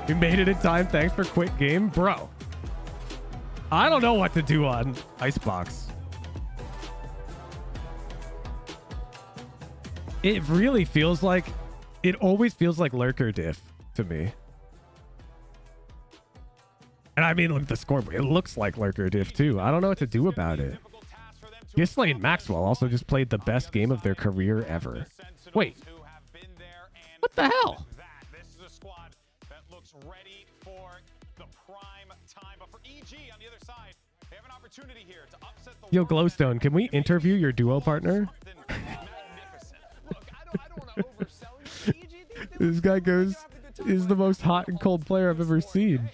We made it in time. Thanks for quick game. Bro, I don't know what to do on Icebox. It really feels like, it always feels like Lurker diff to me. And I mean, look at the scoreboard. It looks like Lurker diff too. I don't know what to do about it. Gisle and Maxwell also just played the best game of their career ever. Wait. What the hell? This is a squad that looks ready for the prime time. But for EG on the other side, they have an opportunity here to upset the Yo, Glowstone, can we interview your duo partner? This guy is the most hot and cold player I've ever seen.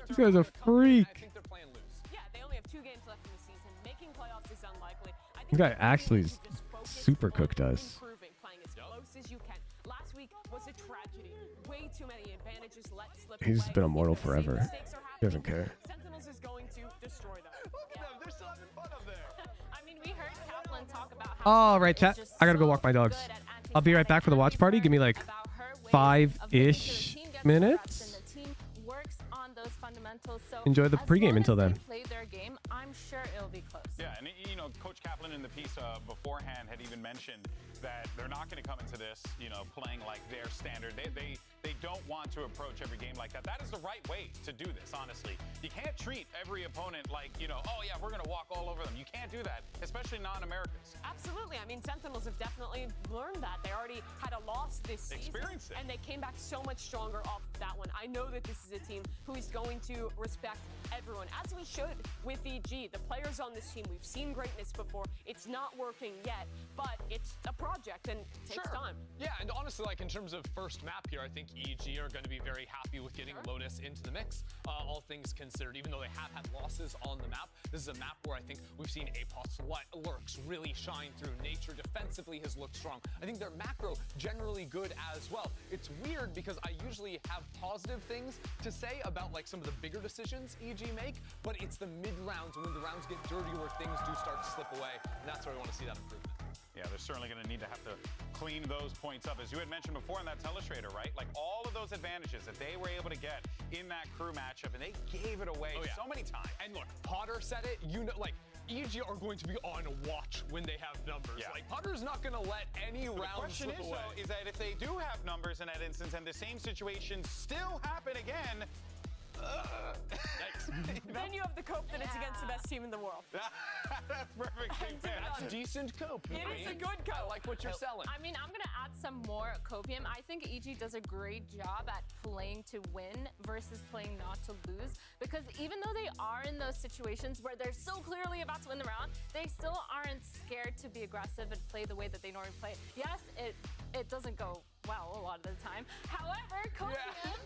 This guy's a freak. This guy actually super cooked us. He's been immortal forever. He doesn't care. All right, chat. I gotta go walk my dogs. I'll be right back for the watch party. Give me like 5-ish minutes. Enjoy the pregame until then. I'm sure it'll be close. Yeah, and you know, Coach Kaplan in the piece beforehand had even mentioned that they're not going to come into this, you know, playing like their standard. They don't want to approach every game like that. That is the right way to do this, honestly. You can't treat every opponent like, you know, oh yeah, we're going to walk all over them. You can't do that, especially non-Americans. Absolutely. I mean, Sentinels have definitely learned that. They already had a loss this season. Experienced it. And they came back so much stronger off that one. I know that this is a team who is going to respect everyone, as we should with EG. The players on this team, we've seen greatness before. It's not working yet, but it's a project and it takes time. Yeah, and honestly, like in terms of first map here, I think EG are going to be very happy with getting Lotus into the mix, all things considered. Even though they have had losses on the map, this is a map where I think we've seen Apos Lurks really shine through. Nature defensively has looked strong. I think their macro generally good as well. It's weird because I usually have positive things to say about like some of the bigger decisions EG make, but it's the mid rounds when the rounds get dirty where things do start to slip away, and that's where I want to see that improvement. Yeah, they're certainly going to need to have to clean those points up. As you had mentioned before in that telestrator, right? Like all of those advantages that they were able to get in that crew matchup, and they gave it away so many times. And look, Potter said it, you know, like, EG are going to be on watch when they have numbers. Like, Potter's not going to let any rounds slip away. The question is, though, is that if they do have numbers in that instance and the same situation still happen again, then you have the cope that it's against the best team in the world. That's perfect. That's decent cope. It is a good cope. I like what you're selling. I mean, I'm going to add some more copium. I think EG does a great job at playing to win versus playing not to lose, because even though they are in those situations where they're so clearly about to win the round, they still aren't scared to be aggressive and play the way that they normally play. Yes, it doesn't go well a lot of the time. However, copium,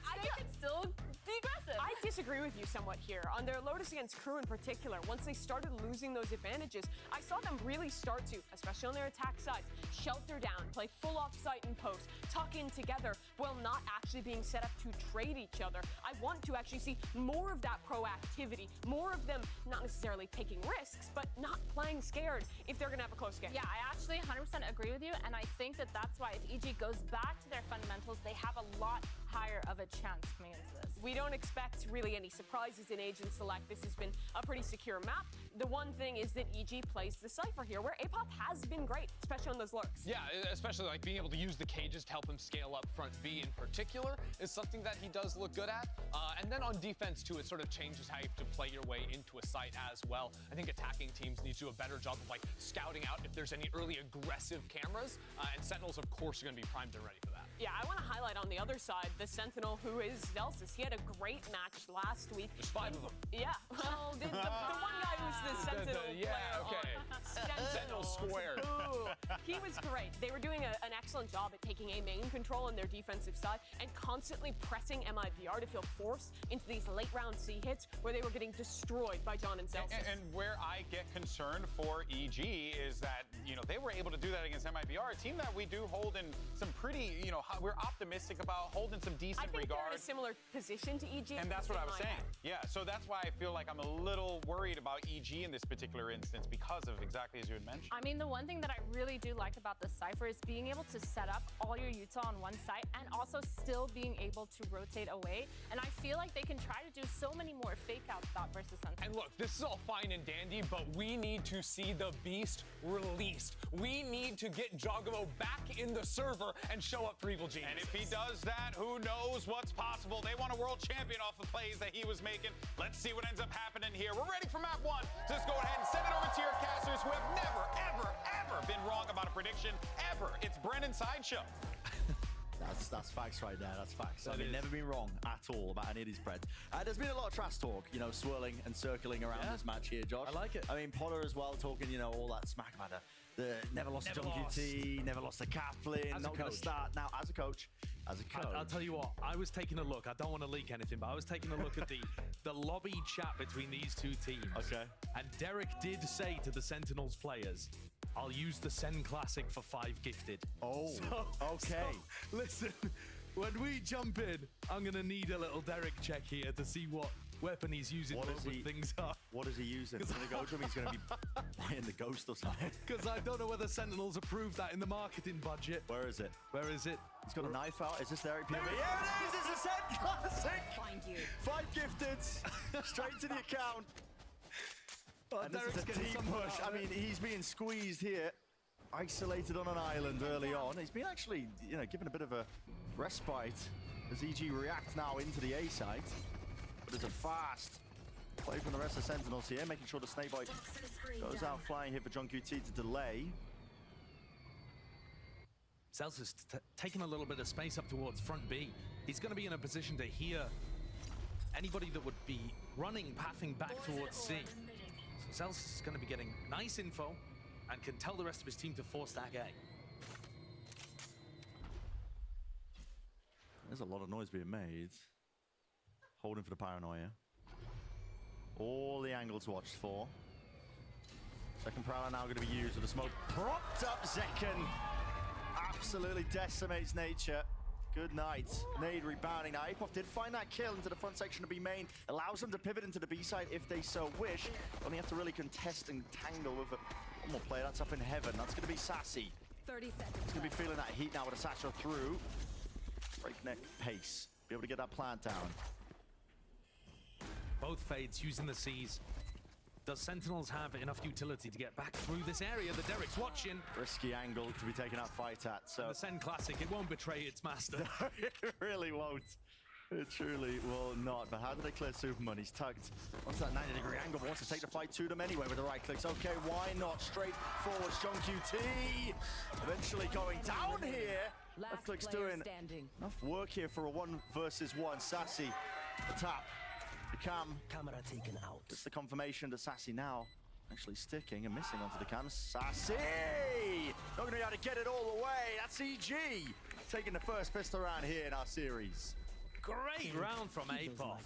I can still be aggressive. I disagree with you somewhat here. On their Lotus against Crew in particular, once they started losing those advantages, I saw them really start to, especially on their attack sides, shelter down, play full off-site and post, tuck in together while not actually being set up to trade each other. I want to actually see more of that proactivity, more of them not necessarily taking risks, but not playing scared if they're going to have a close game. Yeah, I actually 100% agree with you, and I think that that's why if EG goes back to their fundamentals, they have a lot higher of a chance coming into this. We don't expect really any surprises in Agent Select. This has been a pretty secure map. The one thing is that EG plays the Cypher here, where Apop has been great, especially on those lurks. Yeah, especially like being able to use the cages to help him scale up front B in particular is something that he does look good at. And then on defense too, it sort of changes how you have to play your way into a site as well. I think attacking teams need to do a better job of like scouting out if there's any early aggressive cameras, and Sentinels of course are going to be primed and ready for that. Yeah, I want to highlight on the other side the Sentinel who is Zelsis. He had a great match last week. There's 5 of them. Yeah, well, the one guy who's the Sentinel Sentinel Square. He was great. They were doing an excellent job at taking A main control on their defensive side and constantly pressing MIBR to feel force into these late round C hits where they were getting destroyed by John and Zelsis. And where I get concerned for EG is that, you know, they were able to do that against MIBR, a team that we do hold in some pretty, you know, we're optimistic like about holding some decent I think regard. they're in a similar position to EG. And that's what I was They might saying. Yeah, so that's why I feel like I'm a little worried about EG in this particular instance because of exactly as you had mentioned. I mean, the one thing that I really do like about the Cypher is being able to set up all your Utah on one site and also still being able to rotate away. And I feel like they can try to do so many more fake outs versus Sentinel. And look, this is all fine and dandy, but we need to see the beast released. We need to get Jogamo back in the server and show up for Evil Genius. And if he does that, who knows what's possible? They want a world champion off the plays that he was making. Let's see what ends up happening here. We're ready for map 1. Just go ahead and send it over to your casters who have never, ever, ever been wrong about a prediction, ever. It's Brennan Sideshow. That's facts right there. That's facts. That I mean, is. never been wrong at all about any of these spreads. There's been a lot of trash talk, you know, swirling and circling around Yeah. this match here, Josh. I like it. I mean, Potter as well talking, you know, all that smack about the never lost to Never John lost. QT, never lost to Kaplan, As a not going to coach. start now as a coach. As a coach. I'll tell you what, I was taking a look. I don't want to leak anything, but I was taking a look at the lobby chat between these two teams. Okay. And Derek did say to the Sentinels players, I'll use the Sen Classic for 5 gifted. Oh, okay. So, listen, when we jump in, I'm going to need a little Derek check here to see what weapon he's using What to is open he- things up. What is he using? He's going to go to him. He's going to be buying the ghost or something. Because I don't know whether Sentinels approved that in the marketing budget. Where is it? Where is it? He's got a knife out. Is this Derek POV? Yeah, it is. It's a SEN Classic. find you. 5 gifted. Straight to the account. Oh, And this Derek's is a getting team something push. out I of it. mean, he's being squeezed here, isolated on an island early on. He's been actually, you know, given a bit of a respite as EG react now into the A site. But there's a fast play from the rest of Sentinels here, making sure the Snakebite goes out flying here for John QT to delay. Celsius taking a little bit of space up towards front B. He's going to be in a position to hear anybody that would be running, pathing back towards C. So Celsius is going to be getting nice info and can tell the rest of his team to force stack A. There's a lot of noise being made. Holding for the paranoia. All the angles watched for. Second prowler now going to be used with the smoke propped up. Zekken absolutely decimates nature. Good night. Nade rebounding. Now Apov did find that kill into the front section of B main. Allows them to pivot into the B side if they so wish. Only have to really contest and tangle with one more player. That's up in heaven. That's going to be Sassy. 30 seconds. He's going to be feeling that heat now with a satchel through. Breakneck pace. Be able to get that plant down. Both fades using the C's. Does Sentinels have enough utility to get back through this area that Derek's watching? Risky angle to be taken out fight at. So The Sen Classic, it won't betray its master. it really won't. It truly will not. But how do they clear Superman? He's tugged onto that 90-degree angle. Wants to take the fight to them anyway with the right clicks. Okay, why not? Straight forwards, John QT. Eventually going down here. Left click's doing standing. enough work here for a 1 versus 1. Sassy, the tap. The cam. Camera taken out. Just the confirmation that Sassy now actually sticking and missing onto the cam. Sassy! Not going to be able to get it all the way. That's EG taking the first pistol round here in our series. Great round from Apov.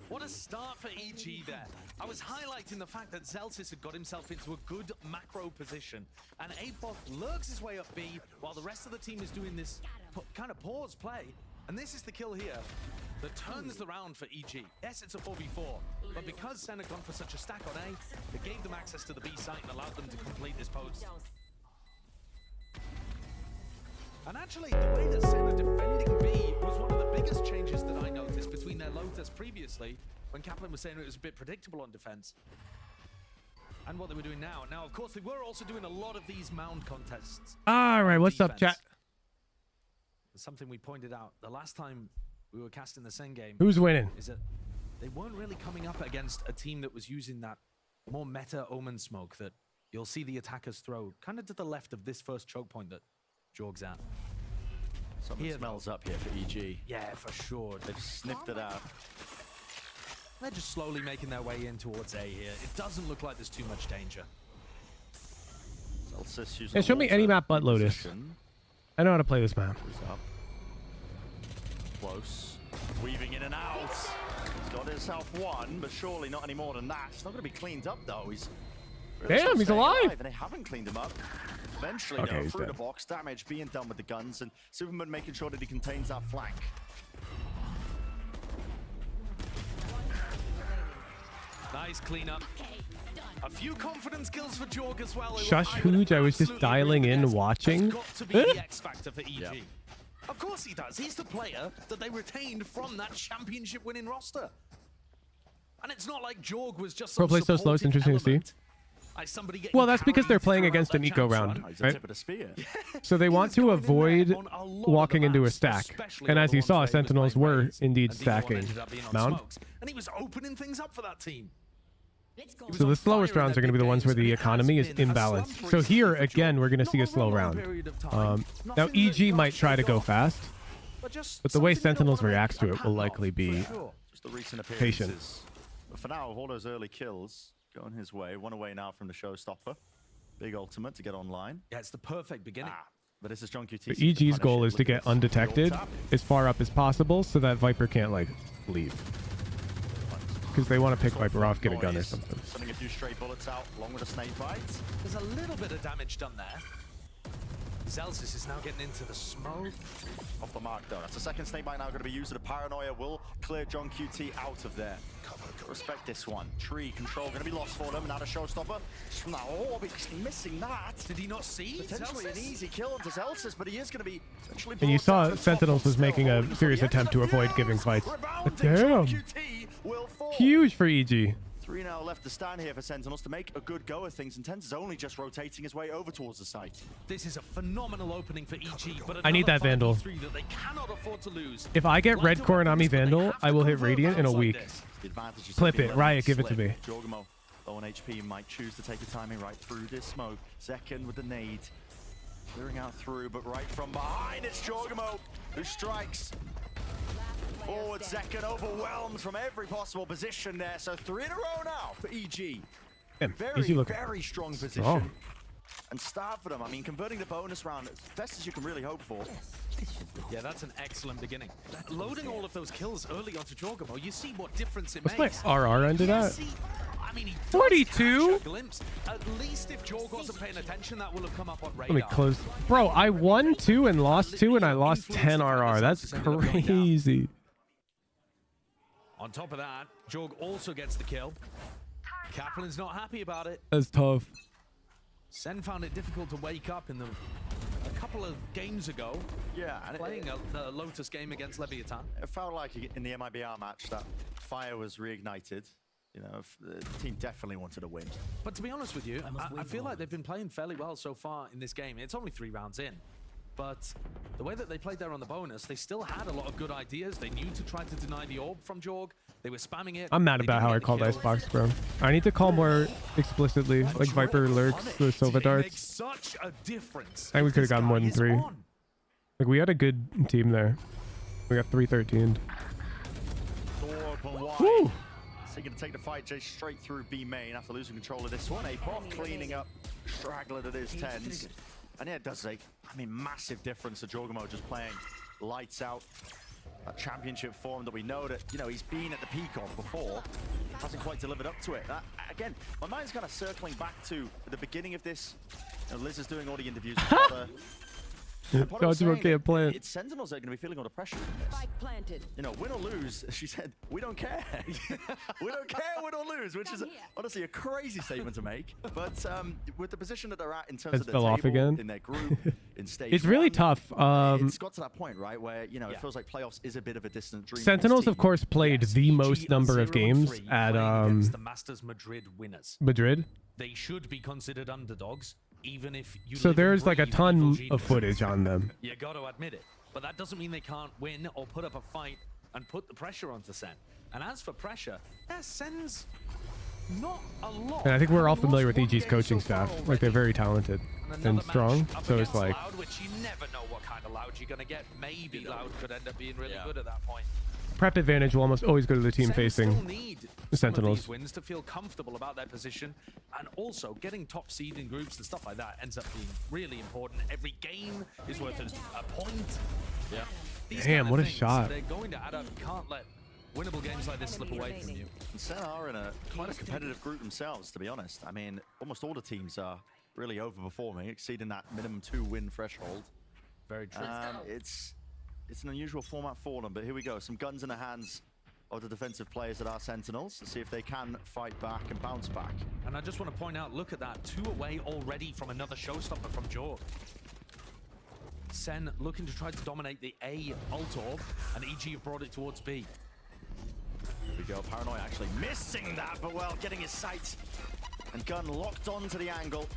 What a start for EG there. I was highlighting the fact that Celsius had got himself into a good macro position, and Apov lurks his way up B while the rest of the team is doing this kind of pause play. And this is the kill here that turns the round for EG. Yes, it's a 4v4, but because Sen had gone for such a stack on A, it gave them access to the B site and allowed them to complete this post. And actually, the way that Sen are defending B was one of the biggest changes that I noticed between their Lotus previously, when Kaplan was saying it was a bit predictable on defense, and what they were doing now. Now, of course, they were also doing a lot of these mound contests. All right, what's up, Defense. chat? Something we pointed out the last time we were casting the Sen game Who's winning? is that they weren't really coming up against a team that was using that more meta Omen smoke that you'll see the attackers throw kind of to the left of this first choke point that Jorg's at. Something Here, smells up here for EG. Yeah, for sure. They've sniffed it out. They're just slowly making their way in towards A here. It doesn't look like there's too much danger. Celsius using Yeah, show me any water map but Lotus. position. I know how to play this map. Is up. Close. Weaving in and out. He's got himself one, but surely not any more than that. He's not going to be cleaned up, though. He's really Damn, still he's staying alive. And they haven't cleaned him up. Eventually, Okay, though, he's through the dead. box, damage being done with the guns, and Superman making sure that he contains that flank. Nice cleanup. A few confidence kills for Jorg as well. Shush Hooge, I was just dialing in, watching. Got to be the X factor for EG. Of course he does. He's the player that they retained from that championship winning roster. And it's not like Jorg was just Pro some play so slow, it's supportive interesting to see. element. Like somebody getting Well, that's because they're carried playing throughout against an that eco champs round, run. He's the right? tip of the spear. So they want to avoid walking into a stack. And as you saw, Sentinels were indeed stacking Mound. And he was opening things up for that team. So the slowest rounds are going to be the ones where the economy is imbalanced. So here, again, we're going to see a slow round. Now, EG might try to go fast, but the way Sentinels reacts to it will likely be Just the recent patient. appearances. But for now, with all those early kills going his way, one away now from the showstopper. Big ultimate to get online. Yeah, it's the perfect beginning. But this is John QT. So EG's goal is to get undetected as far up as possible so that Viper can't, like, leave. Because they want to pick Viper off, get a gun or something. Sending a few stray bullets out along with a snake bite. There's a little bit of damage done there. Zelsis is now getting into the smoke. Off the mark though. That's the second snake bite now going to be used. The paranoia will clear John QT out of there. Respect this one. Tree control going to be lost for them. Now the showstopper. From that orb, he's missing that. Did he not see? Potentially an easy kill onto Zelsis, but he is going to be actually. And you saw Sentinels was making a serious attempt to avoid giving fights. But damn. Huge for EG. 3 now left to stand here for Sentinels to make a good go of things, and Tens is only just rotating his way over towards the site. This is a phenomenal opening for EG, but I need that Vandal. that they cannot afford to lose. If I get red Koronami Vandal, I will hit Radiant in a week. The advantage is Clip being it, let Riot, give it to slip. me. Jorgamo, low on HP, might choose to take the timing right through this smoke. Second with the nade. Clearing out through, but right from behind, it's Jorgamo who strikes. Forward second, overwhelmed from every possible position there. So 3 in a row now for EG. Damn, Very, EG looking very strong position. strong. And start for them. I mean, converting the bonus round as best as you can really hope for. Yeah, that's an excellent beginning. Loading all of those kills early onto Jorgamo, you see what difference it What's makes. my RR ended Yeah, at? see, I mean, he does 42? catch a glimpse. At least if Jorg wasn't paying attention, that will have come up on radar. Let me close. Bro, I won 2 and lost 2 and I lost 10 RR. That's crazy. On top of that, Jorg also gets the kill. Kaplan's not happy about it. That's tough. Sen found it difficult to wake up in a couple of games ago, Yeah, and playing a Lotus game against Leviathan. it felt like in the MIBR match that fire was reignited. You know, the team definitely wanted to win. But to be honest with you, I feel like they've been playing fairly well so far in this game. It's only 3 rounds in. But the way that they played there on the bonus, they still had a lot of good ideas. They knew to try to deny the orb from Jorg. They were spamming it. I'm mad They about didn't how get I the called kill. Icebox, bro. I need to call more explicitly, like Viper lurks, the Sova It darts. makes such a difference. I think we if could have this gotten more guy than is 3. on. Like, we had a good team there. We got 3-13. Door open wide. Woo! So you're going to take the fight Jay straight through B main after losing control of this one. Apoth cleaning up straggler that is Tens. And yeah, it does make, I mean, massive difference to Jorgamo just playing lights out. That championship form that we know that, you know, he's been at the peak of before. Hasn't quite delivered up to it. Again, my mind's kind of circling back to the beginning of this. You know, Liz is doing all the interviews with Potter. Dodgeball can't play it. It's Sentinels that are going to be feeling all the pressure in this. Planted. You know, win or lose, she said, we don't care. We don't care, win or lose, which is honestly a crazy statement to make. But with the position that they're at in terms of the fell table, off again. in their group, in stage It's really 1, tough. it's got to that point, right, where, you know, it feels like playoffs is a bit of a distant dream. for this Sentinels, team. of course, played the EG most are number of 0-3 games at playing against the Masters Madrid winners. Madrid. They should be considered underdogs, even if you So live and there's like a breathe ton evil of genius. footage on them. You got to admit it. But that doesn't mean they can't win or put up a fight and put the pressure onto Sen. And as for pressure, yeah, Sen's not a lot. And I think we're all They've familiar lost with one EG's game coaching so far staff. Like, already. they're very talented Another and match strong. up So it's against like, Loud, which you never know what kind of Loud you're going to get. Maybe Loud could end up being really good at that point. prep advantage will almost always go to the team Sen facing still need the some of Sentinels. these wins to feel comfortable about their position, and also getting top seed in groups and stuff like that ends up being really important. Every game is worth a point. Yeah. These Damn, kind of what a things, shot. They're going to add up. You can't let winnable games like this slip away from you. And Sen are in quite a competitive group themselves, to be honest. I mean, almost all the teams are really overperforming, exceeding that minimum 2-win threshold. Very true. It's an unusual format for them, but here we go. Some guns in the hands of the defensive players that are Sentinels to see if they can fight back and bounce back. And I just want to point out, look at that. 2 away already from another showstopper from Jorg. SEN looking to try to dominate the A ult orb, and EG have brought it towards B. Here we go. Paranoia actually missing that, but well, getting his sight and gun locked onto the angle.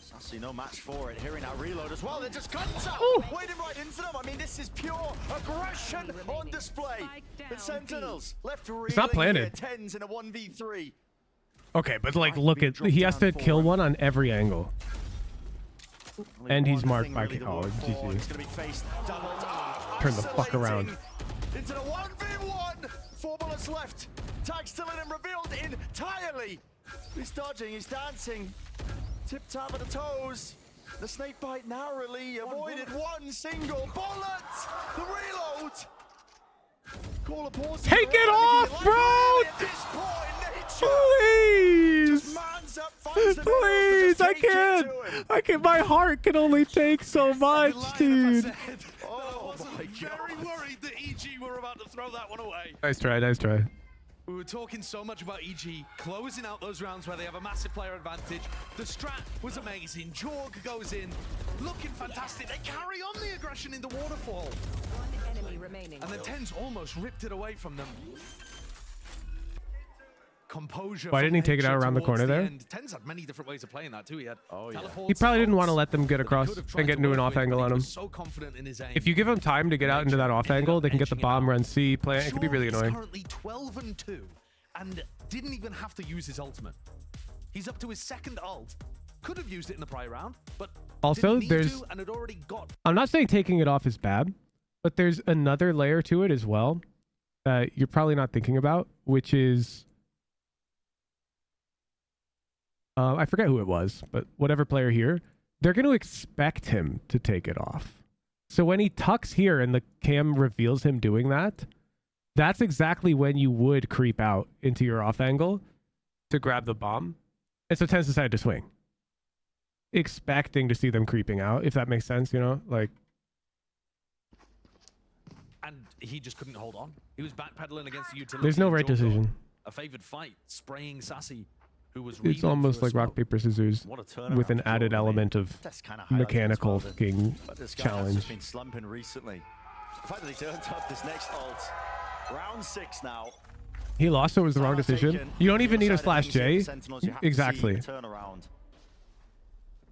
Sassy, no match for it. Hearing that reload as well. They're just guns out, wading right into them. I mean, this is pure aggression on display. The Sentinels left reeling. It's not planted. Tens in a 1v3. Okay, but like, look at, he has to kill one on every angle. And he's marked by college. GG. It's gonna be faced doubled up. Turn the fuck around. Into the 1v1. 4 bullets left. Tag still in and revealed entirely. He's dodging, he's dancing. Tip tap at the toes. The snake bite narrowly avoided one single bullet. The reload. Call a pause. Take it off, bro! At this point, nature Please! just mans up, finds the Please, I can't. I can. My heart can only take so much, dude. Oh my Very god. worried that EG were about to throw that one away. Nice try, nice try. We were talking so much about EG closing out those rounds where they have a massive player advantage. The strat was amazing. Jorg goes in, looking fantastic. They carry on the aggression in the waterfall. One enemy remaining. And the Tens almost ripped it away from them. Composure. Why didn't he take it out around the corner there? Tens had many different ways of playing that too. He had teleports, He probably didn't want to ults, let them get across that he could have tried and get to into an work off with, angle but he on him. was so confident in his aim. If you give him time to get out into that off angle, they can get the bomb, run C, play it. It could be really Jorg is annoying. currently 12-2 and didn't even have to use his ultimate. He's up to his second ult. Could have used it in the prior round, but Also, didn't need there's... to and had already got. I'm not saying taking it off is bad, but there's another layer to it as well that you're probably not thinking about, which is... I forget who it was, but whatever player here, they're going to expect him to take it off. So when he tucks here and the cam reveals him doing that, that's exactly when you would creep out into your off angle to grab the bomb. And so Tens decided to swing, expecting to see them creeping out, if that makes sense, you know? Like, And he just couldn't hold on. He was backpedaling against the utility. there's no and right Jorg got decision. A favored fight, spraying Sassy, who was It's reeling almost through a like rock, smoke. paper, scissors What a turnaround with an for added Jorg. I mean, element of that's kinda highlighting mechanical as well that- fucking but this guy has challenge. just been slumping recently. The fact that he turned up this next ult. Round 6 now. He lost, so it was the wrong Time decision. taken. You don't even need a Inside slash things here for J. Sentinels, you have to see Exactly. the turnaround.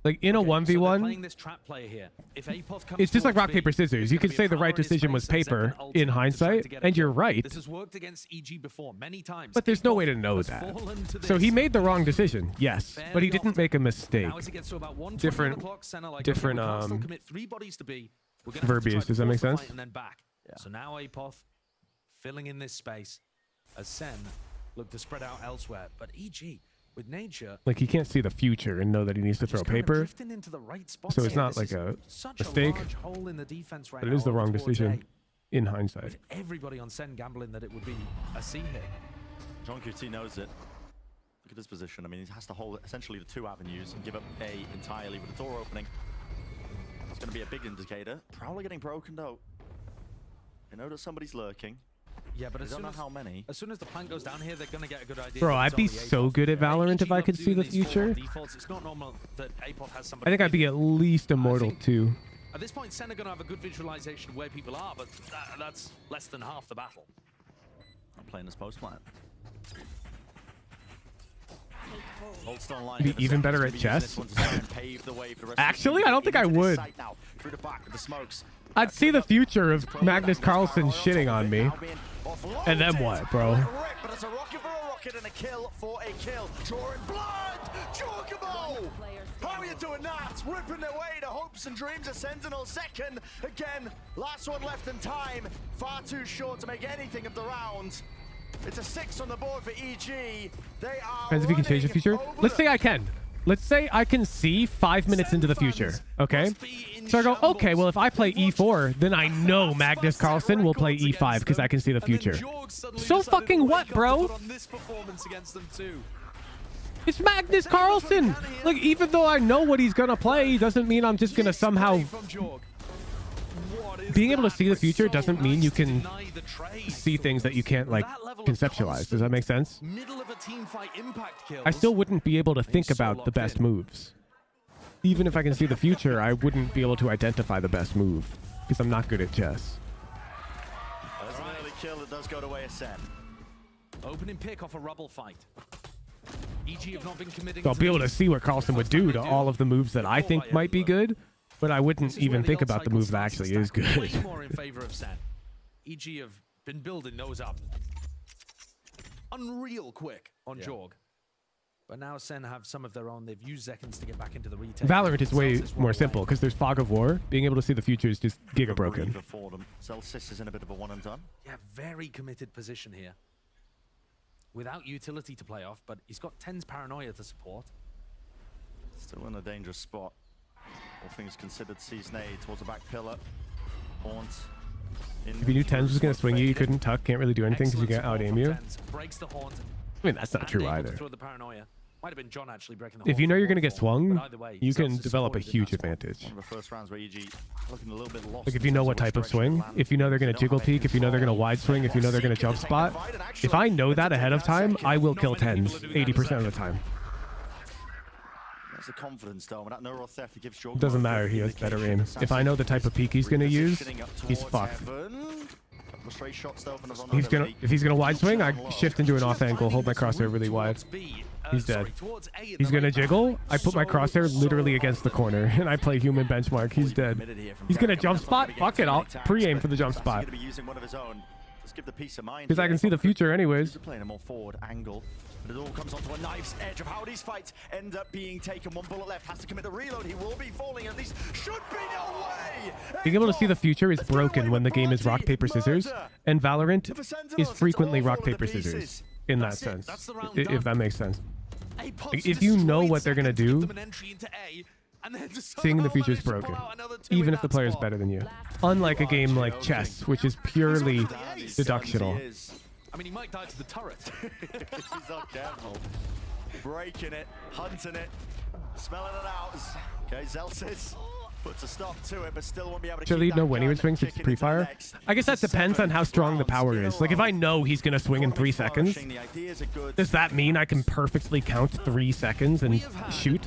Like in a Okay, so they're 1v1, playing this trap play here. If Apoth comes it's just like towards rock, B, paper, scissors. it's You gonna could be a say the power right in his decision was face and paper Zek can in ultimate to try hindsight, to get a and you're kill. right. This has worked against EG before many times. But there's no Apoth way to know has that. fallen to So he this made the wrong decision, yes, but he fairly didn't often. make a mistake. Now as it gets to about 1:20 Different- on the clock, Senna like, different, okay, we can't still um, commit 3 bodies to B. We're gonna have to verbiage. try to Does that make force the sense? fight and then back. Yeah. So now Apoth filling in this space as SEN look to spread out elsewhere. But EG with nature Like he can't see the future and know that he needs to throw just kind of paper. drifting into the right spots So it's here. not This like is a such mistake, large hole in the defense right but it now is the over wrong towards decision A, in hindsight. with everybody on SEN gambling that it would be a C hit. John QT knows it. Look at his position. I mean, he has to hold essentially the 2 avenues and give up A entirely with the door opening. It's going to be a big indicator. Prowler getting broken though. You know that somebody's lurking. Yeah, but I as don't soon know as, how many. as soon as the plant goes down here, they're going to get a good idea. Bro, that I'd it's be only so Apoth. good at Valorant EG if I love could see doing the these full-on future. defaults. It's not normal that Apoth has somebody I think I'd be with at least immortal think- too. At this point, Sen are going to have a good visualization of where people are, but that's less than half the battle. I'm playing this post plant. Holt's online Be here for even seconds. better Gonna at be using chess? this one to try and pave the way for the rest of the Actually, team. I don't think I Into this would. site now, through the back with the smokes. I'd see the future of Magnus Carlsen shitting on me. And then what, bro? But it's a rocket for a rocket and a kill for a kill. Drawing blood! Jorgamo! How are you doing that? Ripping away the hopes and dreams of Sentinel. Second, again, last one left in time. Far too short to make anything of the round. It's a 6 on the board for EG. They are Depends if you can change the running future. over Let's say I can. Let's say I can see 5 minutes into the future. Okay? So I go, okay, well, if I play E4, then I know Magnus Carlsen will play E5 because I can see the future. So fucking what, bro? On this performance against them too. It's Magnus Carlsen. Like, even though I know what he's gonna play, doesn't mean I'm just gonna somehow. Being able to see the future doesn't mean you can see things that you can't like conceptualize. Does that make sense? I still wouldn't be able to think about the best moves. Even if I can see the future, I wouldn't be able to identify the best move because I'm not good at chess. There's an early kill that does go to SEN. Opening pick off a rubble fight. EG have not been committing. So I'll be able to see what Carlsen would do to all of the moves that I think might be good, but I wouldn't even think about the move that actually is good. Way more in favor of SEN. EG have been building those up unreal quick on Jorg. But now SEN have some of their own. They've used seconds to get back into the retake. Valorant is way more simple because there's Fog of War. Being able to see the future is just giga broken. Celsius is in a bit of a one and done. Yeah, very committed position here. Without utility to play off, but he's got Ten's paranoia to support. Still in a dangerous spot. All things considered, sees nade towards the back pillar. Haunt. If you knew Tens was going to swing you, you couldn't tuck, can't really do anything because you can't out-aim you. Breaks the haunt. I mean, that's not true either. Might have been John actually breaking the If you know you're going to get swung, way, you can develop a huge advantage. One of the first rounds where EG looking a little bit lost. Like if you know what type of swing, if you know they're going to jiggle peek, if you know they're going to wide swing, if you know they're going to jump spot. If I know that ahead of time, I will kill Tens 80% of the time. There's the confidence though, and that neural theft gives It doesn't matter, he has better aim. If I know the type of peek he's going to use, he's fucked. If he's gonna wide swing, I shift into an off angle, hold my crosshair really wide. He's dead. He's gonna jiggle. I put my crosshair literally against the corner, and I play human benchmark. He's dead. He's gonna jump spot. Fuck it, I'll pre-aim for the jump spot. Because I can see the future anyways. Playing a more forward angle. But it all comes onto a knife's edge of how these fights end up being taken. One bullet left, has to commit the reload. He will be falling, at least should be no way. Being able to see the future is broken when the game is rock, paper, scissors, and Valorant is frequently rock, paper, scissors in that sense, if that makes sense. If you know what they're going to do, seeing the future is broken, even if the player is better than you. Unlike a game like chess, which is purely deductional. I mean, he might die to the turret. He's not careful. Breaking it, hunting it, smelling it out. Okay, Celsius puts a stop to it, but still won't be able to Should lead know when he would swing since pre-fire? I guess that depends on how strong the power is. Like, if I know he's going to swing in 3 seconds, does that mean I can perfectly count 3 seconds and shoot?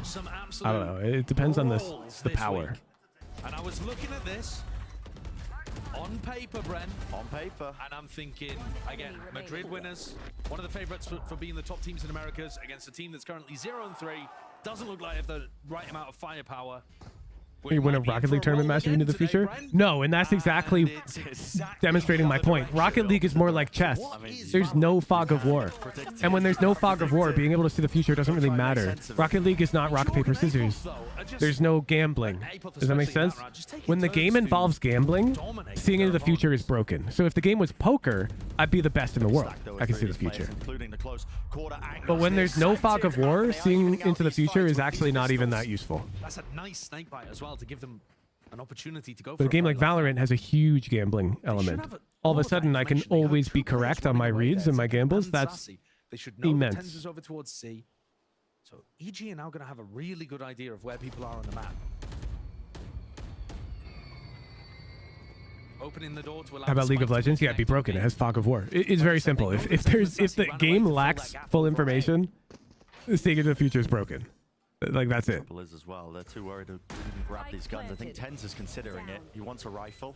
I don't know. It depends on the power. And I was looking at this. On paper, Bren. On paper. And I'm thinking, again, Madrid winners. One of the favorites for being the top teams in Americas against a team that's currently 0-3. Doesn't look like they have the right amount of firepower. You win a Rocket League tournament match into the future? No, and that's exactly demonstrating my point. Rocket League is more like chess. There's no fog of war. And when there's no fog of war, being able to see the future doesn't really matter. Rocket League is not rock, paper, scissors. There's no gambling. Does that make sense? When the game involves gambling, seeing into the future is broken. So if the game was poker, I'd be the best in the world. I can see the future. But when there's no fog of war, seeing into the future is actually not even that useful. That's a nice snake bite as well to give them an opportunity to go. But a game like Valorant has a huge gambling element. All of a sudden, I can always be correct on my reads and my gambles. That's immense. Over towards C. So EG are now going to have a really good idea of where people are on the map. Opening the door to allow. How about League of Legends? Yeah, it'd be broken. It has fog of war. It's very simple. If the game lacks full information, seeing into the future is broken. Like, that's it. Is as well. They're too worried to grab these guns. I think Tens is considering it. He wants a rifle.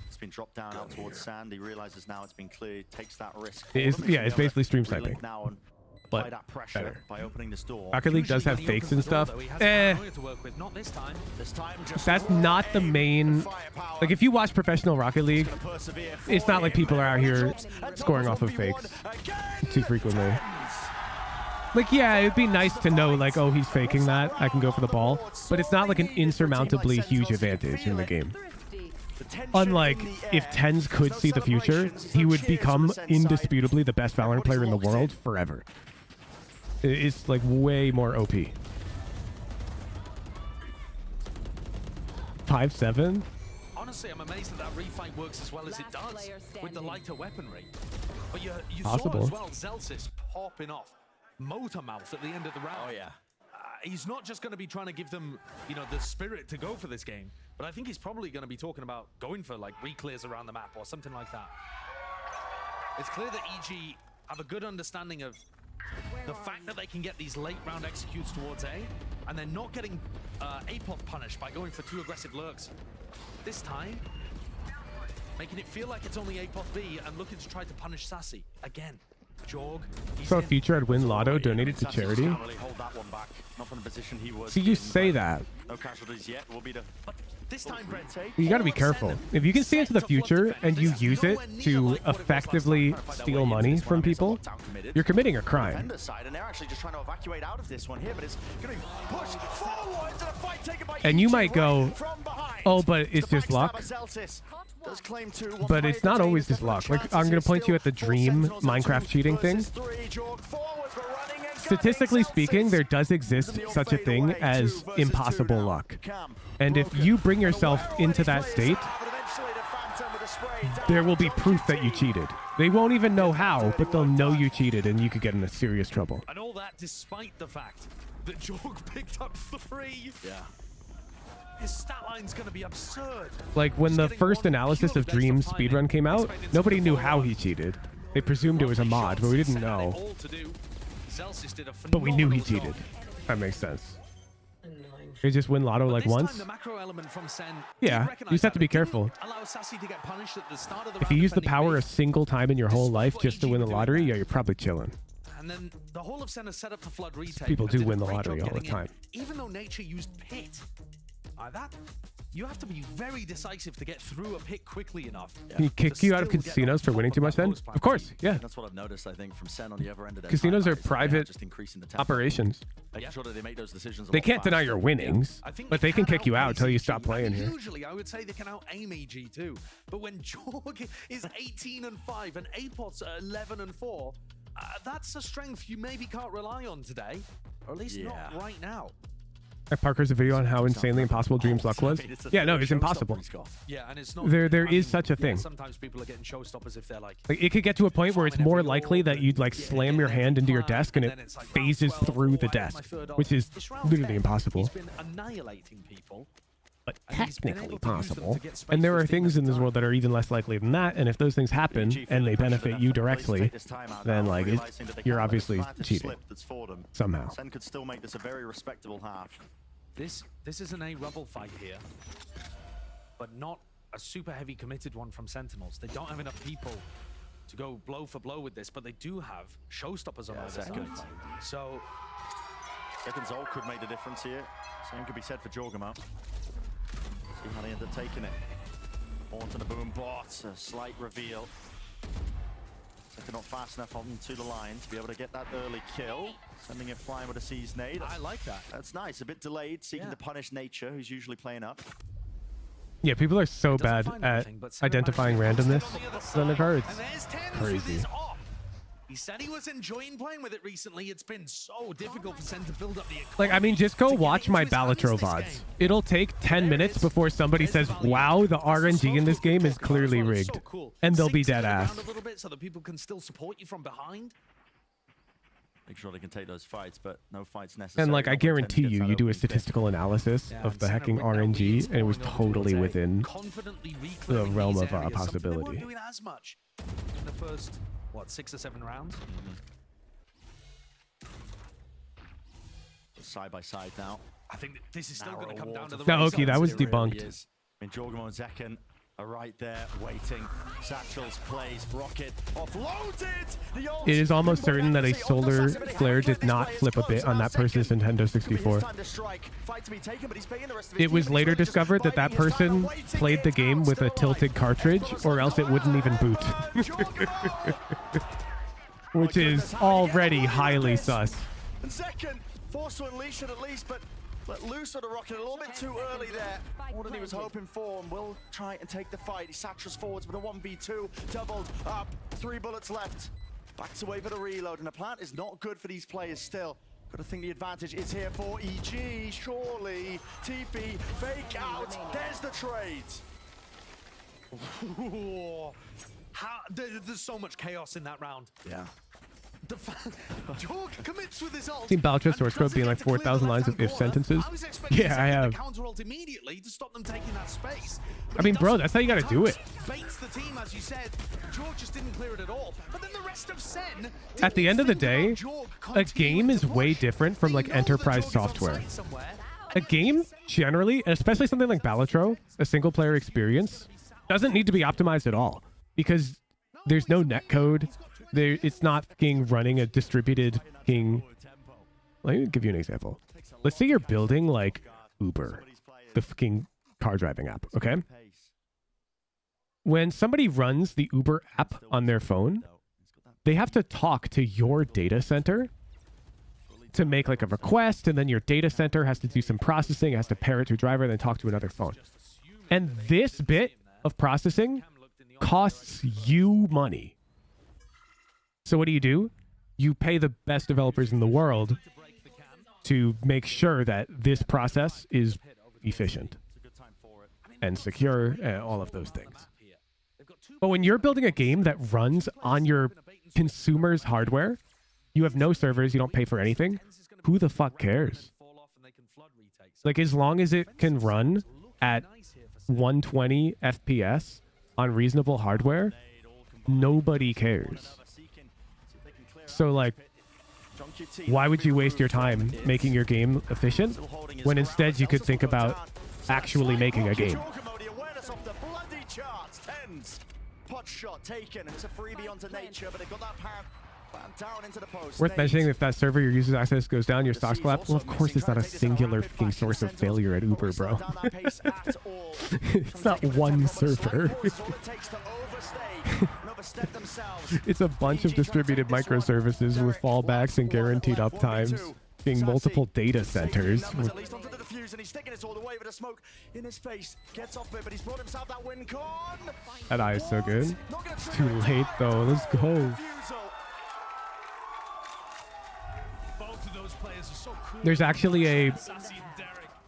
It's been dropped down out towards sand. He realizes now it's been cleared. Takes that risk. It's basically stream sniping. But that pressure better. by opening this door. Rocket League does have fakes and stuff. That's not the main. Like, if you watch professional Rocket League, it's not like people are out here scoring off of fakes too frequently. Like, yeah, it'd be nice to know, like, oh, he's faking that. I can go for the ball. But it's not like an insurmountably huge advantage in the game. Unlike if Tens could see the future, he would become indisputably the best Valorant player in the world forever. It's like way more OP. 5-7? Honestly, I'm amazed that refight works as well as it does with the lighter weaponry. But you saw Possible. as well Celsius popping off motor mouth at the end of the round. Oh, yeah. He's not just going to be trying to give them, you know, the spirit to go for this game, but I think he's probably going to be talking about going for like re-clears around the map or something like that. It's clear that EG have a good understanding of the fact that they can get these late round executes towards A, and they're not getting APOF punished by going for 2 aggressive lurks. This time, making it feel like it's only APOF B and looking to try to punish Sassy again. Jorg. So future I'd win Lotto donated to charity. Can't really hold that one back. Not from the position he was See, you in, say but that. No casualties yet. Will be the This time, Brent, You got to be careful. If you can see into the future and you use it to effectively steal money from people, you're committing a crime. defender side, and they're actually just trying to evacuate out of this one here, but it's going to be pushed forward to the fight taken by And you EG might go, right from behind. oh, but it's The just luck. backstabber Zeltis does claim to, But it's not always just luck. Like, I'm going to point you at the Dream Minecraft cheating thing. Statistically speaking, there does exist such a thing as impossible luck. And if you bring yourself into that state, there will be proof that you cheated. They won't even know how, but they'll know you cheated and you could get into serious trouble. And all that despite the fact that Jorg picked up 3. Yeah. His stat line's going to be absurd. Like, when the first analysis of Dream's speedrun came out, nobody knew how he cheated. They presumed it was a mod, but we didn't know. But we knew he cheated. That makes sense. You just win Lotto like once? The macro element from SEN, Yeah, you just have to be careful. allow Sassy to get punished at the start of the If you use the defending power B. a single time in your whole life just to win the lottery, yeah, you're probably chilling. And then the whole of SEN is set up to flood retake. People and do did a win the great lottery job all the getting in. time. Even though Nature used Pit, that you have to be very decisive to get through a pit quickly enough. Can he kick you out of casinos for winning too much then? Of course, yeah. That's what I've noticed, I think, from Sen on the other end of their Casinos timeline, are is that they private just increasing the tempo, operations. making sure that they make those decisions a They lot can't deny faster. your winnings, I think but they can kick you out until you outpace stop EG. playing here. Usually, I would say they can out-aim EG too. But when Jorg is 18-5 and Apot's 11-4, that's a strength you maybe can't rely on today, or at least not right now. Parker's a video on how insanely impossible Dream's luck was. Yeah, no, it's impossible. Yeah, and it's not. There I is mean, such a yeah, thing. sometimes people are getting showstoppers if they're like. Like, it could get to a point where it's more likely that you'd like slam your hand into your desk and it phases through the desk, which is literally impossible. He's been annihilating people. But And he's been technically able to use them to possible. get space And there for are Steam things at in the this world that are even less likely than that. And if those things happen and they benefit you directly, then like you're obviously cheating somehow. Sen could still make this a very respectable half. This is an A rubble fight here, but not a super heavy committed one from Sentinels. They don't have enough people to go blow for blow with this, but they do have showstoppers on their side. So Second Zol could make the difference here. Same could be said for Jorgamo. See how they end up taking it. Onto the boom bots, a slight reveal. Second not fast enough onto the line to be able to get that early kill. Sending it flying with a seized nade. I like that. That's nice. A bit delayed, seeking to punish Nature, who's usually playing up. Yeah, people are so bad at identifying randomness on the cards. And there's 10 Crazy. He said he was enjoying playing with it recently. It's been so difficult for Sen to build up the Like, I mean, just go watch my Balatro VODs. It'll take 10 minutes before somebody says, wow, the RNG in this game is clearly rigged. And they'll be dead ass. A little bit so that people can still support you from behind. Make sure they can take those fights, but no fights necessary. And like, I guarantee you, you do a statistical analysis of the hacking RNG, and it was totally within the realm of possibility. They weren't doing as much in the first, what, 6 or 7 rounds? Side by side now. I think that this is still going to come down to the No, okay, that was It really debunked. is. I mean, Jorgamo and Zekken are right there waiting. Satchels plays rocket offloaded. It is almost certain that a solar flare did not flip a bit on that person's Nintendo 64. It was later discovered that that person played the game with a tilted cartridge, or else it wouldn't even boot. Which is already highly sus. And Zekken forced to unleash it at least, but let loose of the rocket a little bit too early there. More than he was hoping for, and will try and take the fight. He satchels forwards with a 1v2, doubled up, 3 bullets left. Backs away for the reload, and the plant is not good for these players still. Got to think the advantage is here for EG, surely. TP, fake out, there's the trade. There's so much chaos in that round. Yeah. Jorg commits with his ult. Seen Baltra and source code does being it like get to clear 4,000 the lines of left-hand if corner. sentences. I was expecting Yeah, I Zek to have. counter ult immediately to stop them taking that space. I mean, bro, that's how you gotta do it. Baits the team, as you said. Jorg just didn't clear it at all. But then the rest of SEN At the end of the day, a game is way push. different from like They know that enterprise Jorg is on software. site somewhere. A game generally, and especially something like Balatro, a single player experience, doesn't need to be optimized at all because there's no netcode. It's not fucking running a distributed fucking. Let me give you an example. Let's say you're building like Uber, the fucking car driving app, okay? When somebody runs the Uber app on their phone, they have to talk to your data center to make like a request, and then your data center has to do some processing, it has to pair it to a driver, and then talk to another phone. And this bit of processing costs you money. So what do? You pay the best developers in the world to make sure that this process is efficient and secure and all of those things. But when you're building a game that runs on your consumer's hardware, you have no servers, you don't pay for anything, who the fuck cares? Like, as long as it can run at 120 FPS on reasonable hardware, nobody cares. So, like, why would you waste your time making your game efficient when instead you could think about actually making a game? Pot shot taken, and it's a freebie onto nature, but they've got that power down into the post. Worth mentioning, if that server your user's access goes down, your stocks collapse. Well, of course it's not a singular fucking source of failure at Uber, bro. It's not one server. It's a bunch of distributed microservices with fallbacks and guaranteed uptimes, being multiple data centers. And he's sticking it all the way with a smoke in his face. Gets off it, but he's brought himself that win con. That eye is so good. Too late though. Let's go. Both of those players are so cool. There's actually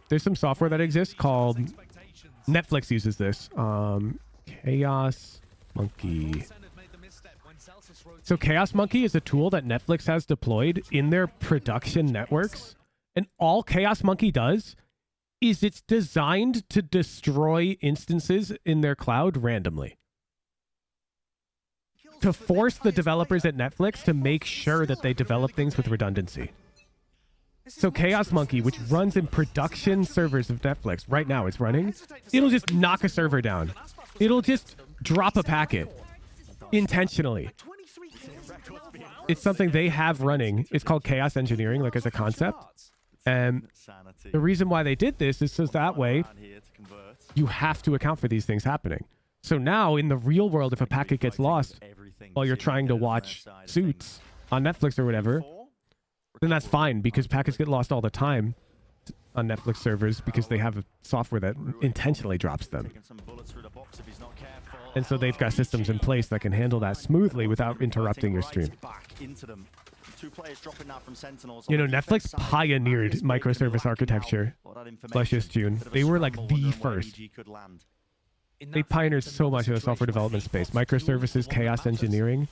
there's some software that exists called Netflix uses this. Chaos Monkey. So Chaos Monkey is a tool that Netflix has deployed in their production networks, and all Chaos Monkey does is it's designed to destroy instances in their cloud randomly, to force the developers at Netflix to make sure that they develop things with redundancy. So Chaos Monkey, which runs in production servers of Netflix, right now it's running, it'll just knock a server down. It'll just drop a packet intentionally. It's something they have running. It's called chaos engineering, like as a concept. And the reason why they did this is so that way you have to account for these things happening. So now in the real world, if a packet gets lost while you're trying to watch Suits on Netflix or whatever, then that's fine, because packets get lost all the time on Netflix servers because they have a software that intentionally drops them. And so they've got systems in place that can handle that smoothly without interrupting your stream. You know, Netflix pioneered microservice architecture. Luscious June. They were like the first. They pioneered so much in the software development space. Microservices, chaos engineering.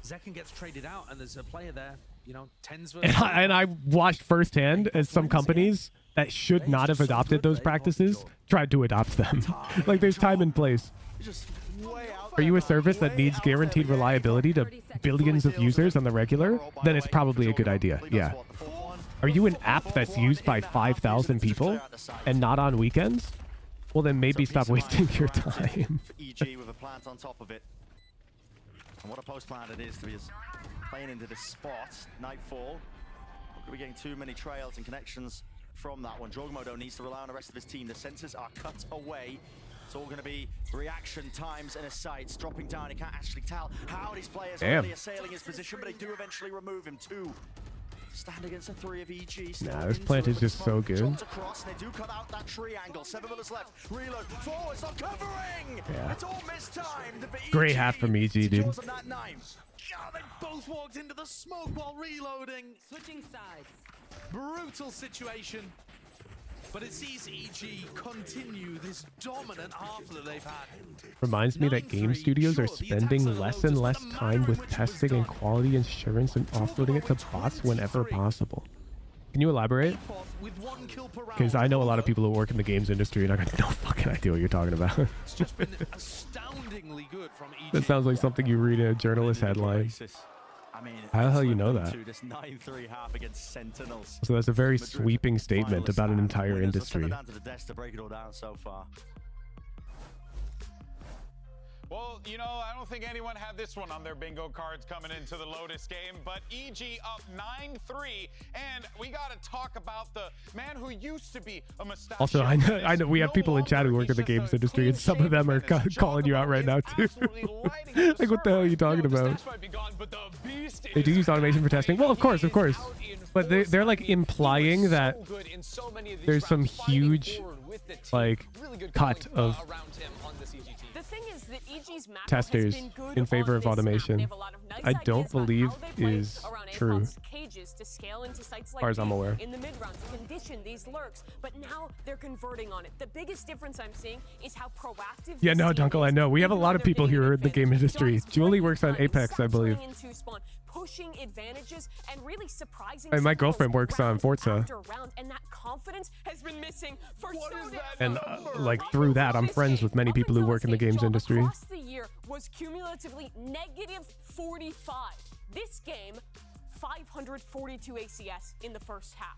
Zekken gets traded out, and there's a player there, you know, tens And I watched firsthand as some companies that should not have adopted those practices tried to adopt them. Like, there's time and place. Are you a service that needs guaranteed reliability to billions of users on the regular? Then it's probably a good idea, yeah. Are you an app that's used by 5,000 people and not on weekends? Well, then maybe stop wasting your time. EG with a plant on top of it. And what a post plant it is to be playing into this spot. Nightfall. Not going to be getting too many trails and connections from that one. Jorgmodo needs to rely on the rest of his team. The sensors are cut away. It's all going to be reaction times and his sights dropping down. He can't actually tell how these players are really assailing his position, but they do eventually remove him too. Stand against a 3 of EG. Nah, this plant is just so good. Across, they do cut out that triangle. 7 minutes left. Reload. Forwards not covering. Yeah. It's all mistimed. Great half from EG, dude. Yeah, they both walked into the smoke while reloading. Switching sides. Brutal situation. but it sees EG continue this dominant half that they've had. Reminds me that game 9-3, studios are sure, the spending attacks are less low, and just less doesn't time matter with as much was testing and done. quality assurance and offloading it to bots whenever possible. Can you elaborate? Apoth with 1 kill per round. Because I know a lot of people who work in the games industry and I got no fucking idea what you're talking about. It's just been astoundingly good from EG. That sounds like something you read in a journalist headline. I mean, How the hell you know that? this 9-3 half against Sentinels. So that's a very Madrid sweeping statement finalists about an and entire winners. Let's send industry. it down to the desk to break it all down so far. Well, you know, I don't think anyone had this one on their bingo cards coming into the Lotus game, but EG up 9-3, and we got to talk about the man who used to be a mustachio. Also, I know we have people in chat who work in the games industry, and some of them are calling you out right now too. Like, what the hell are you talking about? They do use automation for testing. Well, of course. But they're like implying that there's some huge like cut of The thing is that EG's macro testers has been good in favor on of this map. automation. They have a lot of nice I don't ideas about believe how they play is around true. Apoth's cages to scale into sites like far as I'm these aware. in the mid rounds, condition these lurks, but now they're converting on it. The biggest difference I'm seeing is how proactive. Yeah, the no, scene Dunkel, I is, know. We have a even lot though of they're people getting here an in the game advantage. industry. John's Julie playing works on time, Apex, I believe. saturating into spawn, pushing advantages and really surprising. And my Sentinels girlfriend works on round Forza. after round, and that confidence has been missing for so damn And long. like through that, I'm friends with many people who work in the games industry. Across the year was cumulatively -45. This game, 542 ACS in the first half.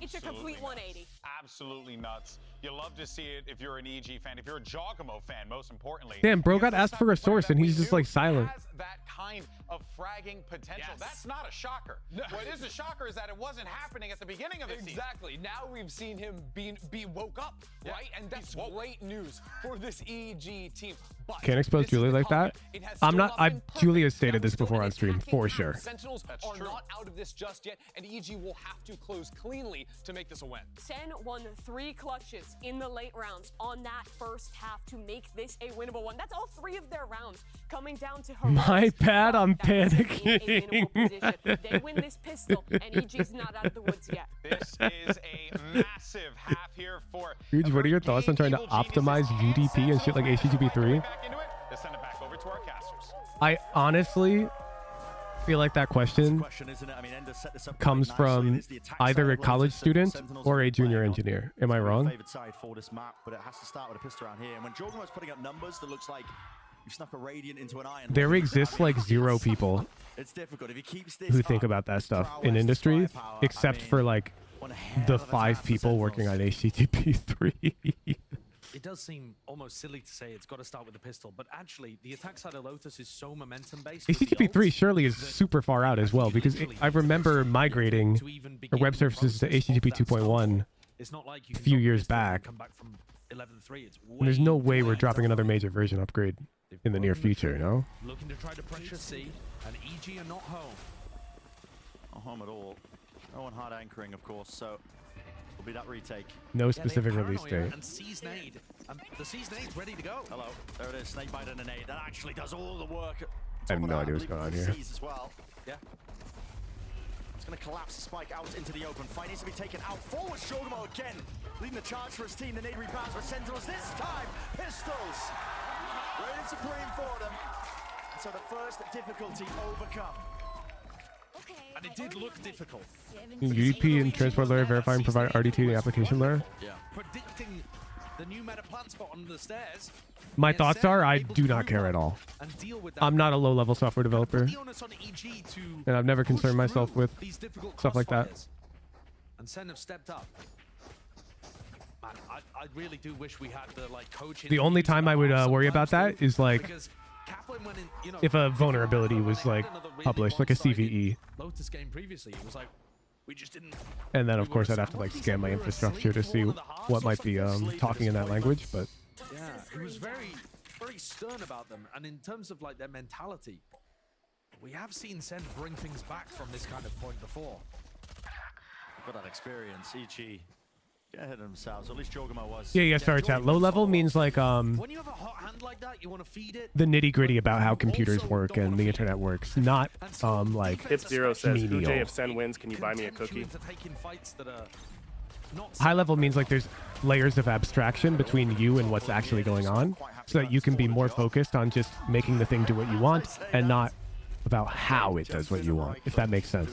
It's a complete Absolutely 180. nuts. Absolutely nuts. You love to see it if you're an EG fan, if you're a Jogamo fan, most importantly. Damn, bro Because got this asked for a type of player source that and we he's just knew like silent. has that kind of fragging potential. Yes. That's not a shocker. What is a shocker is that it wasn't happening at the beginning of the season. Exactly. Now we've seen him be woke up, Yeah. right? And that's great news for this EG team. But Can't expose this is Julie the like that. caveat. It has I'm still not. been Julie perfect. has stated Now this we're still before in on stream attacking for half. sure. Sentinels That's are true. not out of this just yet, and EG will have to close cleanly to make this a win. SEN won 3 clutches in the late rounds on that first half to make this a winnable one. That's all 3 of their rounds coming down to heroics. My bad, I'm That puts them in a panicking. winnable position. They win this pistol, and EG's not out of the woods yet. This is a massive half here for. Huge, what are your thoughts on trying to Evil optimize Geniuses VDP and shit like HTTP3? Back into it. Let's send it back over to our casters. I honestly feel like that question Isn't it? I mean, Ender set this up comes quite nicely. from It is the attack either side a of college Lotus that student Sentinels or will a be junior playing on. engineer. Am I It's wrong? the favored side for this map, but it has to start with a pistol around here. And when Jorgen's putting up numbers that looks like you've snuck a Radiant into an Iron. There exists like 0 people It's difficult if he keeps this who think up, about that stuff in prowess, industry, firepower, except I mean, for like one hell the of a 5 task for people working on Sentinels. HTTP3. It does seem almost silly to say it's got to start with the pistol, but actually, the attack side of Lotus is so momentum-based. with the HTTP3 ults surely is that super far out as well, because I remember migrating to even the begin web the services to process of HTTP that stuff. 2.1. It's not like you a can few drop years pistol and back. come back from 11.3. It's And there's no way we're delayed. dropping another major version upgrade They've in the near broken the future, trigger, no? Looking to try to pressure C, and EG are not home. Not home at all. No one hard anchoring, of course, so will be that retake. No Yeah, they specific have release Paranoia date. And C's nade. And the C's nade's ready to go. Hello, there it is. Snakebite and a nade. That actually does all the work. I have no idea what's going on here. As well. Yeah. It's going to collapse the spike out into the open. Fight needs to be taken out. Forward, Shogamo again. Leading the charge for his team. The nade rebounds, but Sentinels this time. Pistols. Reigning supreme for them. And so the first difficulty overcome. And it did look difficult. UDP and transport layer verifying provide RDT in the application layer. Yeah. Predicting the new meta plant spot on the stairs. My Yes, thoughts Sen are I able do to not move care on at all. and deal with that. I'm not a low-level software developer, The onus on EG to and I've never concerned push myself through with these difficult stuff like that. crossfires. And Sen have stepped up. Man, I really do wish we had the like coaching. The only time I would worry about that is like because Kaplan went in, you know, if a vulnerability was they had like another really published, like a one-sided CVE, Lotus game previously. It was like we just didn't. and then of we were course I'd have to asleep. like scan my We were infrastructure to asleep see for one of the halves what or might be something. talking in that language, but Yeah, he was very stern about them. And in terms of like their mentality, we have seen Sen bring things back from this kind of point before. Got that experience. EG get ahead of themselves. At least Jogamo was. yeah, sorry chat. Low level means like When you have a hot hand like that, you want to feed it. the nitty-gritty about how computers work and the internet works, not like Hip Zero says, Menial. Uj, if Sen wins, can you buy me a cookie? Into taking fights that are High level means like there's layers of abstraction between you and what's actually going on, so that you can be more focused on just making the thing do what you want and not about how it does what you want, if that makes sense.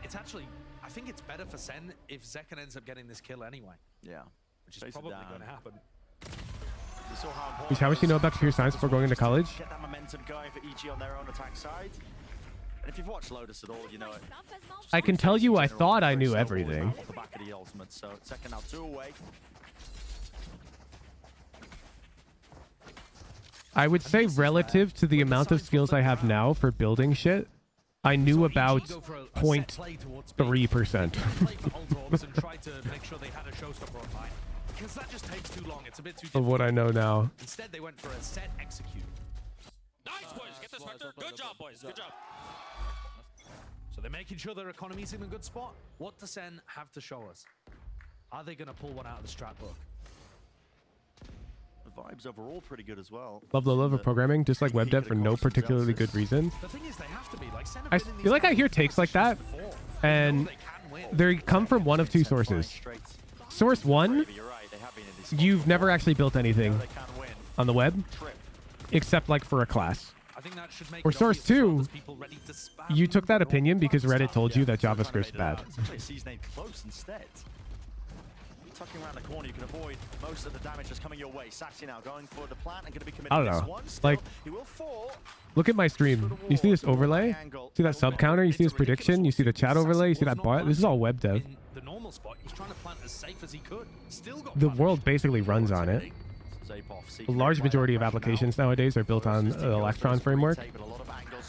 It's actually, I think it's better for Sen if Zekken ends up getting this kill anyway. Yeah. Which is probably going to happen. How much do you know about computer science before going into college? Get that momentum going for EG on their own attack side. And if you've watched Lotus at all, you know it. I can tell you I thought I knew everything. Off the back of the ultimate, so Zekken now 2 away. I would say relative to the amount of skills I have now for building shit, I knew about 0.3%. Because that just takes too long. It's a bit too of what I know now. Instead, they went for a set execute. Nice, boys. Get this Spectre. Good job, boys. Good job. So they're making sure their economy's in a good spot. What does Sen have to show us? Are they going to pull one out of the strat book? The vibes overall pretty good as well. Love the love of programming, just like web dev for no particularly good reason. The thing is, they have to be like Sen. I feel like I hear takes like that, and they come from one of two sources. Source one, you've never actually built anything on the web, except like for a class. Or source two, you took that opinion because Reddit told you that JavaScript's bad. Tucking around the corner, you can avoid most of the damage that's coming your way. Saxy now going for the plant and going to be committing I don't this know. one. Still, Like, he will fall. look at my stream. You see this overlay? See that sub counter? You see this prediction? You see the chat overlay? You see that bar? This is all web dev. The normal spot, he was trying to plant as safe as he could. Still got The world basically runs on it. A large majority of applications nowadays are built on the Electron framework.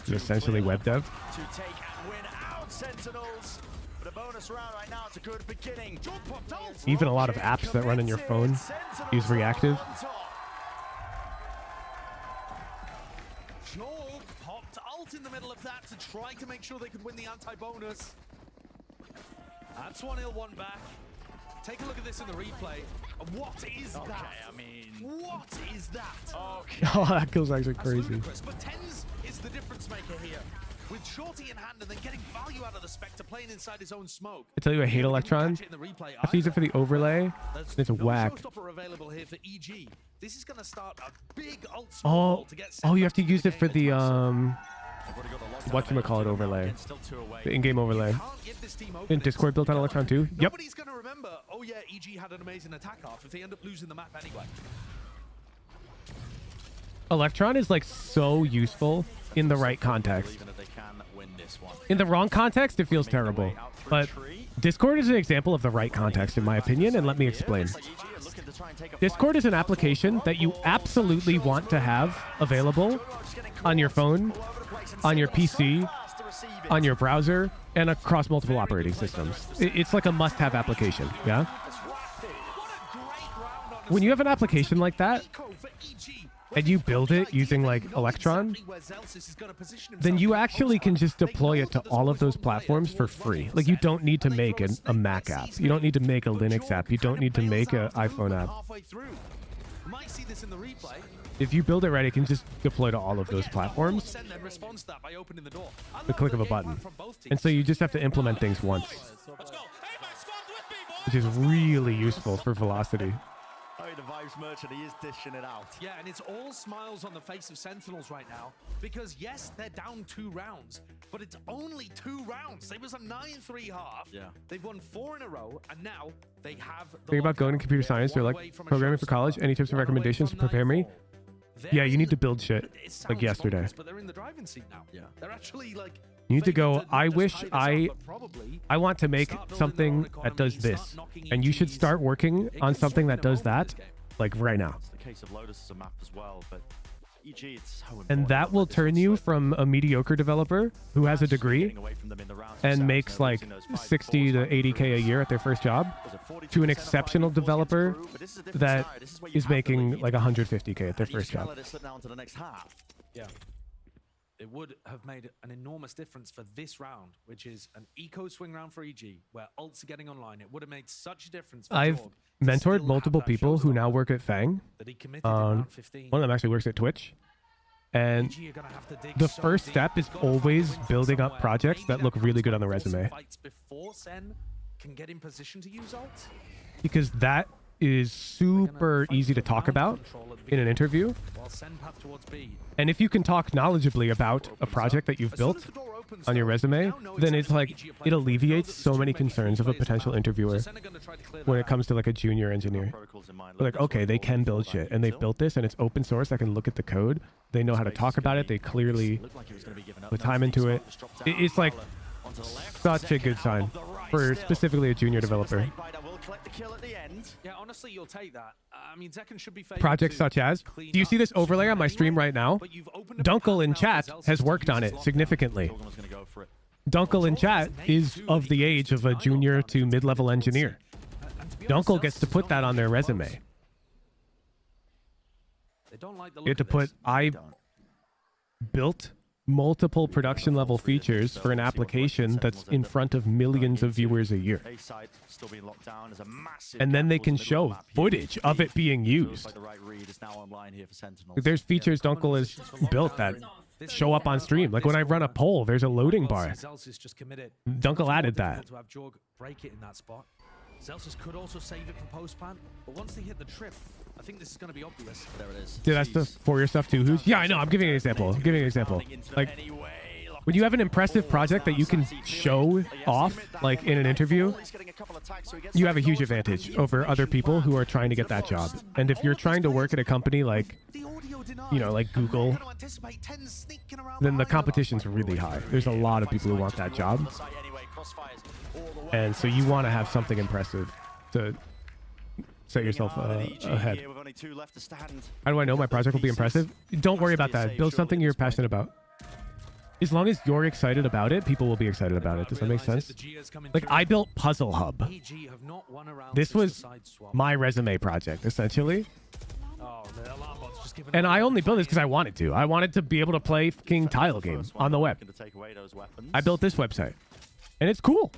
It's essentially web dev. To take and win out Sentinels. But a bonus round right now, it's a good beginning. Even a lot of apps that run on your phone use reactive. Jorg popped ult in the middle of that to try to make sure they could win the anti-bonus. That's 1-0, 1 back. Take a look at this in the replay. What is that? I mean... What is that? Okay. Oh, that kill's actually That's crazy. ludicrous, but Tens is the difference maker here. With Shorty in hand and then getting value out of the Spectre playing inside his own smoke. I tell you, I hate Electron. I have to use it for the overlay. It's whack. Available here for EG. This is going to start a big ult Oh, to get you have to use it for the whatchamacallit overlay, the in-game overlay. In Discord built on Electron too. Yep. Nobody's going to remember, oh yeah, EG had an amazing attack half if they end up losing the map anyway. Electron is like so useful in the right context. In the wrong context, it feels terrible. But Discord is an example of the right context, in my opinion, and let me explain. Discord is an application that you absolutely want to have available on your phone, on your PC, on your browser, and across multiple operating systems. It's like a must-have application, yeah? When you have an application like that, and you build it using like Electron, then you actually can just deploy it to all of those platforms for free. Like, you don't need to make a Mac app. You don't need to make a Linux app. You don't need to make an iPhone app. If you build it right, it can just deploy to all of those platforms. The click of a button. And so you just have to implement things once, which is really useful for velocity. The Vibes Merchant, he is dishing it out. Yeah, and it's all smiles on the face of Sentinels right now, because yes, they're down 2 rounds, but it's only 2 rounds. They was a 9-3 half. Yeah. They've won 4 in a row, and now they have... Think about going to computer science or like programming for college. Any tips or recommendations to prepare me? Yeah, you need to build shit like yesterday. But they're in the driving seat now. Yeah. They're actually like... You need to go, I want to make something that does this. And you should start working on something that does that, like right now. It's the case of Lotus as a map as well, but EG, it's so important. And that will turn you from a mediocre developer who has a degree and makes like 60 to 80K a year at their first job to an exceptional developer that is making like 150K at their first job. Yeah. It would have made an enormous difference for this round, which is an eco swing round for EG, where ults are getting online. It would have made such a difference for I've mentored multiple people who now work at Fang. One of them actually works at Twitch. And the first step is always building up projects that look really good on the resume. can get in position to use ult. Because that is super easy to talk about in an interview. While SEN path towards B. And if you can talk knowledgeably about a project that you've built on your resume, then it's like it alleviates so many concerns of a potential interviewer when it comes to like a junior engineer. They're like, okay, they can build shit and they've built this and it's open source. I can look at the code. They know how to talk about it. They clearly put time into it. It's like such a good sign for specifically a junior developer. Yeah, honestly, you'll take that. I mean, Zekken should be Projects such as, do you see this overlay on my stream right now? Dunkel in chat has worked on it significantly. Dunkel in chat is of the age of a junior to mid-level engineer. Dunkel gets to put that on their resume. You get to put, I built multiple production level features for an application that's in front of millions of viewers a year. And then they can show footage of it being used. There's features Dunkel has built that show up on stream. Like when I run a poll, there's a loading bar. Dunkel added that. Zelsis could also save it for post-plant, but once they hit the trip, I think this is going to be obvious. There it is. Dude, that's the for your stuff too. Who's? Yeah, I know. I'm giving an example. Like, when you have an impressive project that you can show off, like in an interview, you have a huge advantage over other people who are trying to get that job. And if you're trying to work at a company like, you know, like Google, then the competition's really high. There's a lot of people who want that job. And so you want to have something impressive to set yourself ahead. How do I know my project will be impressive? Don't worry about that. Build something you're passionate about. As long as you're excited about it, people will be excited about it. Does that make sense? Like, I built Puzzle Hub. This was my resume project, essentially. And I only built this because I wanted to. I wanted to be able to play fucking tile games on the web. I built this website. And it's cool.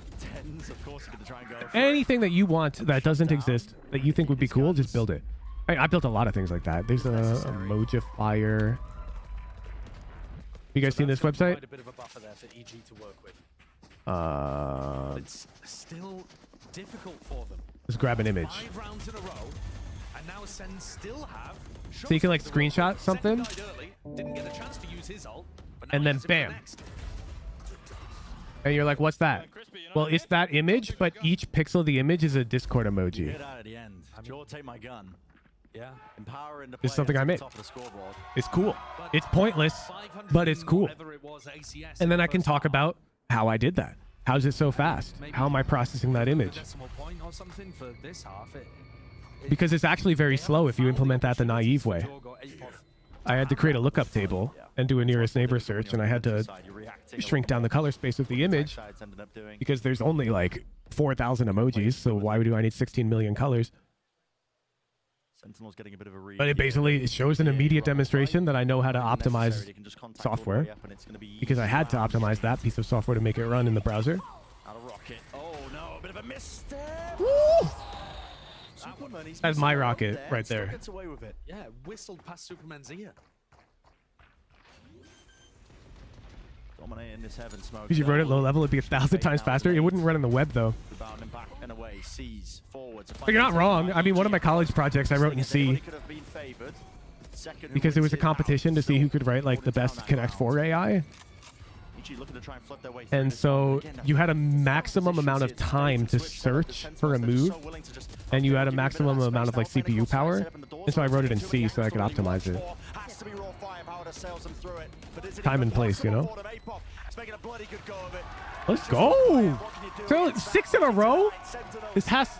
Anything that you want that doesn't exist, that you think would be cool, just build it. I built a lot of things like that. There's a Mojifier. You guys seen this website? It's still difficult for them. Let's grab an image. 5 rounds in a row, and now SEN still have. So you can like screenshot something, Didn't get a chance to use his ult, but and then bam. And you're like, what's that? Well, it's that image, but each pixel of the image is a Discord emoji. Take my gun. Yeah. It's something I made. It's cool. It's pointless, but it's cool. And then I can talk about how I did that. How's it so fast? How am I processing that image? Because it's actually very slow if you implement that the naive way. I had to create a lookup table and do a nearest neighbor search, and I had to shrink down the color space of the image because there's only like 4,000 emojis, so why do I need 16 million colors? But it basically shows an immediate demonstration that I know how to optimize software, because I had to optimize that piece of software to make it run in the browser. Woo! That's my rocket right there. Yeah, whistled past Superman's ear. If you wrote it low level, it'd be 1,000 times faster. It wouldn't run in the web though. But you're not wrong. I mean, one of my college projects I wrote in C because it was a competition to see who could write like the best Connect 4 AI. And so you had a maximum amount of time to search for a move, and you had a maximum amount of like CPU power. And so I wrote it in C so I could optimize it. Time and place, you know? Let's go! So 6 in a row? This has...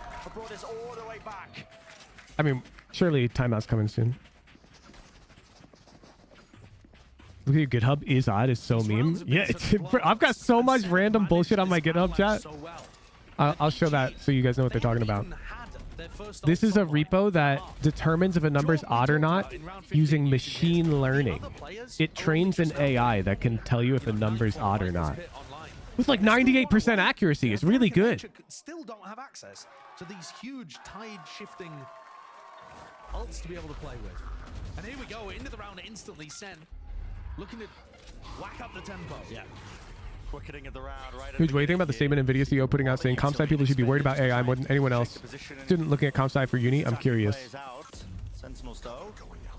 I mean, surely timeout's coming soon. Look at your GitHub. Is odd is so meme. Yeah, I've got so much random bullshit on my GitHub chat. I'll show that so you guys know what they're talking about. This is a repo that determines if a number is odd or not using machine learning. It trains an AI that can tell you if a number is odd or not. With like 98% accuracy. It's really good. Still don't have access to these huge tide-shifting ults to be able to play with. And here we go into the round instantly. SEN looking to whack up the tempo. Yeah. Quickening of the round, right? Huge, what do you think about the statement NVIDIA CEO putting out saying comp sci people should be worried about AI more than anyone else? Student looking at comp sci for uni, I'm curious. Sentinels though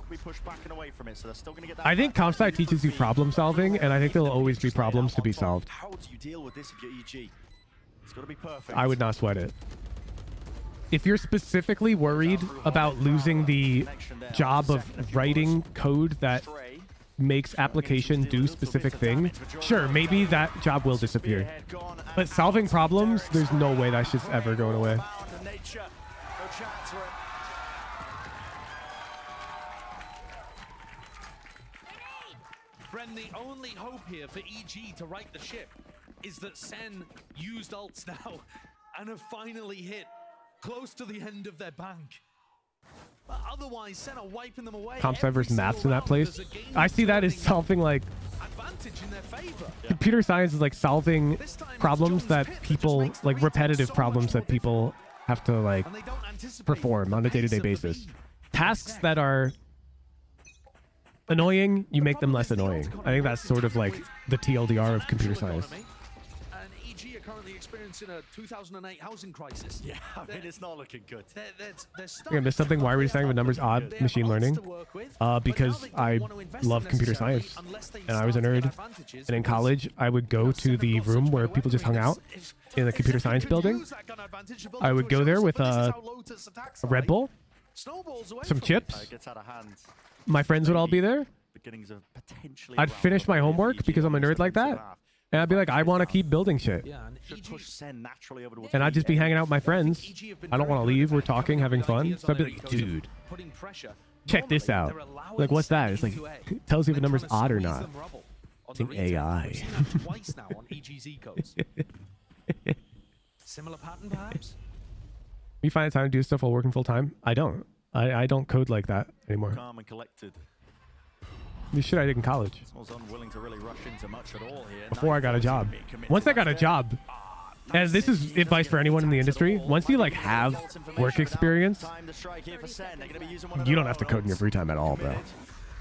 we push back and away from it, so they're still going to get that. I think comp sci teaches you problem solving, and I think there'll always be problems to be solved. How do you deal with this if you're EG? It's got to be perfect. I would not sweat it. If you're specifically worried about losing the job of writing code that makes application do specific thing, sure, maybe that job will disappear. But solving problems, there's no way that shit's ever going away. Bren, the only hope here for EG to right the ship is that SEN used ults now and have finally hit close to the end of their bank. But otherwise, SEN are wiping them away. Comp sci versus maths in that place. I see that as solving like advantage in their favor. Computer science is like solving problems that people like repetitive problems that people have to like perform on a day-to-day basis. Tasks that are annoying, you make them less annoying. I think that's sort of like the TLDR of computer science. And EG are currently experiencing a 2008 housing crisis. Yeah, I mean, it's not looking good. I missed something. Why are we deciding the numbers odd machine learning? Because I love computer science and I was a nerd. And in college, I would go to the room where people just hung out in the computer science building. I would go there with a Red Bull, some chips. My friends would all be there. I'd finish my homework because I'm a nerd like that. And I'd be like, I want to keep building shit. And I'd just be hanging out with my friends. I don't want to leave. We're talking, having fun. So I'd be like, dude, check this out. Like, what's that? It's like, it tells you if a number's odd or not. I think AI. Similar pattern, perhaps? You find time to do stuff while working full time? I don't. I don't code like that anymore. Calm and collected. The shit I did in college. Unwilling to really rush into much at all here. Before I got a job. Once I got a job, and this is advice for anyone in the industry, once you like have work experience, you don't have to code in your free time at all, bro.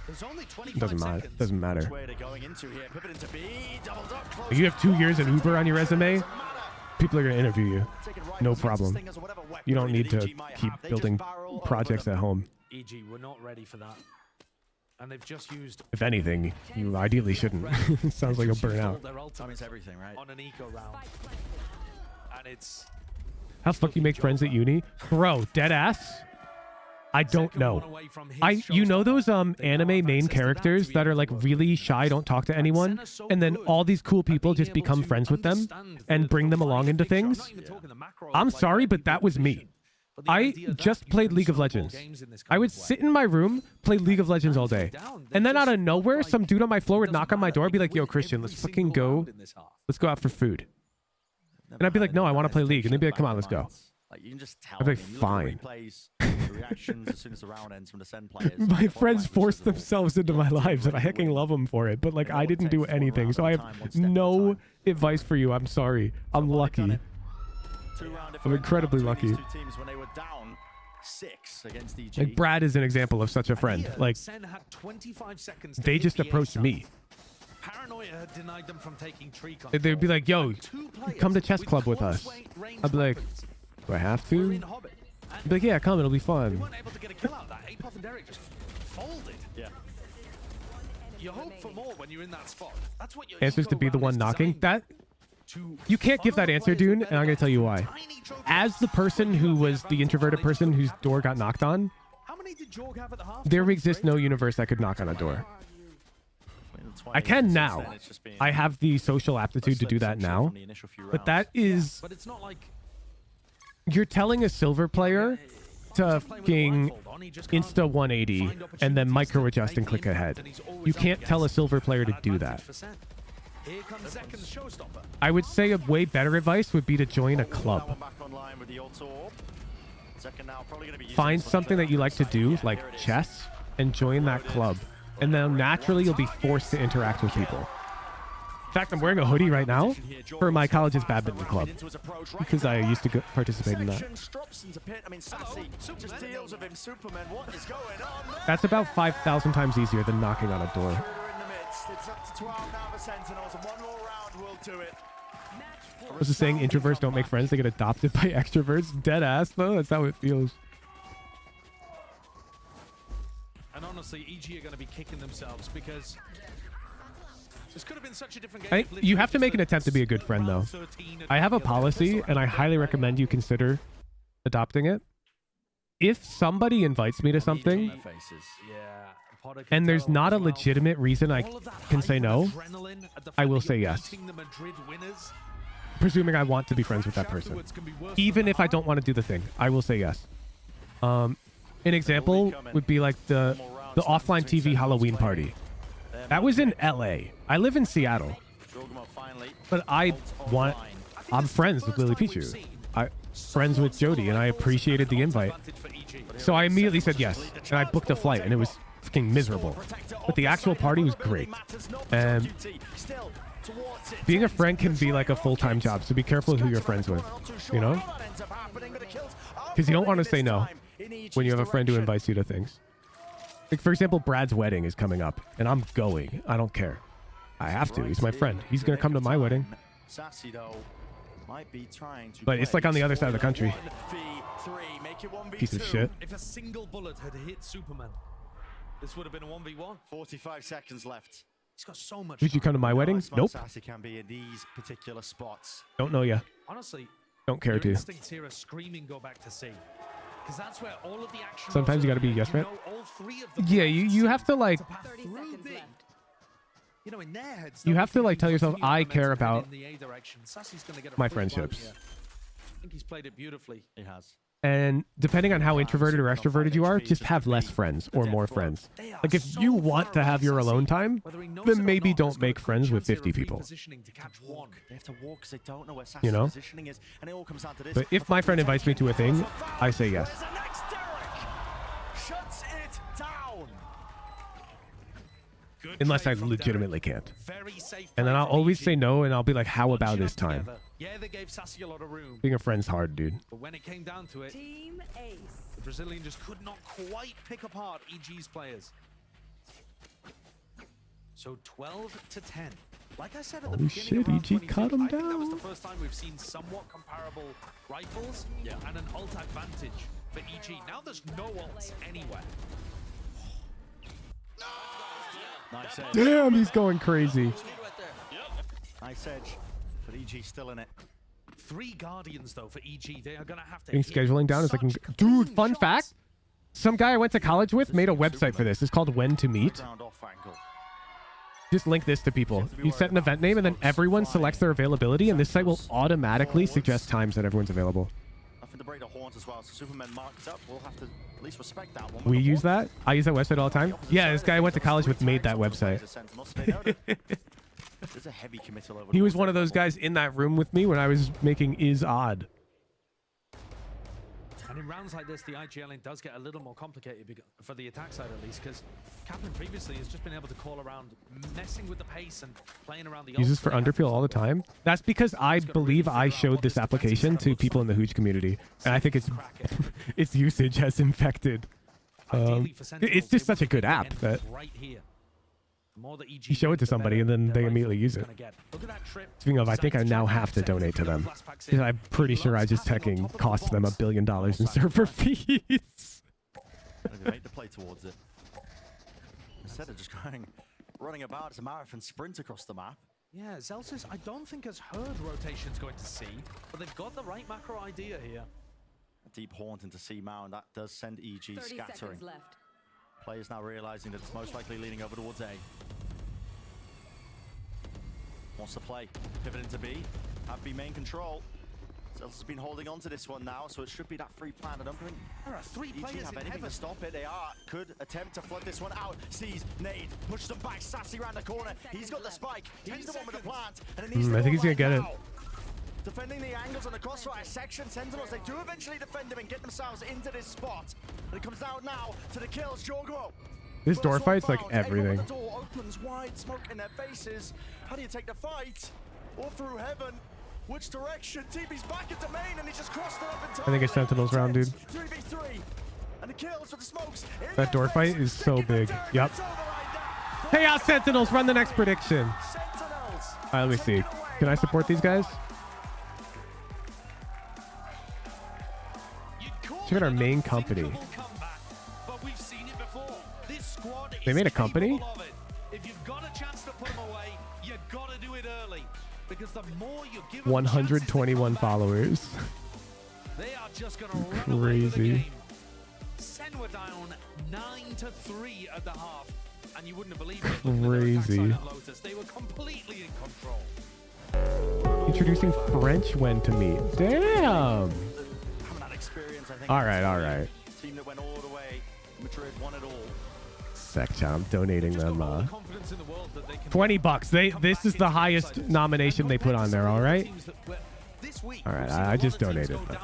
It doesn't matter. It doesn't matter. If you have 2 years in Uber on your resume, people are going to interview you. No problem. You don't need to keep building projects at home. EG, we're not ready for that. And they've just used... If anything, you ideally shouldn't. It sounds like you'll burn out. It's everything, right? On an eco round. And it's... How the fuck you make friends at uni? Bro, dead ass? I don't know. You know those anime main characters that are like really shy, don't talk to anyone, and then all these cool people just become friends with them and bring them along into things? I'm sorry, but that was me. I just played League of Legends. I would sit in my room, play League of Legends all day. And then out of nowhere, some dude on my floor would knock on my door and be like, yo, Christian, let's fucking go. Let's go out for food. And I'd be like, no, I want to play League. And they'd be like, come on, let's go. Like, you can just tell I'd be like, fine. Reactions as soon as the round ends from the SEN players. My friends forced themselves into my lives, and I hecking love them for it. But like, I didn't do anything, so I have no advice for you. I'm sorry. I'm lucky. I'm incredibly lucky. Like, Brad is an example of such a friend. Like, they just approached me. They'd be like, yo, come to chess club with us. I'd be like, do I have to? I'd be like, yeah, come, it'll be fun. You hope for more when you're in that spot. That's what your Answers to be the one knocking. That you can't give that answer, Dune, and I'm gonna tell you why. As the person who was the introverted person whose door got knocked on, there exists no universe that could knock on a door. I can now. I have the social aptitude to do that now. But that is... You're telling a silver player to fucking insta 180 and then micro adjust and click ahead. You can't tell a silver player to do that. I would say a way better advice would be to join a club. Find something that you like to do, like chess, and join that club. And then naturally you'll be forced to interact with people. In fact, I'm wearing a hoodie right now for my college's badminton club because I used to participate in that. That's about 5,000 times easier than knocking on a door. next. It's up to 12 now for Sentinels, and one more round will do it. I was just saying introverts don't make friends. They get adopted by extroverts. Dead ass, though. That's how it feels. And honestly, EG are going to be kicking themselves because this could have been such a different I, game. you have to make an attempt to be a good friend, though. I have a policy, and I highly recommend you consider adopting it. If somebody invites me to something, and there's not a legitimate reason I can say no, I will say yes. Presuming I want to be friends with that person. Even if I don't want to do the thing, I will say yes. An example would be like the offline TV Halloween party. That was in LA. I live in Seattle. But I'm friends with Lily Pichu. I'm friends with Jody, and I appreciated the invite. So I immediately said yes, and I booked a flight, and it was fucking miserable. But the actual party was great. And being a friend can be like a full-time job, so be careful who you're friends with, you know? Because you don't want to say no when you have a friend who invites you to things. Like, for example, Brad's wedding is coming up, and I'm going. I don't care. I have to. He's my friend. He's going to come to my wedding. But it's like on the other side of the country. Piece of shit. If a single bullet had hit Superman, this would have been a 1v1. 45 seconds left. He's got so much. Did you come to my wedding? Nope. Sassy can be in these particular spots. Don't know ya. Honestly, don't care to. Instincts here are screaming go back to C. Because that's where all of the action. Sometimes you got to be yes, right? Yeah, you have to like. 30 seconds left. You know, in their heads, you have to like tell yourself, I care about my free friendships. I think he's played it beautifully. He has. And depending on how introverted or extroverted you are, just have less friends or more friends. Like if you want to have your alone time, then maybe don't make friends with 50 people. You know? But if my friend invites me to a thing, I say yes. Unless I legitimately can't. And then I'll always say no, and I'll be like, how about this time? Yeah, they gave Sassy a lot of room. Being a friend's hard, dude. But when it came down to it, Team Ace. The Brazilian just could not quite pick apart EG's players. So 12-10. Like I said at the beginning of round 22, cut him I think that down. was the first time we've seen somewhat comparable rifles and an ult advantage for EG. Now there's no ults anywhere. Nice edge. Damn, he's going crazy. Nice edge, but EG still in it. 3 Guardians though for EG. They are gonna have to. Getting scheduling down is like, dude. Fun fact: some guy I went to college with made a website for this. It's called When to Meet. Just link this to people. You set an event name, and then everyone selects their availability, and this site will automatically suggest times that everyone's available. Nothing to break the horns as well. So Superman marked up. We'll have to at least respect that one. We use that. I use that website all the time. Yeah, this guy I went to college with made that website. There's a heavy committal over. He was one of those guys in that room with me when I was making Is Odd. And in rounds like this, the IGL lane does get a little more complicated for the attack side at least, because Kaplan previously has just been able to call around, messing with the pace and playing around the. Uses for Underpeel all the time. That's because I believe I showed this application to people in the Hooch community, and I think its usage has infected. It's just such a good app that you show it to somebody and then they immediately use it. Speaking of, I think I now have to donate to them, because I'm pretty sure I just teching cost them $1 billion in server fees. They made the play towards it. Instead of just running about, it's a marathon sprint across the map. Yeah, Zelsis, I don't think has heard rotations going to C, but they've got the right macro idea here. A deep haunt into C mound, that does send EG scattering. Left. Players now realizing that it's most likely leaning over towards A. Wants to play. Pivot into B. Have B main control. Zelsis has been holding on to this one now, so it should be that free plan. I don't think there are 3 EG players have in anything heaven. to stop it. They could attempt to flood this one out. Sees nade, pushes them back. Sassy around the corner. He's got the spike. He's the one with the plant, and it needs to I think he's gonna get it. Defending the angles on the crossfire section. Sentinels, they do eventually defend him and get themselves into this spot. But it comes down now to the kills. Jorgo. This door fight's like everything. The door opens wide, smoke in their faces. How do you take the fight? All through heaven. Which direction? TB's back into main, and he just crossed it up entirely. I think it's Sentinels round, dude. 3v3. And the kills with the smokes. That door fight is so big. Yep. Chaos Sentinels, run the next prediction. Sentinels. All right, let me see. Can I support these guys? Check out our main company. They made a company? If you've got a chance to put them away, you got to do it early. Because the more you give 121 followers. They are just going to run away with the Crazy. game. SEN were down 9-3 at the half. And you wouldn't have believed it. Crazy. Lotus. They were completely in control. Introducing French when to meet. Damn. Haven't had experience, I think. All right, all right. Team that went all the way. Madrid won it all. Sec chat, I'm donating them Confidence in the world that they can $20. This is the highest nomination they put on there, all right? All right, I just donated. But...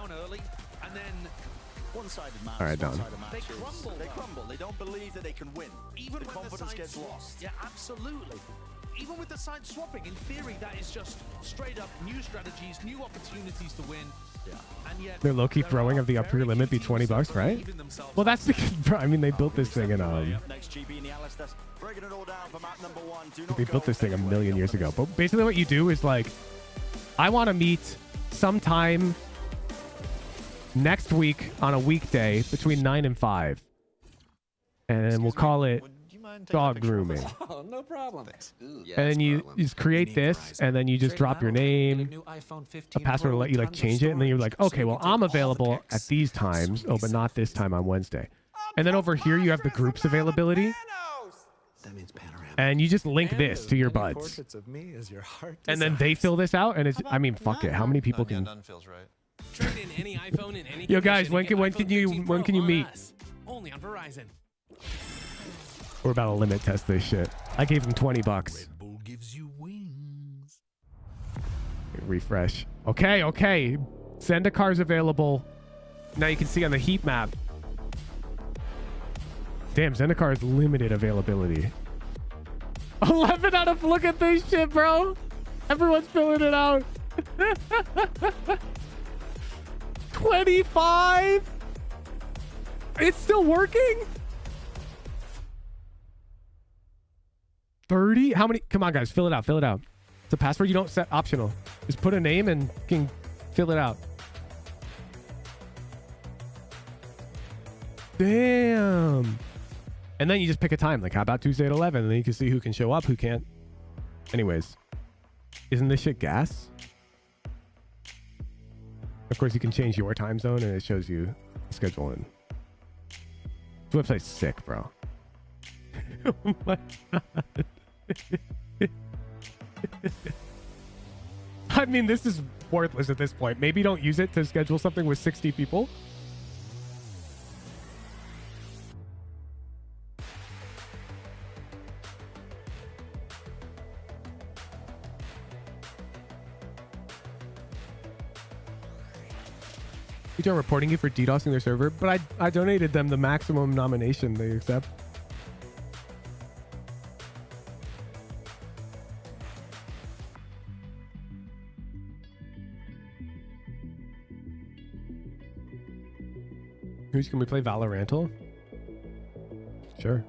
One-sided match. All right, done. They crumble. They crumble. They don't believe that they can win. Even the when confidence side gets swap- lost. Yeah, absolutely. Even with the side swapping, in theory, that is just straight up new strategies, new opportunities to win. Yeah. And yet They're low-key throwing of the upper limit be $20, right? Well, that's because, bro, I mean, they built this thing in, Next GB in the Alistair, breaking it all down for map number 1. Do not they go built this thing a anywhere. million years ago. But basically what you do is like, I want to meet sometime next week on a weekday between 9 and 5. And we'll call it dog grooming. Oh, no problem. And then you just create this, and then you just drop your name. A password will let you like change it, and then you're like, okay, well, I'm available at these times. Oh, but not this time on Wednesday. And then over here, you have the group's availability. And you just link this to your buds. And then they fill this out, and it's, I mean, fuck it. How many people can... Trade in any iPhone in any Yo, guys, condition when and can get you iPhone when 15 can you Pro meet? on us. Only on Verizon. We're about to limit test this shit. I gave him $20. Red Bull gives you wings. Refresh. Okay, okay. Zendikar's available. Now you can see on the heat map. Damn, Zendikar has limited availability. 11 out of... Look at this shit, bro. Everyone's filling it out. 25? It's still working? 30? How many? Come on, guys. Fill it out. Fill it out. It's a password you don't set optional. Just put a name and you can fill it out. Damn. And then you just pick a time. Like, how about Tuesday at 11? And then you can see who can show up, who can't. Anyways. Isn't this shit gas? Of course, you can change your time zone and it shows you the schedule in. This website's sick, bro. Oh my God. I mean, this is worthless at this point. Maybe don't use it to schedule something with 60 people. People are reporting you for DDoSing their server, but I donated them the maximum nomination they accept. Who's can we play Valorantal? Sure.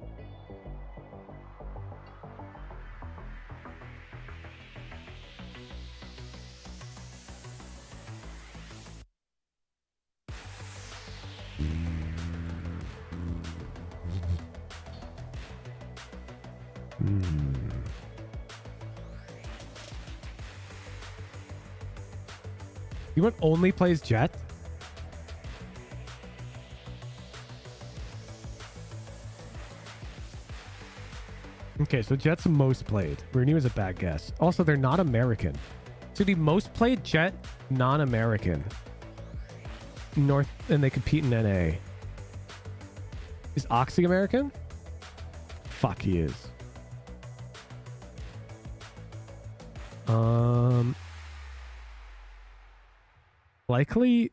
You want only plays Jet? Okay, so Jet's the most played. Rooney was a bad guess. Also, they're not American. So the most played Jet, non-American. North, and they compete in NA. Is Oxy American? Fuck, he is. Likely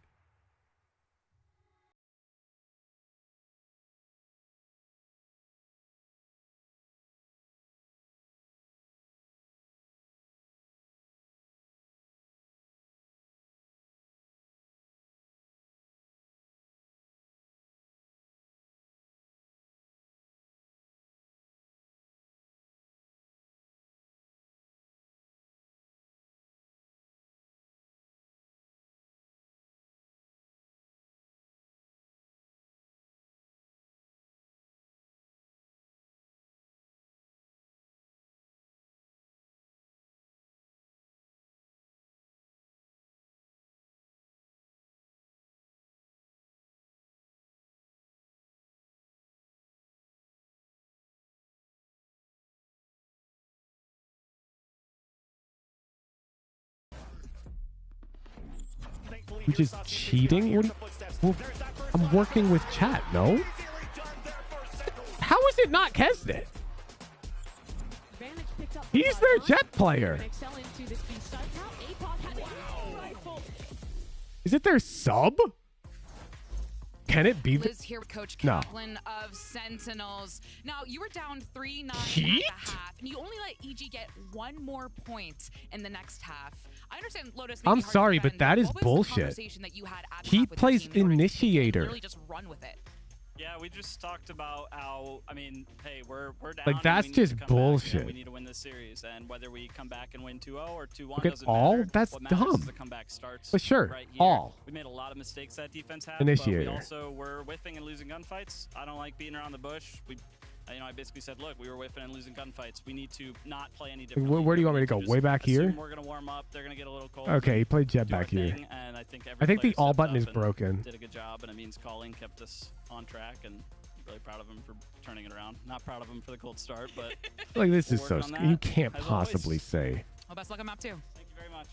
Which is cheating? Well, I'm working with chat, no? How is it not Kesnet? He's their jet player. Is it their sub? Can it be? Liz here with Coach Kaplan of Sentinels. Now, you were down 3-9 at the half, and you only let EG get one more point in the next half. I understand Lotus. I'm sorry, but that is bullshit. He plays initiator. Really just run with it. Yeah, we just talked about how, I mean, hey, we're down. Like, that's just bullshit. Back, we need to win this series, and whether we come back and win 2-0 or 2-1 Look at doesn't all? matter. That's what matters dumb. is the comeback starts. But sure, right here. all. We made a lot of mistakes that defense had, Initiator. but we also were whiffing and losing gunfights. I don't like beating around the bush. I basically said, look, we were whiffing and losing gunfights. We need to not play any differently. Where do you want me to go? Way back here? We're gonna warm up. They're gonna get a little cold. Okay, he played jet back here. And I think the all button is broken. Did a good job, and it means Colleen kept us on track, and really proud of him for turning it around. Not proud of him for the cold start, but Like, this we'll is so. work on that, You can't as possibly always. say. Well, best luck on map 2. Thank you very much.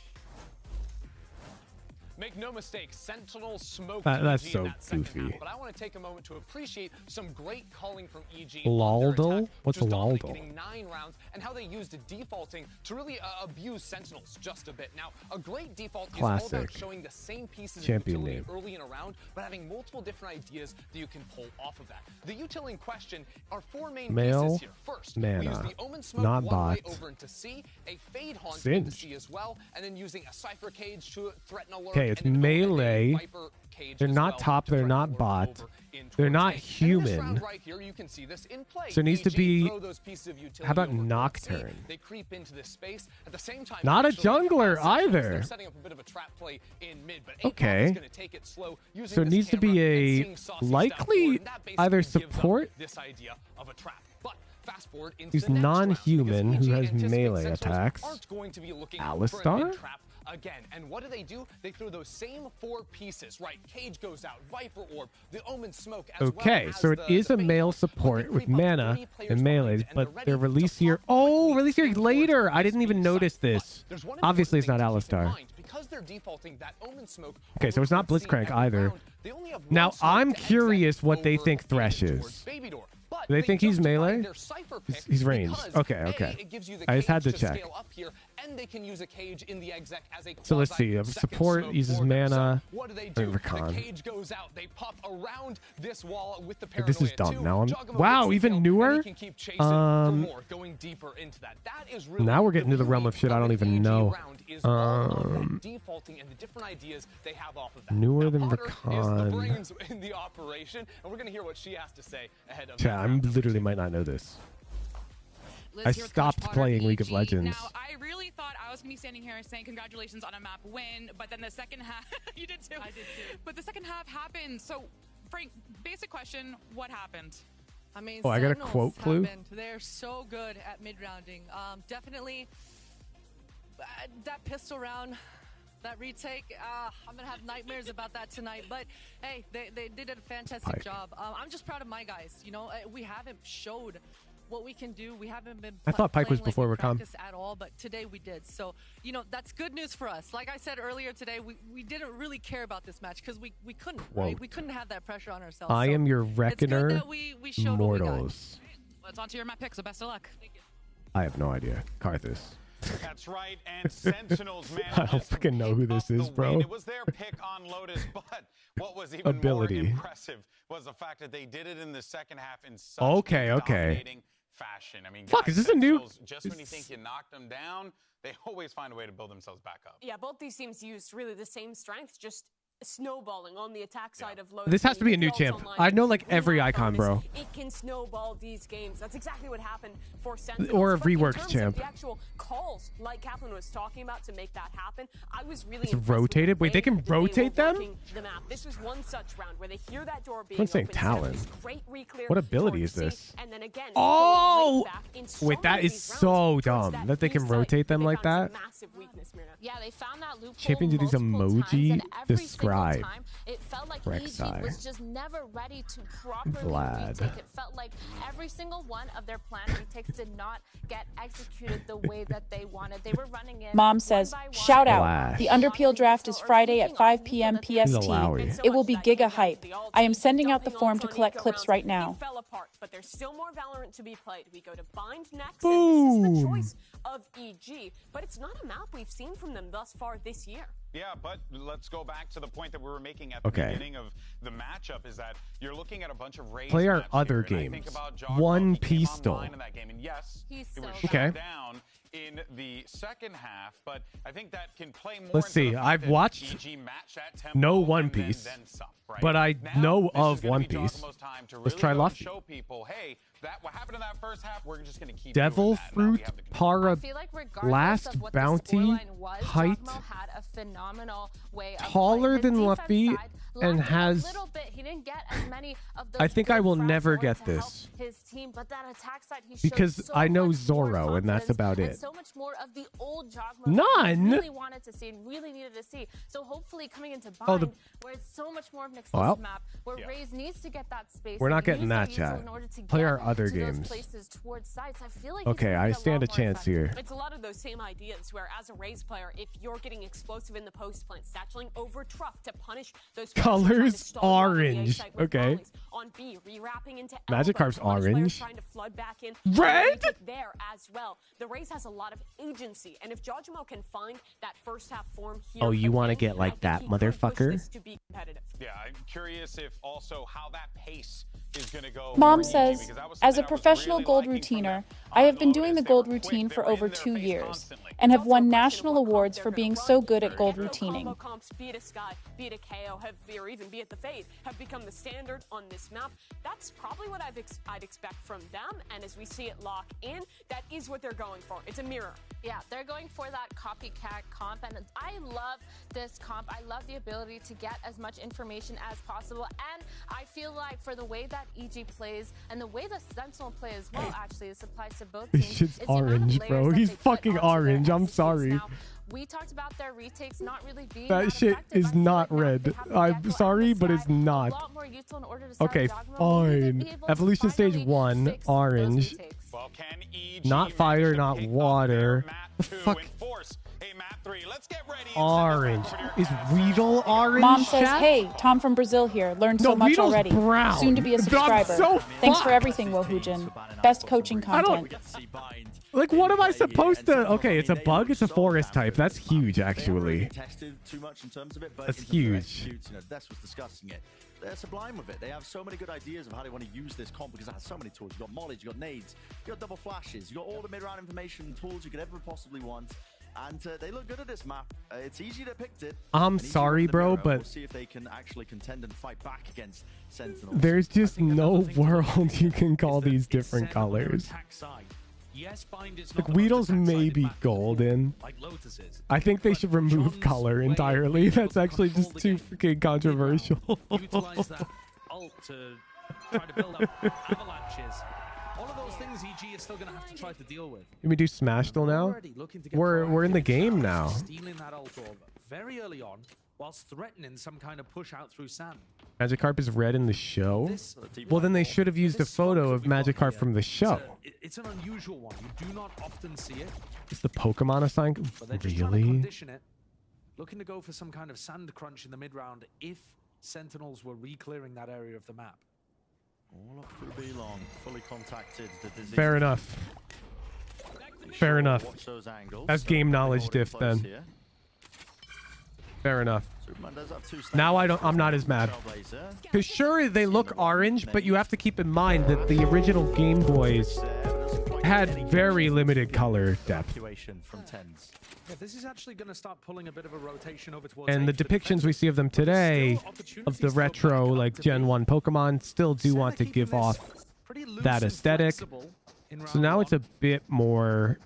Make no mistake, Sentinels smoked That's EG so in that second goofy. half, but I want to take a moment to appreciate some great calling from EG. Laldl? What's a Laldl? Getting 9 rounds and how they used defaulting to really abuse Sentinels just a bit. Now, a great default is all about Classic. showing the same pieces Champion of utility name. early in a round, but having multiple different ideas that you can pull off of that. The utility in question are 4 main Male pieces here. First, we use mana, the Omen Smoke not one way bot. over into C, a Fade Haunt Singe. into C as well, and then using a Cypher Cage to threaten alert. Okay, it's and then melee. Viper cage They're as not well top, to they're threaten not alert bot. over in They're towards not A. And in this human. round right here, you can see this in play. So it needs to EG be- throw those pieces of utility How about over towards Nocturne? C. They creep into this space at the same time. Not a actually, jungler Sentinels, either. They're setting up a bit of a trap play in mid, but Okay. is going to take it slow using So it this needs to be camera and a seeing Saucy step likely forward, and that basically either gives them support. this idea of a trap. But fast forward into He's the next round, non-human because who EG has anticipates melee Sentinels attacks. aren't going to be looking Alistar? for a mid trap again. And what do? They throw those same 4 pieces, right? Cage goes out, Viper Orb, the Omen Smoke, as Okay, well as so it the is a Fade male Haunt. support But with they creep up mana 3 players and melees, behind, and but they're they're ready released to here. pop Oh, quickly released here in towards later. the I didn't even speed notice side. this. But there's one Obviously, it's not important thing to keep in Alistar. mind. Because they're defaulting that Omen Smoke Okay, so it's not over towards C Blitzcrank every either. round, they only have one Now, smoke I'm to exit curious what they over think Thresh into towards is. Baby Door. But Do they think he's justified melee? their Cypher pick He's ranged. because, Okay, A, okay. it gives you the I just had cage to check. scale up here, and they can use a cage in the exec as a So let's see. quasi-second Support smoke uses for them. mana. So what do? The Recon. cage goes out. They pop around this wall with the This is paranoia dumb. too. Now I'm. Jugamo Wow, gets the even kill, newer. and he can keep chasing for more, going deeper into that. That is really Now we're getting to the beauty realm of shit I of don't an even EG know. round is all of that defaulting and the different ideas they have off of that. Newer Now, than Potter is the Recon. brains in the operation, and we're going to hear what she has to say ahead of Chat, that I round. literally might not know this. Liz I here with stopped Coach Potter, playing League of EG. Legends. Now, I really thought I was going to be standing here saying congratulations on a map win, but then the second half, you did too. I did too. But the second half happened. So, Frank, basic question, what happened? I mean, Oh, I got a Sentinels quote clue? happened. They're so good at mid-rounding. Definitely that pistol round, that retake, I'm going to have nightmares about that tonight. But, hey, they did a fantastic Pike. job. I'm just proud of my guys. You know, we haven't showed what we can do. We haven't been I thought Pike was playing like before we Recon. practice at all, but today we did. So, you know, that's good news for us. Like I said earlier today, we didn't really care about this match because we couldn't, right? Quote. We couldn't have that pressure on ourselves. I So am your it's good reckoner, that we showed what we got. mortals. Let's on to your map pick, so best of luck. I have no idea. Karthus. That's right, and Sentinels I managed don't to fucking know who this keep up is, the bro. win. It was their pick on Lotus, but what was even Ability. more impressive was the fact that they did it in the second half in such Okay, a okay. dominating fashion. I mean, Fuck, guys, is this a new- Sentinels, just when you think you knocked them down, they always find a way to build themselves back up. Yeah, both these teams used really the same strengths, just snowballing on the attack side of Lotus. This has to be a new Results champ. online. I know like We every have icon, promise bro. It can snowball these games. That's exactly what happened for Sentinels. Or a But in reworked terms of champ. The actual calls, like Kaplan was talking about, to make that happen, I was really It's impressed with rotated? the Wait, they way can that were rotate them? working the map. This was one such round where they hear that door being Someone's saying open, set up Talon. this great re-clear What ability towards is this? C, and then again, Oh! going right back in so Wait, that many is of these so rounds towards dumb that they B can site, rotate them they like found that. some massive weakness, Myrna. Yeah, they found that loophole Champion do these multiple times, emoji and every single Fry. time. It felt like Rek'Sai. EG was just never ready to properly Vlad. retake. It felt like every single one of their planned retakes did not get executed the way that they wanted. They were running in. Mom says, shout out. Flash. The Underpeel draft is Friday at 5 p.m. PST. Lowry. It will be giga hype. I am sending out the form to collect clips right now. It fell apart, but there's still more Valorant to be played. We go to Bind next, Boom. and this is the choice of EG, but it's not a map we've seen from them thus far this year. Yeah, but let's go back to the point that we were making at the beginning of the matchup is that you're looking at a bunch of Raze Play our maps other here, and I games. think about Jogma. One He came pistol. online in that game, and yes, He's it was so shut down in the second half, but I think that can play more Let's into see. the fact I've that watched EG matched that tempo no One and Piece, then some, right? but I Now, know this of is gonna One be Piece. Jogma's time to Let's really try go and Luffy. show people, hey, that what happened in that first half, we're just going to keep Devil doing that. Now we Fruit have the control. I Para feel like regardless Last of what Bounty the scoreline was, height Jogma had a phenomenal way of taller playing. His than defense Luffy side and lacked has. a little bit. He didn't get as many of those I think I good will frags never going get to help this. his team, but that attack side he showed Because so I know much more Zoro, and that's confidence about and it. so much more of the old Jogma None. that we really wanted to see and really needed to see. So hopefully coming into Bind, Oh, the- where it's so much more of an Well, explosive map, where Raze needs to get that space. We're and not getting use that, the user chat. in order to Play get our other to those games. places towards sites. I feel like he's Okay, gonna I be stand a lot more chance effective. here. It's a lot of those same ideas where, as a Raze player, if you're getting explosive in the post plant, satcheling over truck to punish those players who are trying to Colors stall you off on the A orange. site with Okay. volleys. On B, rewrapping into Magikarp's elbow to punish players orange. trying to flood back in. Red? There as well. The Raze has a lot of agency, and if Jojimo can find that first half form here, Oh, you want to get like that, motherfucker? To be competitive. Yeah, I'm curious if also how that pace is going to go. Mom for EG, says, because that was as a something I was professional really gold liking from routiner, them I have on been doing the Lotus. They were gold quick, routine they for were over in their 2 face years constantly. and have It's also won a question national of what comp awards they're for gonna being run. so good at gold Combo routining. comps, be it a Sky, be it a KO, or even be it the Fade, have become the standard on this map. That's probably what I'd expect from them, and as we see it lock in, that is what they're going for. It's a mirror. Yeah, they're going for that copycat comp, and I love this comp. I love the ability to get as much information as possible, and I feel like for the way that EG plays and the way the Sentinel play as well, actually, this applies to both This teams. shit's is the amount of orange, layers bro. that He's they put fucking onto their orange. I'm executes. sorry. Now, we talked about their retakes not really being That shit effective. is I feel not like now red. they have the I'm Gecko and sorry, the but it's Sky not. a lot more useful in order to stop Okay, Jogma. We need to fine. be able to Evolution stage finally 1, fix those orange. retakes. Well, can EG Not manage fire, to not pick up water. their map The 2 fuck? and force a map 3? Let's get ready. and send this Orange. back over to Is your cast. Weedle orange? Mom says, chat? hey, Tom from Brazil here. Learned so No, much Weedle's already. brown. Soon to be a I'm subscriber. so Thanks for fucked. everything, Wohujin. Best coaching content. Like, what am I supposed to? Okay, it's a bug. It's a forest type. That's huge, actually. Tested too much in terms of it, but That's in terms of their huge. executes, you know, Des was discussing it. They're sublime with it. They have so many good ideas of how they want to use this comp because it has so many tools. You got knowledge, you got nades, you got double flashes, you got all the mid-round information and tools you could ever possibly want. And they look good at this map. It's easy to pick it. I'm And EG sorry, run the bro, mirror. but we'll see if they can actually contend and fight back against Sentinels. there's just I think no another thing to look world at you can is call that these it's different set on their colors. attack side. Yes, Bind is Like, not the most Weedle's may attack-sided be map in the world, golden. like Lotus is. I think they But should remove John's color way of entirely. being able That's to actually control just the too game freaking controversial. Utilize that ult to try to build up avalanches. All of those things EG is still going to have to try to deal with. Can we do Smash still now? Already looking to get We're in the proactive game now. Stealing that ult orb very early on, whilst threatening some kind of push out through sand. Magikarp is red in the show. This- Well, then they should have used a this smoke photo that of we've got Magikarp here, from the show. It's an unusual one. You do not often see it, Is the Pokemon assigned? but they're just trying to Really? condition it. Looking to go for some kind of sand crunch in the mid round if Sentinels were re-clearing that area of the map. All up through B long, fully contacted. The disease. Fair enough. Be Fair sure to enough. watch those angles. That's So game they're knowledge holding diff close then. here. Fair enough. Superman does have two Now standards. I'm not as mad. Trailblazer. Because sure, they look orange, but you have to keep in mind that the original Game Boys Doesn't quite had get any very good limited color depth. evacuation from tens. Yeah, this is actually going to start pulling a bit of a rotation over towards And the A for depictions we defenders. see of them But there's today, still opportunities of the to go back retro, up like to Gen B. 1 Pokemon, still do Sen are want to keeping give this off pretty loose that and aesthetic. flexible in So round now it's a one. bit more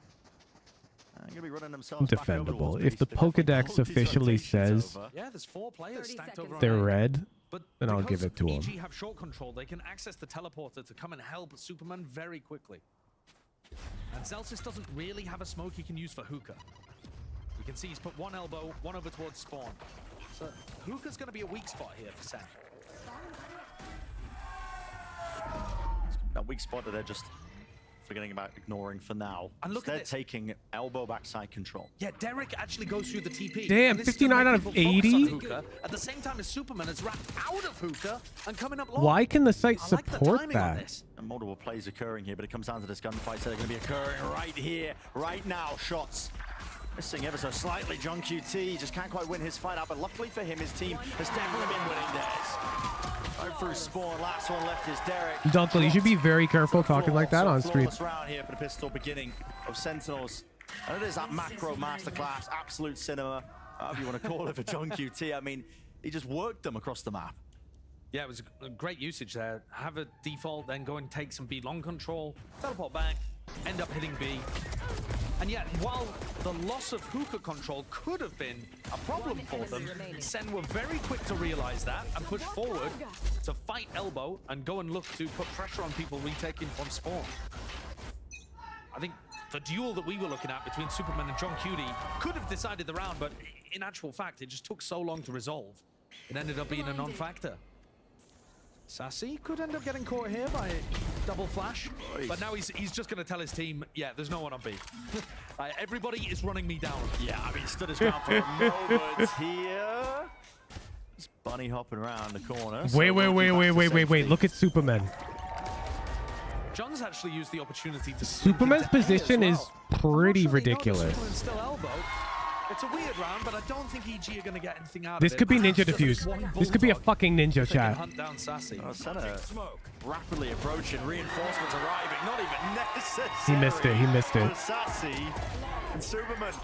Gonna be running themselves back over defendable. towards If the base. They're definitely Pokedex holding these officially rotations says over. Yeah, there's 4 players 30 stacked seconds over on they're A. red, But then I'll because give it to 'em. EG have short control, they can access the teleporter to come and help Superman very quickly. And Celsius doesn't really have a smoke he can use for hookah. You can see he's put one elbow, one over towards spawn. So Hookah's going to be a weak spot here for Sen. That weak spot that they're just forgetting about ignoring for now. And look They're at this. taking elbow backside control. Yeah, Derek actually goes through the TP. Damn, And this is gonna 59 out make of people focus on 80? Hookah, at the same time as Superman is wrapped out of Hookah and coming up long. Why can the site I like the support timing on that? this. And multiple plays occurring here, but it comes down to this gunfight. So they're going to be occurring right here, right now. Shots missing ever so slightly. John QT just can't quite win his fight out, but luckily for him, his team has definitely been winning theirs. Right through spawn, last one left is Derek. Dunkel, you should be very careful talking like that on stream. Flawless round here for the pistol beginning of Sentinels. And it is that macro masterclass, absolute cinema, however you want to call it, for John QT. I mean, he just worked them across the map. Yeah, it was a great usage there. Have a default, then go and take some B long control, teleport back, end up hitting B. And yet, while the loss of Hookah control could have been a problem for them, Sen were very quick to realize that and push forward to fight elbow and go and look to put pressure on people retaking from spawn. I think the duel that we were looking at between Superman and John Cutie could have decided the round, but in actual fact, it just took so long to resolve. It ended up being a non-factor. Sassy could end up getting caught here by double flash, but now he's just going to tell his team, yeah, there's no one on B. Everybody is running me down. Yeah, I mean, stood his ground for a moment here. Just bunny hopping around the corner. Wait. Look at Superman. John's actually used the opportunity to Superman's position is pretty ridiculous. Still elbow. It's a weird round, but I don't think EG are going to get anything out This of it. could be Ninja Just Diffuse. one This could be a bulldog fucking ninja if they can chat. hunt down Sassy. Senna rapidly approaching, reinforcements arriving, not even necessary. He missed it. He missed it. For Sassy and Superman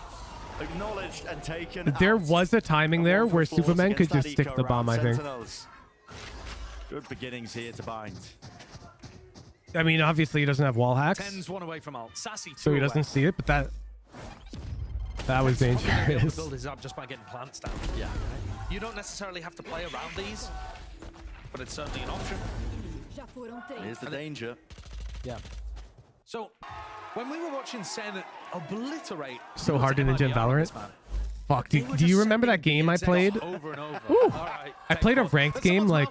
acknowledged and taken There out. was a timing there where Superman could just stick the bomb, I think. Sentinels. Good beginnings here to bind. I mean, obviously he doesn't have wall hacks, 10's one away from ult. Sassy so he doesn't see it, but that was dangerous. Build his up just by getting plants down. Yeah. You don't necessarily have to play around these, but it's certainly an option. Here's the danger. Yeah. So, when we were watching Sen obliterate... So hard to ninja in Valorant. Fuck, do you remember that game I played? Over and over. Ooh. All right. I played a ranked game like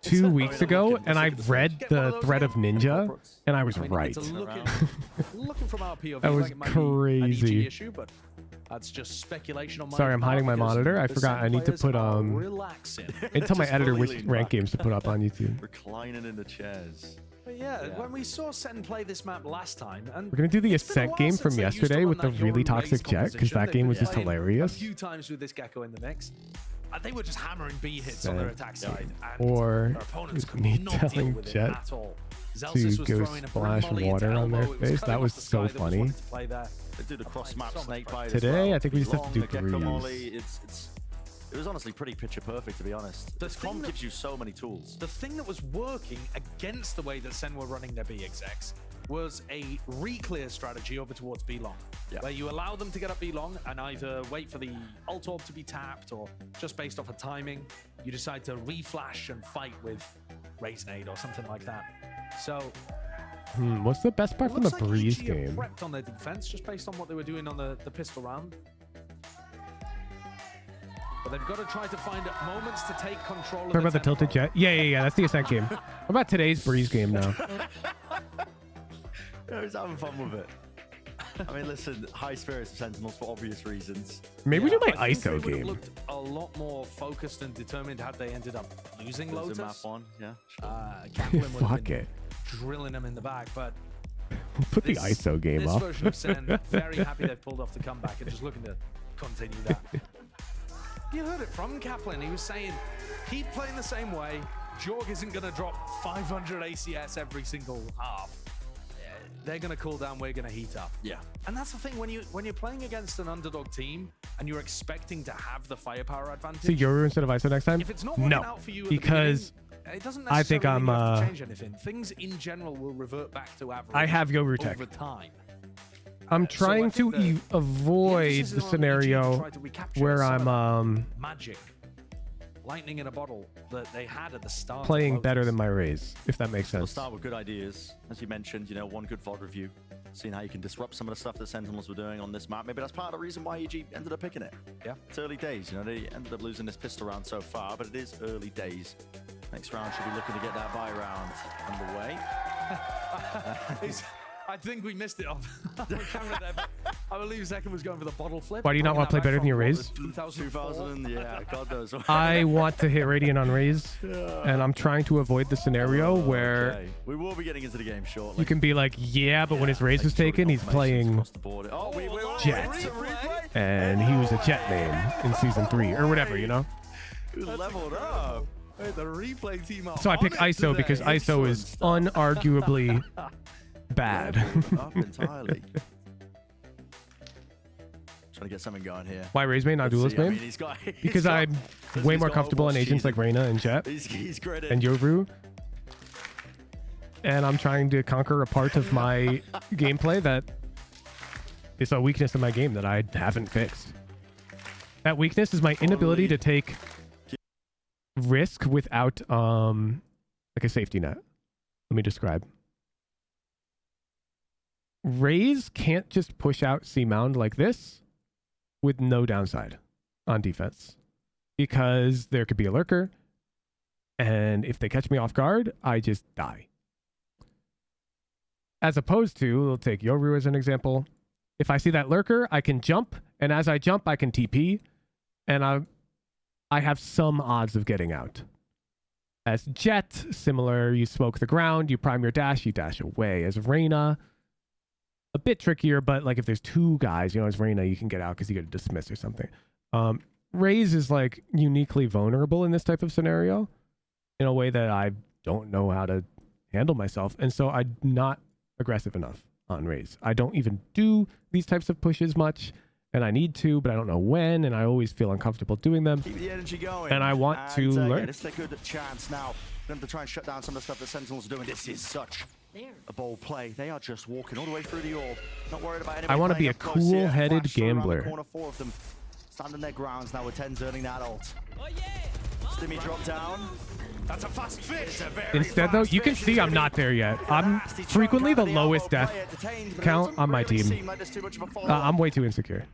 2 weeks ago, and I read the thread of Ninja, and I was right. Looking from our POV, That was like it might be an EG crazy. issue, but that's just speculation on my Sorry, I'm part hiding my because monitor. I the forgot. Sen I need to players put are relaxing. and tell my Just editor fully which leaned ranked back. games to put up on YouTube. Reclining in the chairs. But yeah, when we saw Sen play this map last time, and We're gonna do the it's been a Ascent while game since from they used to yesterday run with the that really Yoru toxic Raze jet, because that composition. game was They've just been playing hilarious. A few times with this Gecko in the mix. They were just hammering B hits on their attack side, and Or their opponents could me not deal telling with it Jet at all. to Zelsis was go throwing a splash brim volley water into on their elbow. It was face. coming That off was the so sky that funny. wanted to play there. They do the cross map snake bite Today, as well. I think we just have to do The Gecko breeze. molly, it was honestly pretty picture perfect, to be honest. This comp gives you so many tools. The thing that was working against the way that Sen were running their B execs was a re-clear strategy over towards B long, where you allow them to get up B long and either wait for the ult orb to be tapped, or just based off of timing, you decide to re-flash and fight with Raze Nade or something like that. So What's the best part from the looks like breeze EG have game? prepped on their defense just based on what they were doing on the pistol round. But they've got to try to find moments to take control of Talk about the tempo. tilted jet. Yeah. That's the Ascent game. What about today's breeze game now? Yeah, he's having fun with it. I mean, listen, high spirits of Sentinels for obvious reasons. Maybe we do my I think ISO they would have game. looked a lot more focused and determined had they ended up losing Lotus. Map one, yeah. Kaplan would have Fuck been it. drilling them in the back, but We'll put the this- ISO game this up. version of Sen, very happy they've pulled off the comeback and just looking to continue that. You heard it from Kaplan. He was saying, keep playing the same way. Jorg isn't going to drop 500 ACS every single half. They're going to cool down. We're going to heat up. Yeah. And that's the thing, when you're playing against an underdog team and you're expecting to have the firepower advantage. So Yoru instead of ISO next time? If it's not working No, out for you at the because beginning, it doesn't I think necessarily I'm. have to change anything. Things in general will revert back to average. I have Yoru tech. over time. I'm So I trying think to avoid emphasis the is on EG to scenario try to recapture where some of I'm that magic, lightning in a bottle that they had at the start. of playing Lotus. better than my Raze, if that makes We'll sense. start with good ideas. As you mentioned, one good VOD review. seeing how you can disrupt some of the stuff that Sentinels were doing on this map. Maybe that's part of the reason why EG ended up picking it. Yeah, it's early days. You know, they ended up losing this pistol round so far, but it is early days. Next round should be looking to get that buy round underway. I think we missed it off the camera there, but I believe Zekken was going for the bottle flip. Why do you not want to play better than your Raze? 2000, yeah, God knows. I want to hit Radiant on Raze, and I'm trying to avoid the scenario where we will be getting into the game shortly. you can be like, yeah, but when his Raze was taken, he's playing Jet, and he was a Jet main in season 3 or whatever, you know. Who leveled up? Hey, the replay team. So I pick ISO because ISO is unarguably bad. Up entirely. Trying to get something going here. Why Raze main, not Duelist main? Because I'm way more comfortable on agents like Reyna and Jet and Yoru. And I'm trying to conquer a part of my gameplay that is a weakness in my game that I haven't fixed. That weakness is my inability to take risk without like a safety net. Let me describe. Raze can't just push out C-Mound like this with no downside on defense because there could be a lurker, and if they catch me off guard, I just die. As opposed to, we'll take Yoru as an example. If I see that lurker, I can jump, and as I jump, I can TP, and I have some odds of getting out. As Jet, similar, you smoke the ground, you prime your dash, you dash away. As Reyna, a bit trickier, but like if there's two guys, you know, as Reyna, you can get out because you get a dismiss or something. Raze is like uniquely vulnerable in this type of scenario in a way that I don't know how to handle myself. And so I'm not aggressive enough on Raze. I don't even do these types of pushes much, and I need to, but I don't know when, and I always feel uncomfortable doing them. Keep the energy going. And I want to learn. Yeah, this is a good chance now for them to try and shut down some of the stuff that Sentinels are doing. This is such a bold play. They are just walking all the way through the orb. Not worried about anybody. I want to be a cool-headed gambler. Corner, 4 of them standing their grounds now with 10's earning that ult. Stimmy drop down. That's a fast fish. Instead, though, you can see I'm not there yet. I'm frequently the lowest death count on my team. I'm way too insecure.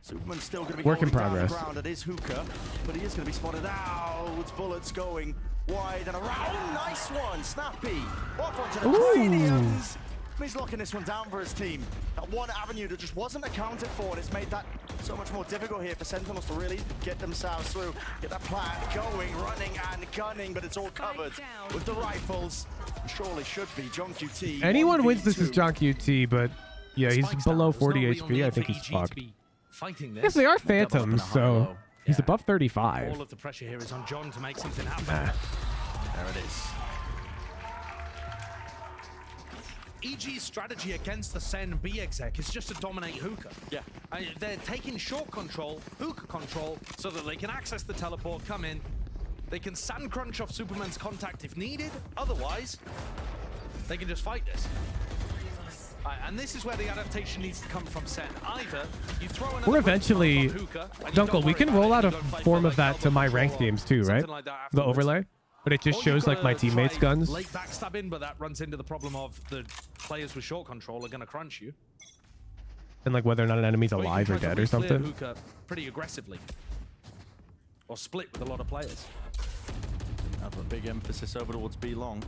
Work in progress. It is Hookah, but he is going to be spotted out. Bullets going wide and around. Nice one, Snappy. Off onto the Craniums. He's locking this one down for his team. That one avenue that just wasn't accounted for, and it's made that so much more difficult here for Sentinels to really get themselves through. Get that plan going, running and gunning, but it's all covered with the rifles. Surely should be John QT. Anyone wins this is John QT, but yeah, he's below 40 HP. I think he's fucked. Yes, they are Phantoms, so he's above 35. All of the pressure here is on John to make something happen. There it is. EG's strategy against the SEN B exec is just to dominate Hookah. Yeah. They're taking short control, Hookah control, so that they can access the teleport, come in. They can sand crunch off Superman's contact if needed. Otherwise, they can just fight this. And this is where the adaptation needs to come from SEN. Either you throw another We're eventually... Dunkel, we can roll out a form of that to my ranked games too, right? The overlay? But it just shows like my teammates' guns. Late backstabbing, but that runs into the problem of the players with short control are going to crunch you. And like whether or not an enemy's alive or dead or something. Hookah pretty aggressively. Or split with a lot of players. Have a big emphasis over towards B long.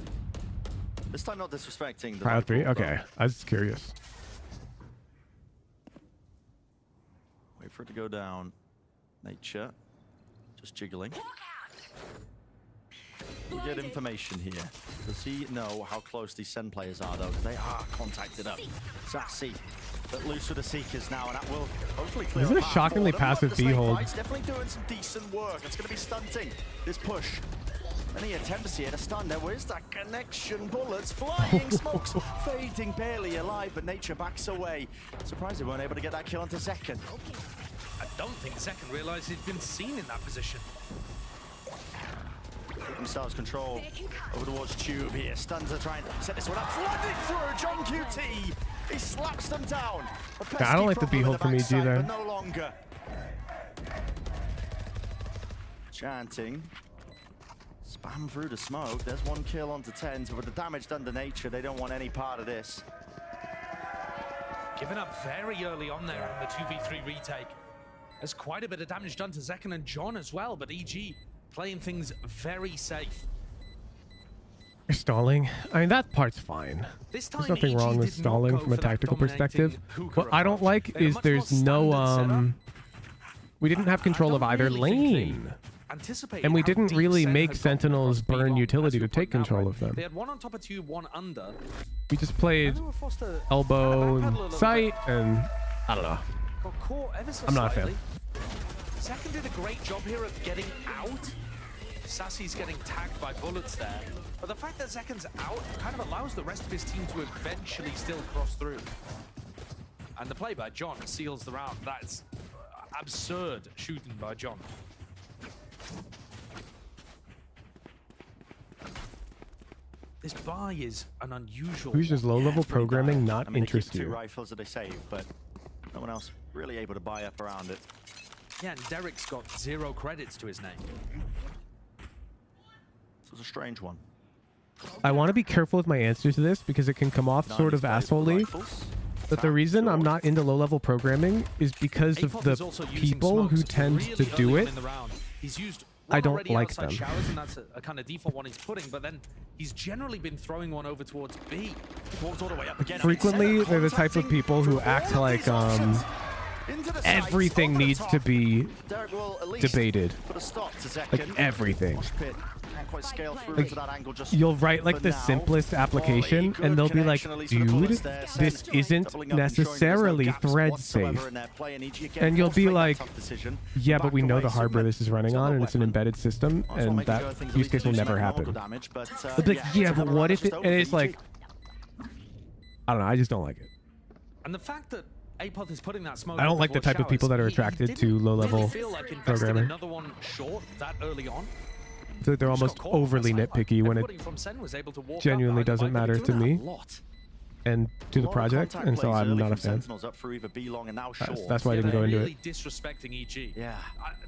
This time not disrespecting the Crowd 3? Okay. I was curious. Wait for it to go down. Nature. Just jiggling. We get information here. Does he know how close these SEN players are, though? They are contacted up. Sassy, but loose with the Seekers now, and that will hopefully clear up. This is a shockingly passive B-hold. It's definitely doing some decent work. It's going to be stunting this push. Any attempts here to stun there. Where's that connection? Bullets flying, smokes fading, barely alive, but Nature backs away. Surprised they weren't able to get that kill onto Zekken. I don't think Zekken realized he'd been seen in that position. Themselves control over towards Tube here. Stuns are trying to set this one up. Flooding through John QT. He slaps them down. I don't like the B-hold from EG there. No longer. Chanting. Spam through the smoke. There's one kill onto 10s, but with the damage done to Nature, they don't want any part of this. Given up very early on there in the 2v3 retake. There's quite a bit of damage done to Zekken and John as well, but EG playing things very safe. You're stalling. I mean, that part's fine. There's nothing wrong with stalling from a tactical perspective. What I don't like is there's no we didn't have control of either lane. And we didn't really make Sentinels burn utility to take control of them. They had one on top of two, one under. We just played elbow and sight, and I don't know. I'm not a fan. Zekken did a great job here of getting out. Sassy's getting tagged by bullets there. But the fact that Zekken's out kind of allows the rest of his team to eventually still cross through. And the play by John seals the round. That's absurd shooting by John. This buy is an unusual. Who's just low-level programming not interest Two you? rifles that they saved, but no one else really able to buy up around it. Yeah, and Derek's got 0 credits to his name. This was a strange one. I want to be careful with my answer to this because it can come off sort of asshole-y. But the reason I'm not into low-level programming is because of the people who tend to do it. I don't like them. Showers, and that's a kind of default one he's putting, but then he's generally been throwing one over towards B. Walked all the way up again. Frequently, they're the type of people who act like everything needs to be debated. Like everything. Like, you'll write like the simplest application and they'll be like, dude, this isn't necessarily thread safe. And you'll be like, yeah, but we know the hardware this is running on and it's an embedded system and that use case will never happen. They'll be like, yeah, but what if it, and it's like, I don't know, I just don't like it. And the fact that Apoth is putting that smoke, I don't like the type of people that are attracted to low-level programming. Another one short that early on. So they're almost overly nitpicky when it genuinely doesn't matter to me and to the project, and so I'm not a fan. That's why I didn't go into it. Disrespecting EG. Yeah.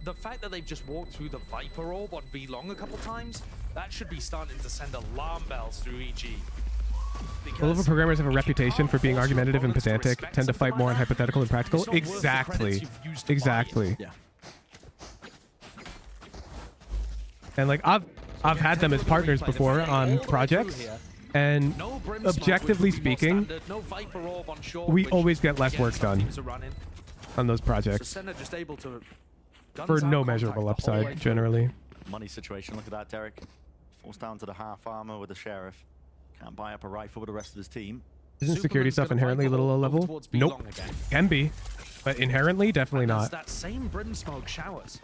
The fact that they've just walked through the Viper Orb on B long a couple times, that should be starting to send alarm bells through EG. Low-level programmers have a reputation for being argumentative and pedantic, tend to fight more on hypothetical than practical. Exactly. Exactly. And like I've had them as partners before on projects, and objectively speaking, we always get less work done on those projects for no measurable upside generally. Money situation. Look at that, Derek. Falls down to the half armor with the sheriff. Can't buy up a rifle with the rest of his team. Isn't security stuff inherently a little low level? Nope. Can be, but inherently definitely not. That same brim smoke showers.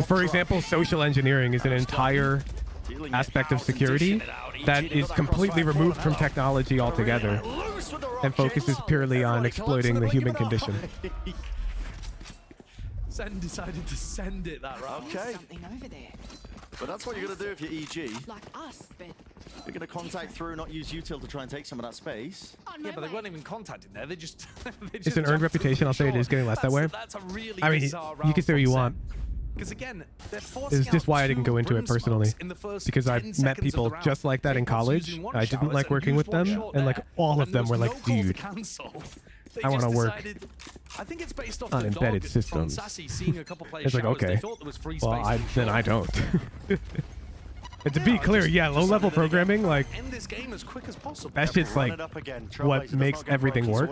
For example, social engineering is an entire aspect of security that is completely removed from technology altogether and focuses purely on exploiting the human condition. SEN decided to send it that route. Okay. But that's what you're going to do if you're EG. Like us, but You're going to contact through, not use util to try and take some of that space. Yeah, but they weren't even contacting there. They just... It's an earned reputation. I'll say it is getting less that way. That's a really I mean, you can say what you want. Because again, It's just why I didn't go into it personally. Because I've met people just like that in college. I didn't like working with them, and like all of them were like, dude, I want to work on embedded systems. It's like, okay, well, then I don't. And to be clear, yeah, low-level programming, like, that shit's like what makes everything work.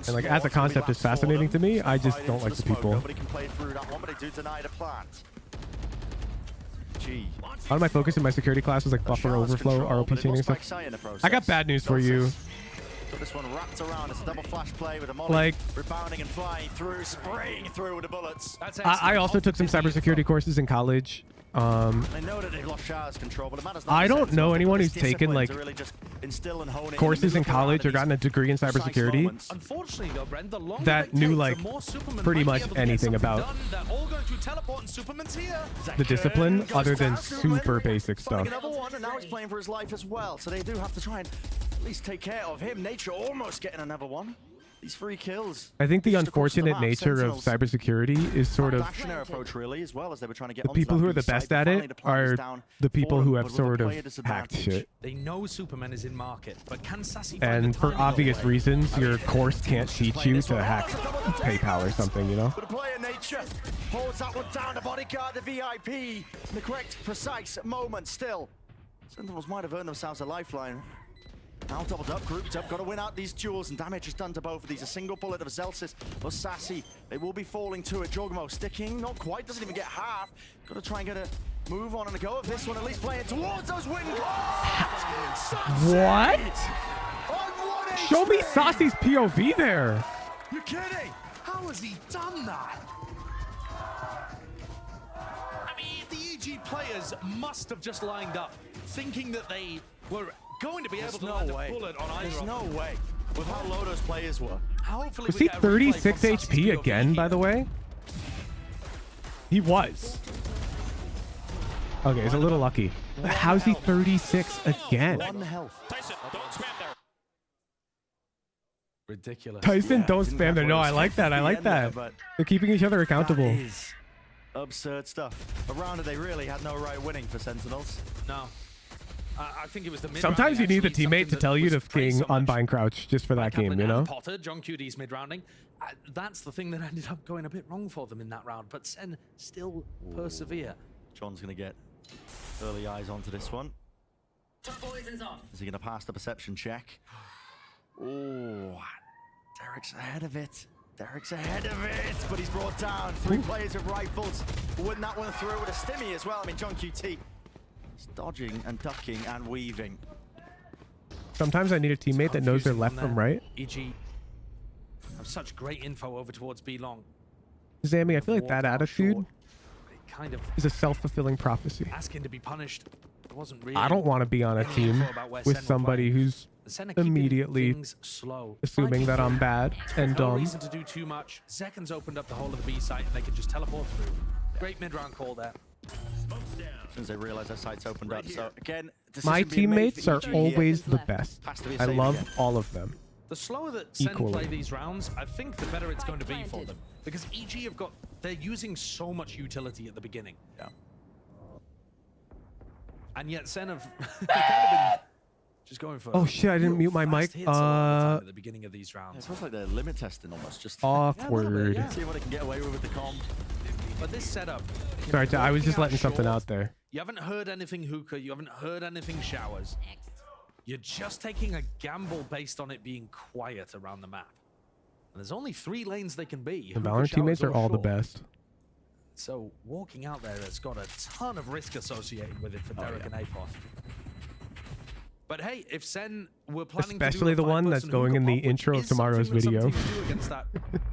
And like, as a concept is fascinating to me, I just don't like the people. A lot of my focus in my security class was like buffer overflow, ROP chaining and stuff. I got bad news for you. This one wrapped around. It's a double flash play with a molly, like, rebounding and flying through, spraying through with the bullets. I also took some cybersecurity courses in college. I know that they've lost Shah's control, but I don't know anyone who's taken like courses in college or gotten a degree in cybersecurity that knew like pretty much anything about the discipline other than super basic stuff. And now he's playing for his life as well, so they do have to try and at least take care of him. Nature almost getting another one. These 3 kills. I think the Just across the unfortunate map, nature of Sentinels. cybersecurity is sort of Actionary approach really as well as they were trying to get the onto people that who are B the side. best at Finally, it the plan is are down the for people them, who but have with a sort of player hacked disadvantage. shit. They know Superman is in market, but can Sassy find And the for timing obvious away? reasons, your course can't teach you to hack PayPal or something, you know? But a player nature holds that one down. The bodyguard, the VIP, in the correct, precise moment still. Sentinels might have earned themselves a lifeline. Now doubled up, grouped up, got to win out these duels, and damage is done to both of these. A single bullet of Zelsis or Sassy. They will be falling to it. Jogmo sticking, not quite, doesn't even get half. Got to try and get a move on and a go of this one, at least playing towards those win. What? Show me Sassy's POV there. You kidding? How has he done that? I mean, the EG players must have just lined up, thinking that they were going to be able to land a bullet on either. There's of no them. way. With how low those players were. Hopefully Was we he get a replay from 36 Sassy's HP POV again, by here. the way? He was. Okay, he's a little lucky. How's he 36 again? One health. Tyson, don't spam there. Ridiculous. Tyson, Yeah, don't didn't spam have there. what No, it I was like that. I at the like end there, that. but They're keeping each other accountable. that is absurd stuff. A round that they really had no right winning for Sentinels. No. I think it was the mid Sometimes you need the teammate to tell you to king so much unbind crouch just for that game, Kaplan you know? and Potter, John QD's mid-rounding. That's the thing that ended up going a bit wrong for them in that round, but Sen still persevere. John's going to get early eyes onto this one. Is he going to pass the perception check? Oh, Derek's ahead of it. Derek's ahead of it, but he's brought down. 3 players with rifles. Wouldn't that one through with a stimmy as well? I mean, John QT is dodging and ducking and weaving. Sometimes I need a teammate that knows their left from right. EG have such great info over towards B long. Zammy, I feel like that attitude Kind of is a self-fulfilling prophecy. asking to be punished. It wasn't really. I don't want to be on a any team info about where with Sen were somebody playing. who's The Sen are keeping immediately things slow. assuming that I'm bad and No dumb. reason to do too much. Seconds opened up the whole of the B site and they could just teleport through. Great mid-round call there. As soon as they realize their site's opened up. So again, My decision being made for teammates are EG. always the best. Has to be a I save love again. all of them. The slower that Sen Equally. play these rounds, I think the better it's going to be for them. Because EG have got, they're using so much utility at the beginning. Yeah. And yet Sen have kind of been just going for. Oh shit, I didn't mute my mic. fast hits a lot of the time at the beginning of these Yeah, rounds. it feels like they're limit testing almost. Just Awkward. yeah. see what they can get away with the comp. But this setup. you Sorry, know, I was working just out letting something short, out there. You haven't heard anything hookah. You haven't heard anything showers. You're just taking a gamble based on it being quiet around the map. And there's only 3 lanes they can be. The hookah, Valorant teammates showers, are or all the short. best. So walking out there has got a ton of risk associated with it for Derek and Apoth. But hey, if Sen were planning Especially to do the one that's going in the intro of tomorrow's video. against that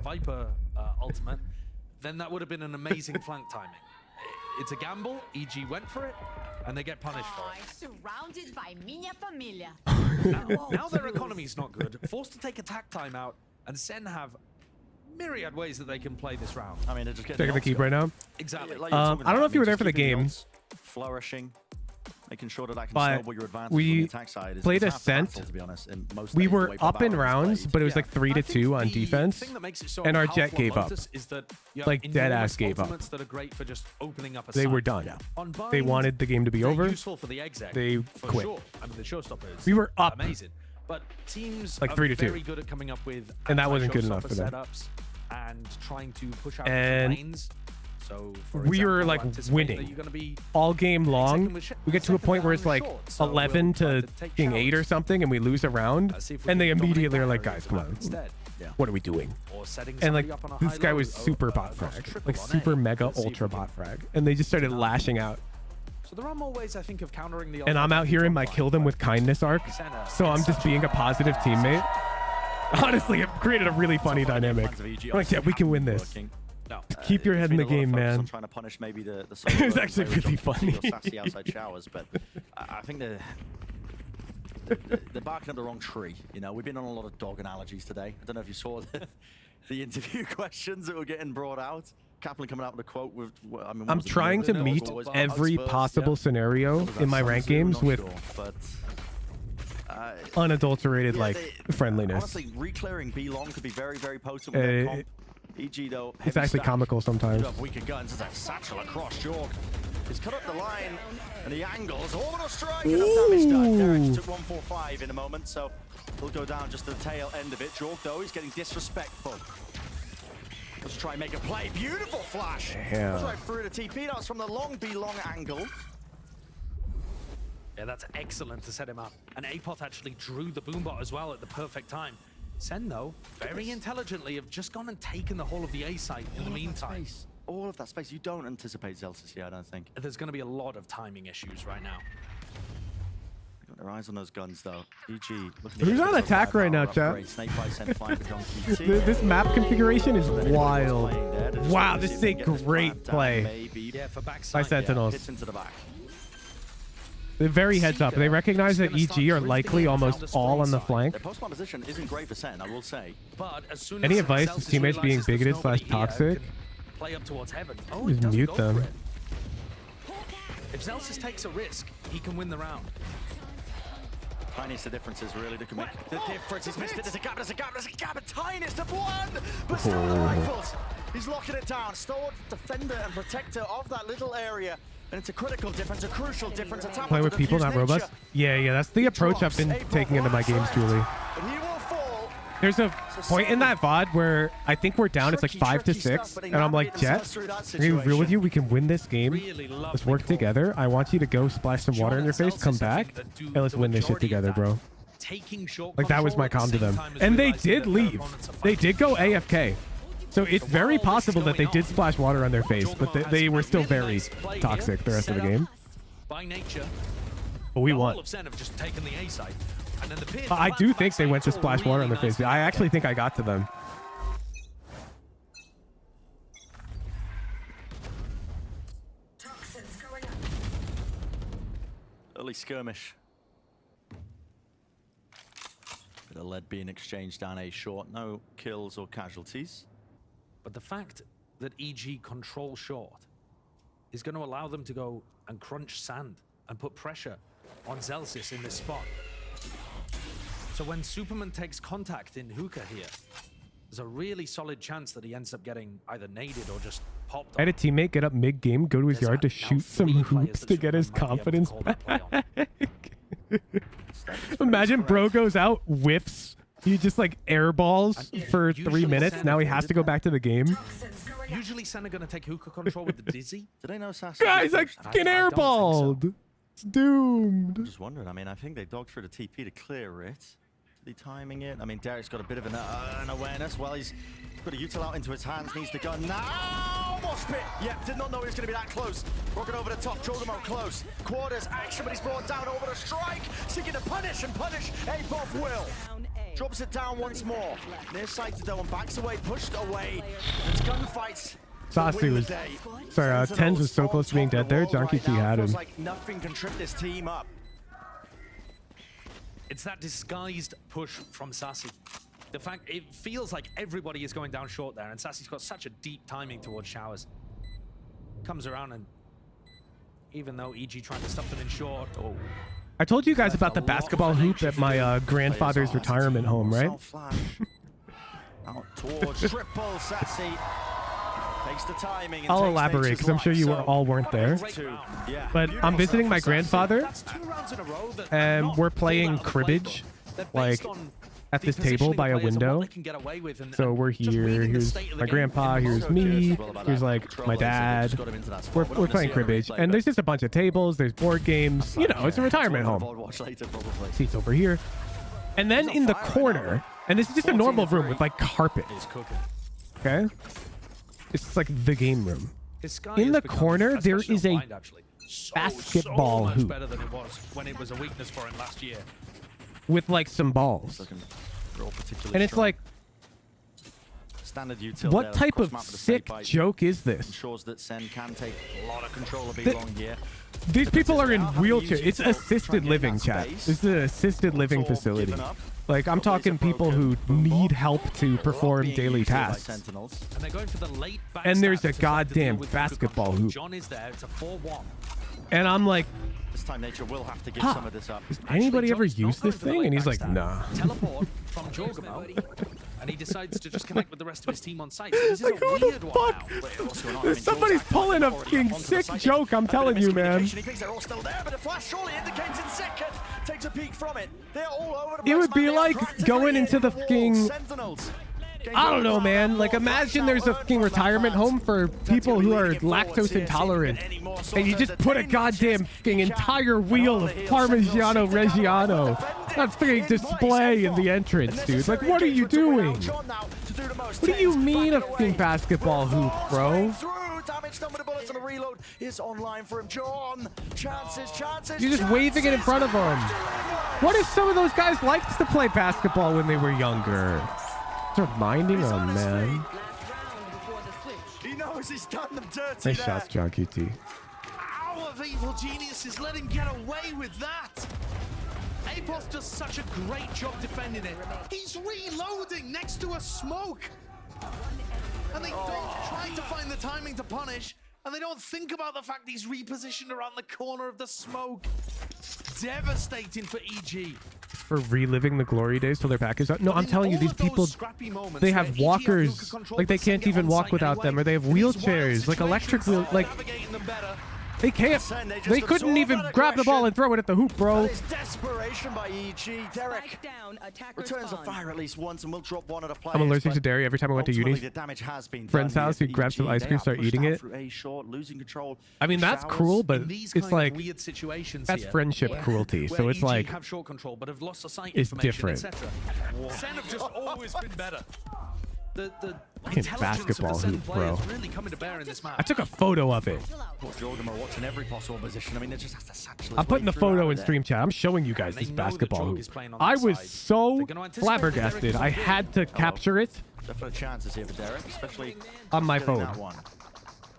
Viper ultimate, then that would have been an amazing flank timing. It's a gamble. EG went for it, and they get punished for it. Surrounded by minha família. Now their economy's not good, forced to take attack time out, and Sen have myriad ways that they can play this round. I mean, they're just getting Checking the ults keep going. right now. Exactly. Like you're talking I don't know about, if you were there just for the keeping game, ults flourishing, making sure that can but snowball your advantage we on the attack side. Is played half the Ascent. battle, to be honest, in most We days, the were way up in Valorant is rounds, played. but it was like I 3-2 on think the defense, thing that makes it so and our powerful jet on gave up. Lotus is that you have Like, dead ass enormous gave up. ultimates that are great for just opening up a They site. were done. On They Bind, wanted the game to be they're over. useful for the exec. They for quit. Sure. I mean, the showstoppers. We were up. Amazing. But teams Like are 3-2. very good at coming up with And that wasn't good enough anti-showstopper for them. setups and trying to push out And lanes. So for we were example, like anticipating that winning you're gonna be all game long. second with We get to a point where it's like 11 to 8 or something, and we lose a round, see if we and they can dominate immediately that are like, area guys, of come the map on, instead. what are we doing? Or setting And like somebody up on a this high guy low, was super bot across frag, triple like on super A. mega Let's see if ultra we can- bot frag, and they just started lashing out. So there are more ways I think of countering the. And I'm out here in my kill them with kindness arc, so I'm just being a positive teammate. Honestly, it created a really funny dynamic. I'm like, yeah, we can win this. No. Keep your head in the game, man. Trying to punish maybe the It's actually really funny. Sassy outside showers, but I think they're barking up the wrong tree. You know, we've been on a lot of dog analogies today. I don't know if you saw the interview questions that were getting brought out. Kaplan coming out with a quote with, I mean, I'm trying to meet every possible scenario in my rank games with unadulterated like friendliness. Honestly, re-clearing B long could be very, very potent with their comp. EG though, It's actually comical sometimes. Weaker guns as that satchel across Jorg. He's cut up the line and the angles. Orbital strike. Enough damage done. Derek took 145 in a moment, so he'll go down just to the tail end of it. Jorg though, he's getting disrespectful. Let's try and make a play. Beautiful flash. Yeah. Right through the TP. That was from the long B long angle. Yeah, that's excellent to set him up. And Apoth actually drew the boombot as well at the perfect time. Sen, though, very intelligently have just gone and taken the whole of the A site in the meantime. All of that space. You don't anticipate Zelsis here, I don't think. There's going to be a lot of timing issues right now. Got their eyes on those guns, though. EG. Who's on attack right now, chat? This map configuration is wild. Wow, this is a great play by Sentinels. They're very heads up. They recognize that EG are likely almost all on the flank. Their post-spawn position isn't great for Sen, I will say. But as soon Any as advice to Zelsis teammates being realizes there's bigoted nobody / toxic? here, play up towards heaven. Oh, Just mute them. If Zelsis takes a risk, he can win the round. Tiniest of differences, really, that can make the difference. He's missed it. There's a gap, there's a gap, there's a gap. A tiniest of one! But still the rifles. He's locking it down. Stalwart defender and protector of that little area. And it's a critical difference, a crucial difference. Play with people, not robots. Yeah, that's the approach I've been taking into my games, Julie. There's a point in that VOD where I think we're down. It's like 5-6, and I'm like, Jet, I'm gonna be real with you. We can win this game. Let's work together. I want you to go splash some water in your face, come back, and let's win this shit together, bro. Like that was my comm to them, and they did leave. They did go AFK. So it's very possible that they did splash water on their face, but they were still very toxic the rest of the game. By nature, but we won. I do think they went to splash water on their face. I actually think I got to them. Early skirmish. Bit of lead being exchanged down A short. No kills or casualties. But the fact that EG control short is going to allow them to go and crunch sand and put pressure on Zelsis in this spot. So when Superman takes contact in hookah here, there's a really solid chance that he ends up getting either naded or just popped. I had a teammate get up mid-game, go to his yard to shoot some hoops to get his confidence back. Imagine bro goes out, whips. He just like airballs for 3 minutes. Now he has to go back to the game. Usually Sen are going to take hookah control with the dizzy. Did they know Sassy? Guys, I fucking airballed. So. It's doomed. I'm just wondering. I mean, I think they dogged through the TP to clear it. Is he timing it? I mean, Derek's got a bit of an awareness. Well, he's got a util out into his hands. Needs the gun now. Mosh pit. Yeah, did not know he was going to be that close. Rocking over the top. Jodemo close. Quarters action, but he's brought down over the strike. Seeking to punish and punish. Apoth will. Drops it down once more. Nearsighted though and backs away. Pushed away. It's gunfights. Sassy was... Sorry, Tens was so close to being dead there. Junkie T had him. Like nothing can trip this team up. It's that disguised push from Sassy. The fact it feels like everybody is going down short there, and Sassy's got such a deep timing towards showers. Comes around, and even though EG trying to stuff them in short, I told you guys about the basketball hoop at my grandfather's retirement home, right? Out towards triple Sassy. Takes the timing. I'll elaborate because I'm sure you all weren't there. But I'm visiting my grandfather, and we're playing cribbage, like at this table by a window. So we're here. Here's my grandpa. Here's me. Here's like my dad. We're playing cribbage, and there's just a bunch of tables. There's board games. You know, it's a retirement home. Seats over here, and then in the corner, and this is just a normal room with like carpet. Okay. It's like the game room. In the corner, there is a basketball hoop. Better than it was when it was a weakness for him last year. With like some balls. And it's like, what type of sick joke is this? Ensures that Sen can take a lot of control of B long here. These people are in wheelchairs. It's assisted living, chat. This is an assisted living facility. Like, I'm talking people who need help to perform daily tasks. And there's a goddamn basketball hoop. And I'm like, This time Nature will have to give some of this up. Does anybody ever use this thing? And he's like, nah. Teleport from Jorgamo, and he decides to just connect with the rest of his team on site. So this is Like, a who the weird one now. fuck? Somebody's pulling a fucking sick joke, I'm telling you, man. He thinks they're all still there, but a flash surely indicates in second. Takes a peek from it. They're all over the place. It would be like going into the fucking... Sentinels. I don't know, man. Like, imagine there's a fucking retirement home for people who are lactose intolerant, and you just put a goddamn fucking entire wheel of Parmigiano Reggiano on fucking display in the entrance, dude. Like, what are you doing? What do you mean a fucking basketball hoop, bro? Damage done with the bullets, and the reload is online for him. John, chances. You're just waving it in front of him. What if some of those guys liked to play basketball when they were younger? It's reminding them, man. He knows he's done them dirty. Nice shots, John QT. Hour of evil geniuses let him get away with that. Apoth does such a great job defending it. He's reloading next to a smoke. And they don't try to find the timing to punish. And they don't think about the fact he's repositioned around the corner of the smoke. Devastating for EG. For reliving the glory days till their package out. No, I'm telling you, these people, they have walkers. Like, they can't even walk without them, or they have wheelchairs, like electric wheel. Like, they can't. They couldn't even grab the ball and throw it at the hoop, bro. Desperation by EG. Derek returns the fire at least once and will drop one at a play. I'm allergic to dairy. Every time I went to uni, friend's house, he'd grab some ice cream, start eating it. I mean, that's cruel, but it's like, that's friendship cruelty. So it's like, it's different. SEN have just always been better. The basketball hoop, bro. Really coming to bear in this match. I took a photo of it. Jordan are watching every possible position. I mean, it just has to satchel. I'm putting the photo in stream chat. I'm showing you guys this basketball hoop. I was so flabbergasted. I had to capture it. Definite chances here for Derek, especially on my phone. That one.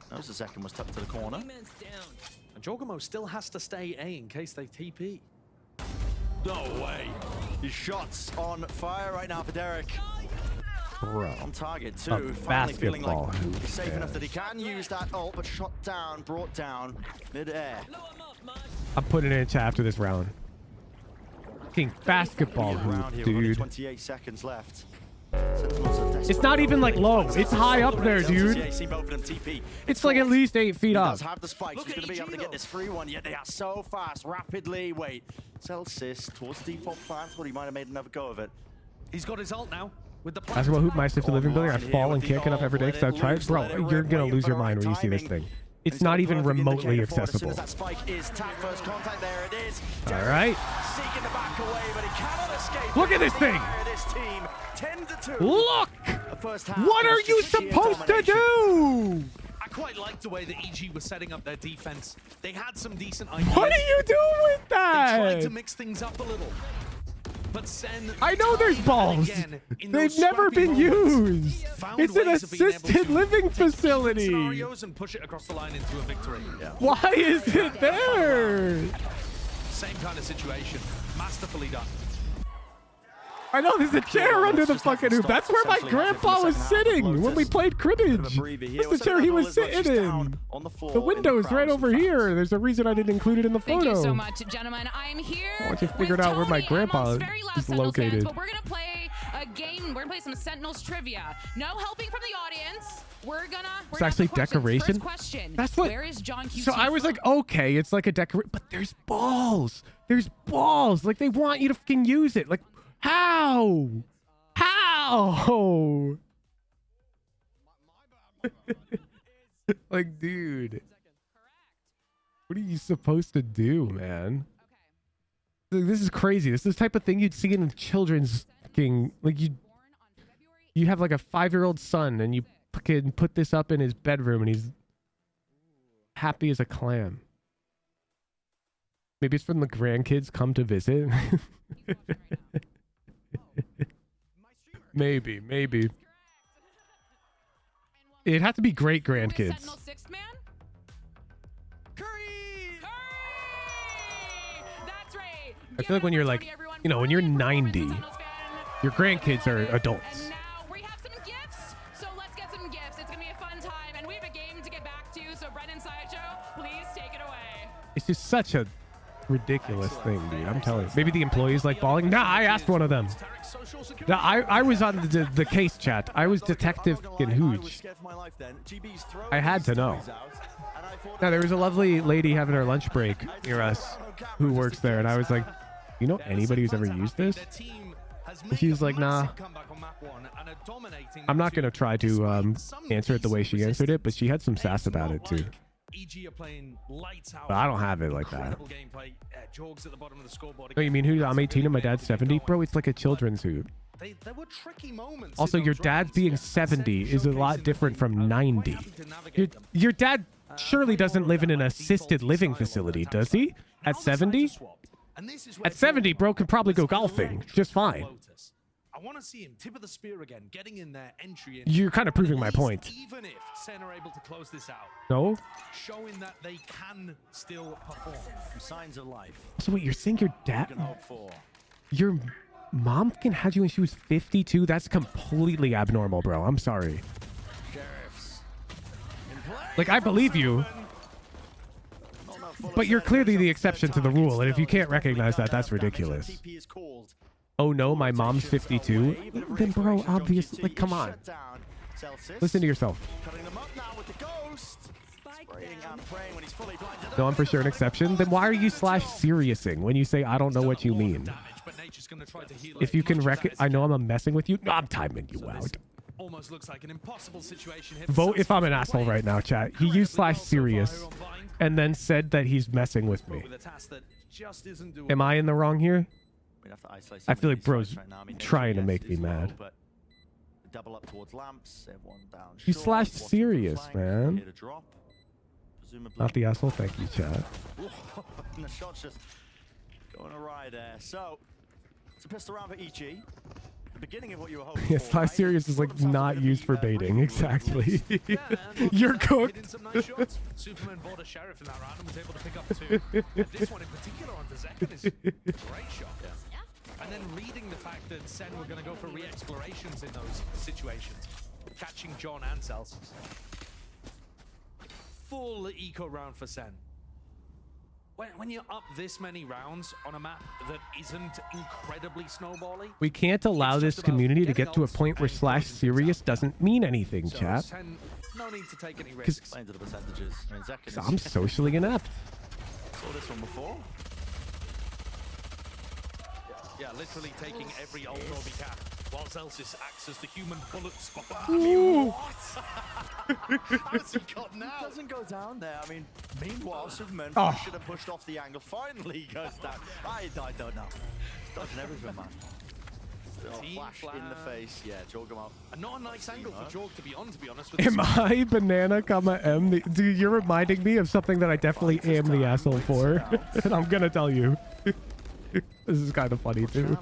Notice the second was tucked to the corner. And Jorgamo still has to stay A in case they TP. No way. His shots on fire right now for Derek. Bro. On target too. A Finally feeling like hoop, he's safe enough that he can use that ult, but shot down, brought down mid-air. I'm putting it in chat after this round. King basketball hoop, dude. 28 seconds left. It's not even like low. It's high up there, dude. It's like at least 8 feet up. He does have the spikes. He's going to be able to get this free one, yet they are so fast. Rapidly. Wait. Celsius towards default plan. Thought he might have made another go of it. He's got his ult now. Basketball hoop, my sister living building. I fall and can't get up every day because I try it. Bro, you're going to lose your mind when you see this thing. It's not even remotely accessible. That spike is tap first contact. There it is. All right. Seeking the back away, but he cannot escape. Look at this thing. This team 10-2. Look. What are you supposed to do? I quite like the way that EG was setting up their defense. They had some decent ideas. What are you doing with that? They tried to mix things up a little. But SEN, I know there's balls. They've never been used. It's an assisted living facility. Scenarios and push it across the line into a victory. Yeah. Why is it there? Same kind of situation. Masterfully done. I know there's a chair under the fucking hoop. That's where my grandpa was sitting when we played cribbage. That's the chair he was sitting in. The window's right over here. There's a reason I didn't include it in the photo. Thank you so much, gentlemen. I'm here. I want you figured out where my grandpa is located. But we're gonna play a game. We're gonna play some Sentinels trivia. No helping from the audience. It's actually decoration. First question. That's what. Where is John QT So I was like, okay, it's like a decoration, but there's balls. There's balls. Like they want you to fucking use it. Like. How? How? Like, dude. What are you supposed to do, man? Like, this is crazy. This is the type of thing you'd see in children's fucking... Like, you have like a 5-year-old son and you fucking put this up in his bedroom and he's happy as a clam. Maybe it's from the grandkids come to visit. Maybe. It'd have to be great grandkids. Sentinel sixth man? That's right. I feel like when you're like, you know, when you're 90, your grandkids are adults. And now we have some gifts, so let's get some gifts. It's gonna be a fun time, and we have a game to get back to. So Brendan Sideshow, please take it away. It's just such a ridiculous thing, dude. I'm telling you. Maybe the employees like balling. Nah, I asked one of them. Nah, I was on the case chat. I was Detective in Hooge. I had to know. Now, there was a lovely lady having her lunch break near us who works there, and I was like, you know anybody who's ever used this? And she was like, nah. I'm not going to try to answer it the way she answered it, but she had some sass about it too. But I don't have it like that. Oh, you mean who? I'm 18 and my dad's 70? Bro, it's like a children's hoot. Also, your dad's being 70 is a lot different from 90. Your dad surely doesn't live in an assisted living facility, does he? At 70? At 70, bro could probably go golfing just fine. I want to see him tip of the spear again, getting in there, entry in. You're kind of proving my point. Even if SEN are able to close this out. No? Showing that they can still perform. Signs of life. So wait, you're saying your dad... Your mom fucking had you when she was 52? That's completely abnormal, bro. I'm sorry. Like, I believe you. But you're clearly the exception to the rule, and if you can't recognize that, that's ridiculous. Oh no, my mom's 52? Then bro, obviously, like, come on. Listen to yourself. No, I'm for sure an exception. Then why are you /seriousing when you say I don't know what you mean? If you can I know I'm messing with you. No, I'm timing you out. Almost looks like an impossible situation. Vote if I'm an asshole right now, chat. He used /serious and then said that he's messing with me. Am I in the wrong here? I feel like bro's trying to make me mad. You /serious, man. Not the asshole. Thank you, chat. The shot's just going awry there. So it's a pistol round for EG. The beginning of what you were hoping Yes, /serious is like not used for baiting. Exactly. You're cooked. Superman bought a sheriff in that round and was able to pick up 2. And this one in particular on the second is a great shot. And then reading the fact that SEN were going to go for re-explorations in those situations. Catching John and Celsius. Full eco round for SEN. When you're up this many rounds on a map that isn't incredibly snowbally, we can't allow this community to get to a point where /serious doesn't mean anything, chat. No need to take any risks. Into the percentages. I mean, I'm socially inept. Saw this one before. Yeah, literally taking every ult he can, while Celsius acts as the human bullet spot. How's he got now? He doesn't go down there. I mean, meanwhile, Superman should have pushed off the angle. Finally, he goes down. I don't know. He's dodging everything, man. Flash in the face. Yeah, jog him up. And not a nice angle for Jorg to be honest with Am I banana, M? Dude, you're reminding me of something that I definitely am the asshole for. And I'm gonna tell you. This is kind of funny too.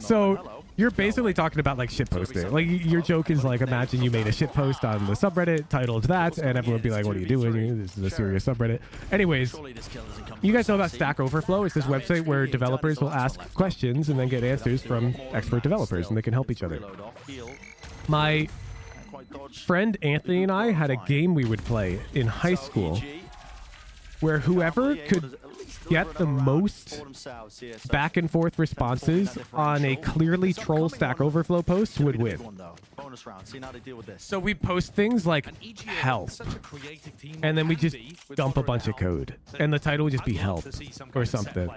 So you're basically talking about like shit posting. Like your joke is like, imagine you made a shit post on the subreddit titled that, and everyone would be like, "What are you doing? This is a serious subreddit." Anyways, you guys know about Stack Overflow? It's this website where developers will ask questions and then get answers from expert developers, and they can help each other. My friend Anthony and I had a game we would play in high school where whoever could get the most back and forth responses on a clearly troll Stack Overflow post would win. So we post things like help, and then we just dump a bunch of code, and the title would just be help or something.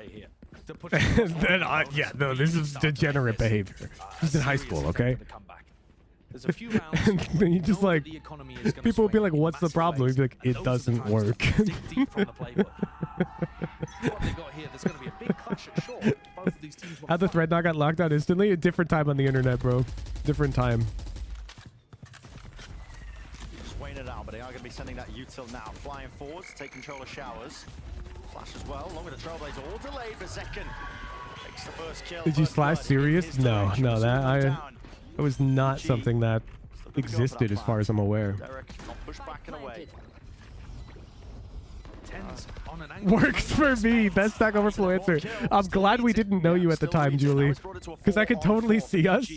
Then yeah, no, this is degenerate behavior. This is in high school, okay? There's a few rounds. And then you just like, people will be like, "What's the problem?" You'd be like, "It doesn't work." How the thread not got locked out instantly? A different time on the internet, bro. Different time. Just weighing it out, but they are going to be sending that util now. Flying forwards, take control of showers. Flash as well. Long with the Trailblazer, all delayed for a second. Takes the first kill. Did you /serious? No, that was not something that existed as far as I'm aware. Works for me. Best Stack Overflow answer. I'm glad we didn't know you at the time, Julie, because I could totally see us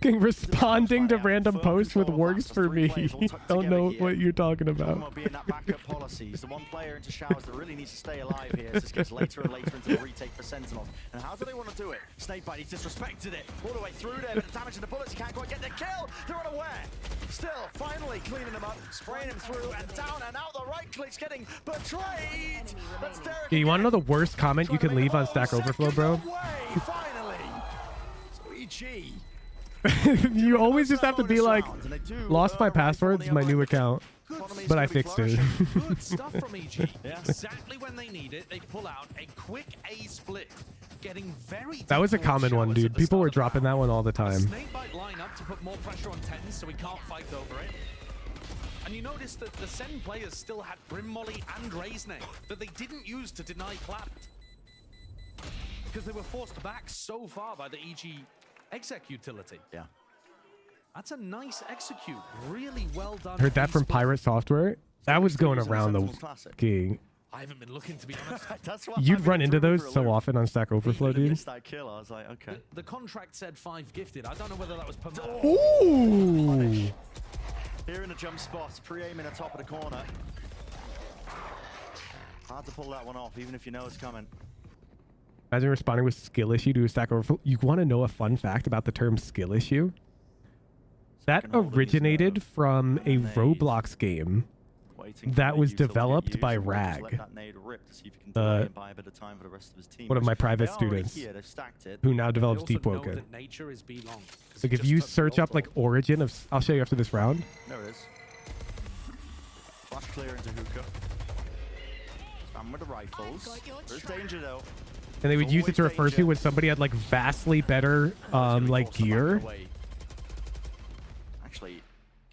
fucking responding to random posts with works for me. Don't know what you're talking about. Being that backup policy. He's the one player into showers that really needs to stay alive here as this gets later and later into the retake for Sentinels. And how do they want to do it? Snakebite, he's disrespected it all the way through there, but the damage to the bullets, he can't quite get the kill. They're unaware. Still, finally cleaning him up, spraying him through and down and out. The right click's getting betrayed. That's Derek. Yeah, you want to know the worst comment you can leave on Stack Overflow, bro? Finally. So EG. You always just have to be like, lost my passwords, my new account, but I fixed it. Good stuff from EG. Exactly when they need it, they pull out a quick A split. Getting very That was a common one, dude. People were dropping that one all the time. Snakebite line up to put more pressure on Tens so he can't fight over it. And you notice that the SEN players still had Brim Molly and Raisnay that they didn't use to deny Clapped. Because they were forced back so far by the EG exec utility. Yeah. That's a nice execute. Really well done. Heard that from Pirate Software. That was going around the king. I haven't been looking, to be honest. That's what You'd run into those so often on Stack Overflow, dude. That kill, I was like, okay. The contract said 5 gifted. I don't know whether that was per match. Ooh. Here in the jump spot, pre-aiming at top of the corner. Hard to pull that one off, even if you know it's coming. Imagine responding with skill issue to a Stack Overflow. You want to know a fun fact about the term skill issue? That originated from a Roblox game that was developed by Rag, one of my private students, who now develops Deep Woken. Like if you search up like origin of, I'll show you after this round. There it is. Flash clear into hookah. Spam with the rifles. There's danger though. And they would use it to refer to when somebody had like vastly better like gear. Actually,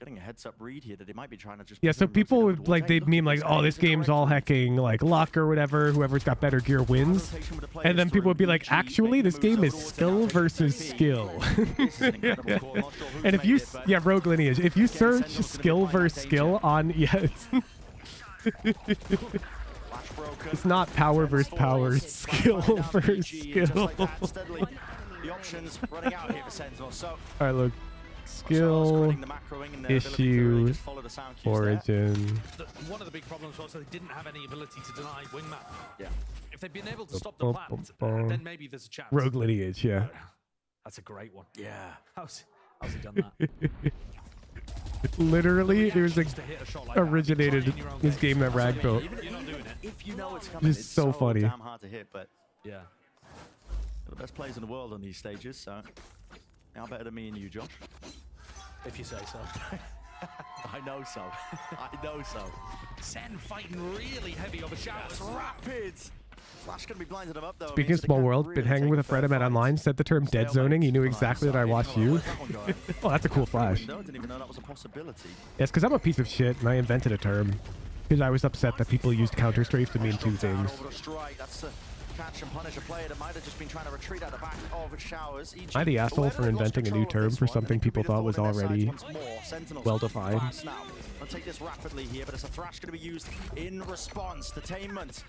getting a heads up read here that they might be trying to just. Yeah, so people would like, they'd meme like, oh, this game's all hacking like luck or whatever. Whoever's got better gear wins. And then people would be like, actually, this game is skill versus skill. And if you, yeah, Rogue Lineage, if you search skill versus skill on, yes. It's not power versus power, it's skill versus skill. Alright, look. Skill, issue, origin. One of the big problems was they didn't have any ability to deny wing map. Yeah. If they'd been able to stop the plant, then maybe there's a chance. Rogue Lineage, yeah. That's a great one. Yeah. How's he done that? Literally, it was like originated this game that Rag built. If you know it's coming, it's so funny. Damn hard to hit, but yeah, the best players in the world on these stages, so they are better than me and you, Josh. If you say so. I know so. I know so. SEN fighting really heavy over showers. Rapids. Flash gonna be blinding him up though. Speaking of Small World, been hanging with a friend I met online, said the term dead zoning. He knew exactly that I watched you. Oh, that's a cool flash. Didn't even know that was a possibility. Yes, because I'm a piece of shit and I invented a term. Because I was upset that people used counter strafe to mean two things. That's catch and punish a player that might have just been trying to retreat out the back of showers. Am I the asshole for inventing a new term for something people thought was already well-defined? I'll take this rapidly here, but it's a thrash going to be used in response. Detainment.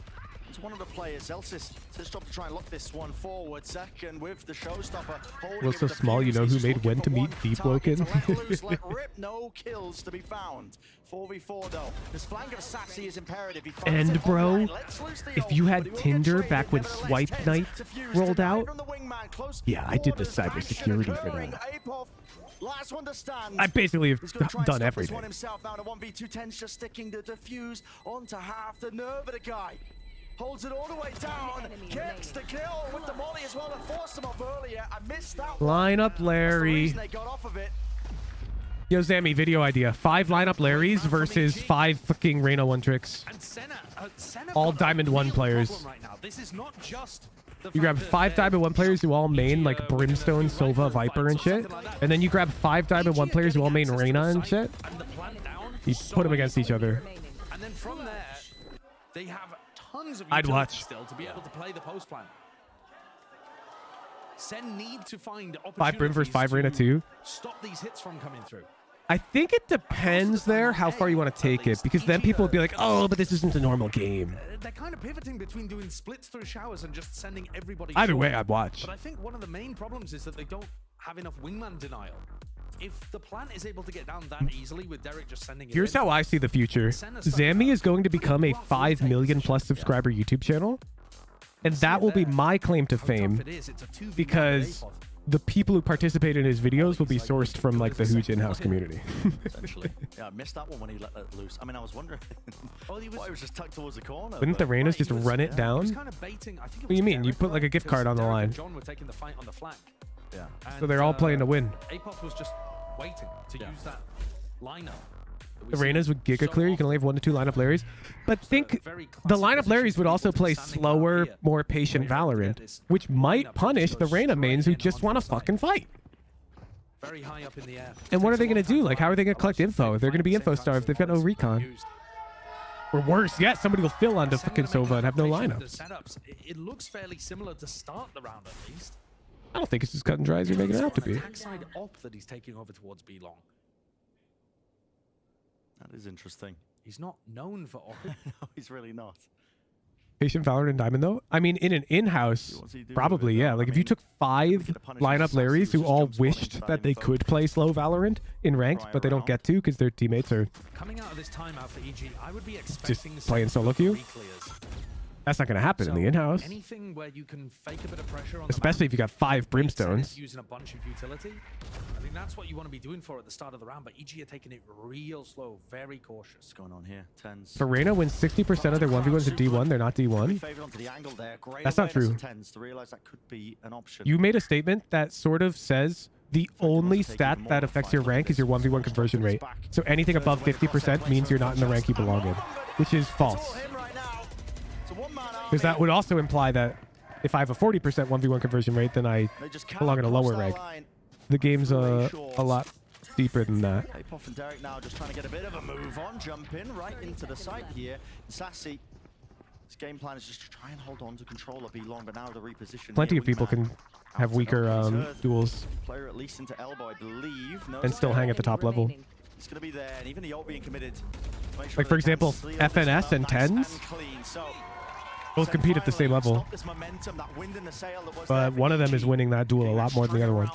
It's one of the players, Zelsis, it's his job to try and lock this one forward. Second with the showstopper. Was so small, you know who made When to Meet Deep Woken? No kills to be found. 4v4 though. This flank of Sassy is imperative. And bro, if you had Tinder back when Swipe Night rolled out, yeah, I did the cybersecurity for that. Last one to stand. I basically have done everything. Himself now to 1v2 10s, just sticking the defuse onto half the nerve of the guy. Holds it all the way down, gets the kill with the molly as well and forced him off earlier. I missed that line up Larry. They got off of it. Yo, Zammy, video idea. 5 lineup Larrys versus 5 fucking Reyna 1 tricks. All Diamond 1 players. This is not just you grab 5 Diamond 1 players who all main like Brimstone, Sova, Viper and shit. And then you grab 5 Diamond 1 players who all main Reyna and shit. You put them against each other. And then from there, they have tons of I'd watch still to be able to play the post plan. SEN need to find 5 Brim versus 5 Reyna 2. Stop these hits from coming through. I think it depends there how far you want to take it, because then people would be like, oh, but this isn't a normal game. They're kind of pivoting between doing splits through showers and just sending everybody. Either way, I'd watch. But I think one of the main problems is that they don't have enough wingman denial. If the plant is able to get down that easily with Derek just sending it Here's in, how I see the future. Zammy is going to become a 5 million plus subscriber YouTube channel. And that will be my claim to fame, because the people who participate in his videos will be sourced from like the huge in-house community. Essentially. Yeah, I missed that one when he let that loose. I mean, I was wondering why he was just tucked towards the corner. Wouldn't the Reynas just run it down? What do you mean? You put like a gift card on the line. John were taking the fight on the flank. Yeah. So they're all playing to win. Apop was just waiting to use that lineup. The Reynas would Giga clear. You can only have 1 to 2 lineup Larrys. But think the lineup Larrys would also play slower, more patient Valorant, which might punish the Reyna mains who just want to fucking fight. Very high up in the air. And what are they going to do? Like, how are they going to collect info? They're going to be info starved. They've got no recon. Or worse yet, somebody will fill onto fucking Sova and have no lineups. It looks fairly similar to start the round at least. I don't think it's as cut and dry as you're making it out to be. Side op that he's taking over towards B long. That is interesting. He's not known for op. No, he's really not. Patient Valorant and Diamond though? I mean, in an in-house, probably, yeah. Like if you took 5 lineup Larrys who all wished that they could play slow Valorant in ranked, but they don't get to because their teammates are coming out of this timeout for EG, I would be expecting just playing solo queue. That's not going to happen in the in-house. Anything where you can fake a bit of pressure on especially if you got 5 brimstones. Using a bunch of utility. I think that's what you want to be doing for at the start of the round, but EG are taking it real slow, very cautious. What's going on here? Tens. So Reyna wins 60% of their 1v1s at D1. They're not D1. That's not true. You made a statement that sort of says the only stat that affects your rank is your 1v1 conversion rate. So anything above 50% means you're not in the rank you belong in, which is false. Because that would also imply that if I have a 40% 1v1 conversion rate, then I belong in a lower rank. The game's a lot deeper than that. Apop and Derek now just trying to get a bit of a move on, jump in right into the site here. Sassy, his game plan is just to try and hold on to control of B long, but now the reposition. Plenty of people can have weaker duels player at least into elbow, I believe. No, and still hang at the top level. It's going to be there, and even the ult being committed. Like for example, FNS and Tens. Both compete at the same level, but one of them is winning that duel a lot more than the other one.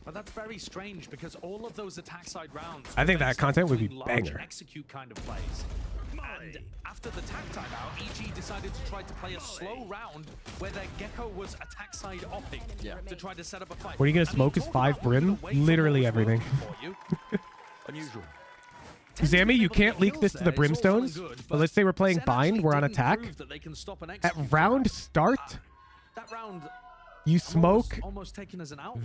But that's very strange because all of those attack side rounds, I think that content would be banger. Execute kind of plays. And after the attack timeout, EG decided to try to play a slow round where their Gecko was attack side opping to try to set up a fight. What are you gonna smoke is 5 brim? Literally everything. Unusual. Zammy, you can't leak this to the brimstones, but let's say we're playing bind, we're on attack. At round start, you smoke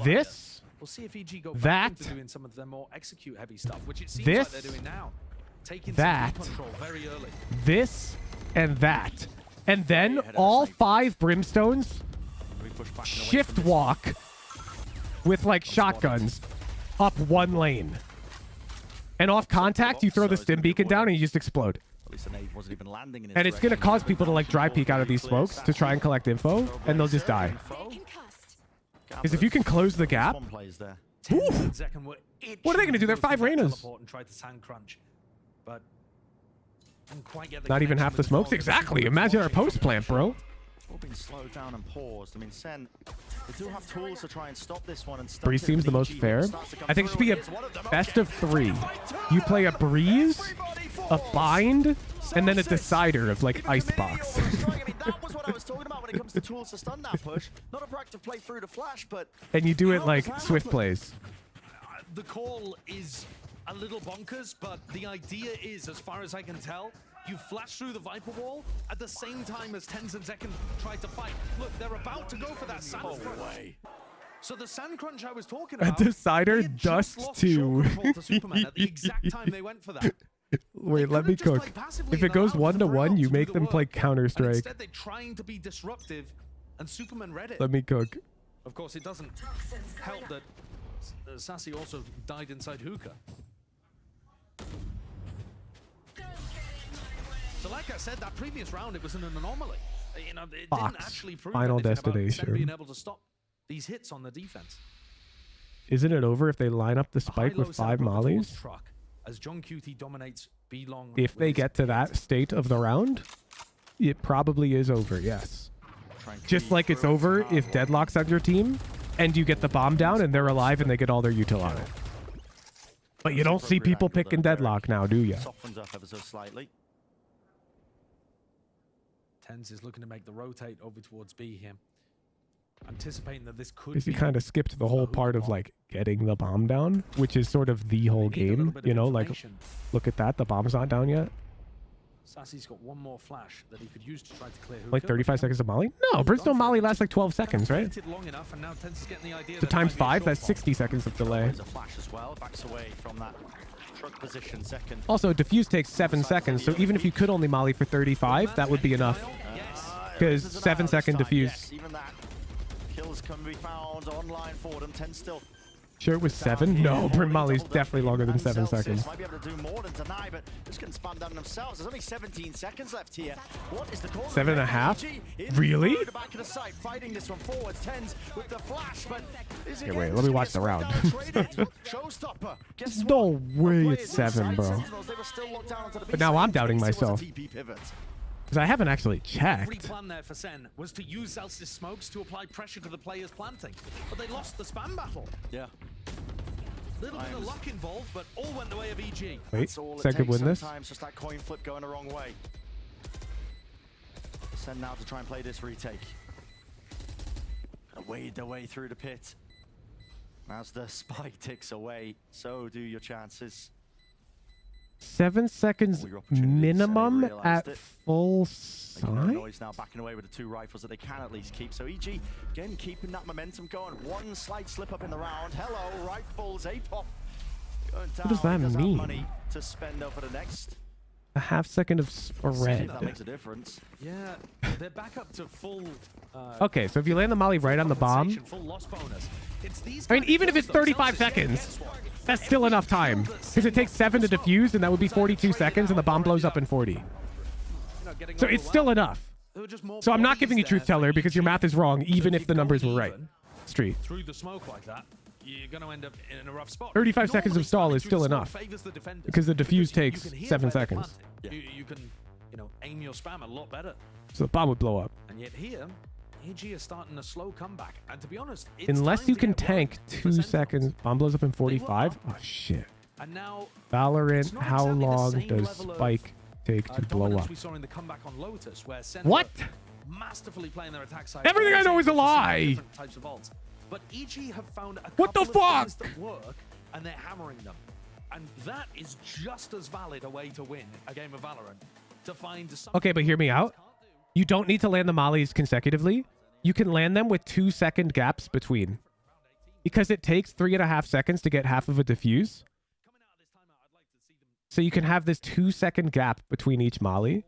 this, we'll see if EG go that, back into doing some of their more execute heavy stuff, which it seems this, like they're doing now. Taking that, control very early. this, and that. And then all 5 brimstones shift walk with like shotguns up 1 lane. And off contact, you throw the stim beacon down and you just explode. And it's going to cause people to like dry peek out of these smokes to try and collect info, and they'll just die. Because if you can close the gap, what are they going to do? They're 5 Reynas. Not even half the smokes? Exactly. Imagine our post plant, bro. All been slowed down and paused. I mean, SEN, they do have tools to try and stop this one. And Breeze seems the most fair. I think it should be a best of 3. You play a Breeze, a Bind, and then a decider of like Icebox. That was what I was talking about when it comes to tools to stun that push. Not a proactive play through to flash, but... And you do it like Swift plays. The call is a little bonkers, but the idea is, as far as I can tell, you flash through the Viper wall at the same time as Tens and Zekken tried to fight. Look, they're about to go for that sand crunch. So the sand crunch I was talking about, a decider dust 2. to Superman at the exact time they went for that. Wait, let me cook. If it goes 1-1, you make them play Counter-Strike. Instead, they're trying to be disruptive, and Superman read it. Let me cook. Of course, it doesn't help that Sassy also died inside hookah. So like I said, that previous round, it was an anomaly. You know, it didn't actually prove Final anything about destination. being able to stop these hits on the defense. Isn't it over if they line up the spike with 5 mollies? As John QT dominates B long. If they get to that state of the round, it probably is over, yes. Just like it's over if Deadlock's on your team, and you get the bomb down, and they're alive, and they get all their util on it. But you don't see people picking Deadlock now, do you? Softens up ever so slightly. TenZ is looking to make the rotate over towards B here. Anticipating that this could Because he be kind of skipped the whole part of like getting the bomb down, which is sort of the whole game. You know, like look at that, the bomb's not down yet. Sassy's got one more flash that he could use to try to clear Like 35 seconds of Molly? No, Brimstone Molly lasts like 12 seconds, right? long enough, and now TenZ is getting the idea So that times it might be a 5, that's short 60 seconds of delay. There's a flash as well. Backs away from that truck position second. Also, defuse takes 7 seconds, so even if you could only Molly for 35, that would be enough. Because 7-second defuse. Yes, even that. Kills can be found online for them. 10 still. Sure it was 7? No, Brim Molly's definitely longer than 7 seconds. Might be able to do more than deny, but just can spam down themselves. There's only 17 seconds left here. What is the call? 7.5? Really? The back of the site, fighting this one forwards. 10's with the flash, but is it Okay, wait, let me watch the round. Showstopper. Guess what? No way it's 7, bro. They were still locked down onto the But now I'm doubting It was a myself. TP pivot. Because I haven't actually checked. Every plan there for SEN was to use Zelsis smokes to apply pressure to the players planting, but they lost the spam battle. Yeah. Little bit of luck involved, but all went the way of EG. Wait, All it SEN could takes win this. sometimes, just that coin flip going the wrong way. SEN now to try and play this retake. Gonna wade their way through the pit. As the spike ticks away, so do your chances. 7 seconds minimum at full side? Noise now backing away with the 2 rifles that they can at least keep. So EG again keeping that momentum going. One slight slip up in the round. Hello, rifles, APOP. Going down. What does that He does have mean? money to spend over the next. A half second of See if spread. that makes a difference. Yeah, they're back up to full. Okay, so if you land the Molly right on the bomb, Full loss bonus. It's these I mean, even if it's 35 seconds, that's still enough time. Because it takes 7 to defuse, and that would be 42 seconds, and the bomb blows up in 40. So it's still enough. So I'm not giving you Truth Teller, because your math is wrong, even if the numbers were right. Street. Through the smoke like that, you're going to end up in a rough spot. 35 seconds of stall is still enough. Because the defuse takes 7 seconds. You can, aim your spam a lot better. So the bomb would blow up. And yet here, EG is starting a slow comeback. And to be honest, it's Unless time you to can get tank work 2 for seconds. Bomb blows up in 45? Oh, shit. And now, Valorant, not how exactly the long same does level of, Spike take to blow dominance up? we saw in the comeback on Lotus, where SEN What? were masterfully playing their attack side. Everything I know is a lie. Different types of ults. But EG have found a What the couple of things fuck? that work, and they're hammering them. And that is just as valid a way to win a game of Valorant. To find Okay, but hear me out. You don't need to land the mollies consecutively. You can land them with 2-second gaps between. Because it takes 3.5 seconds to get half of a defuse. So you can have this 2-second gap between each molly,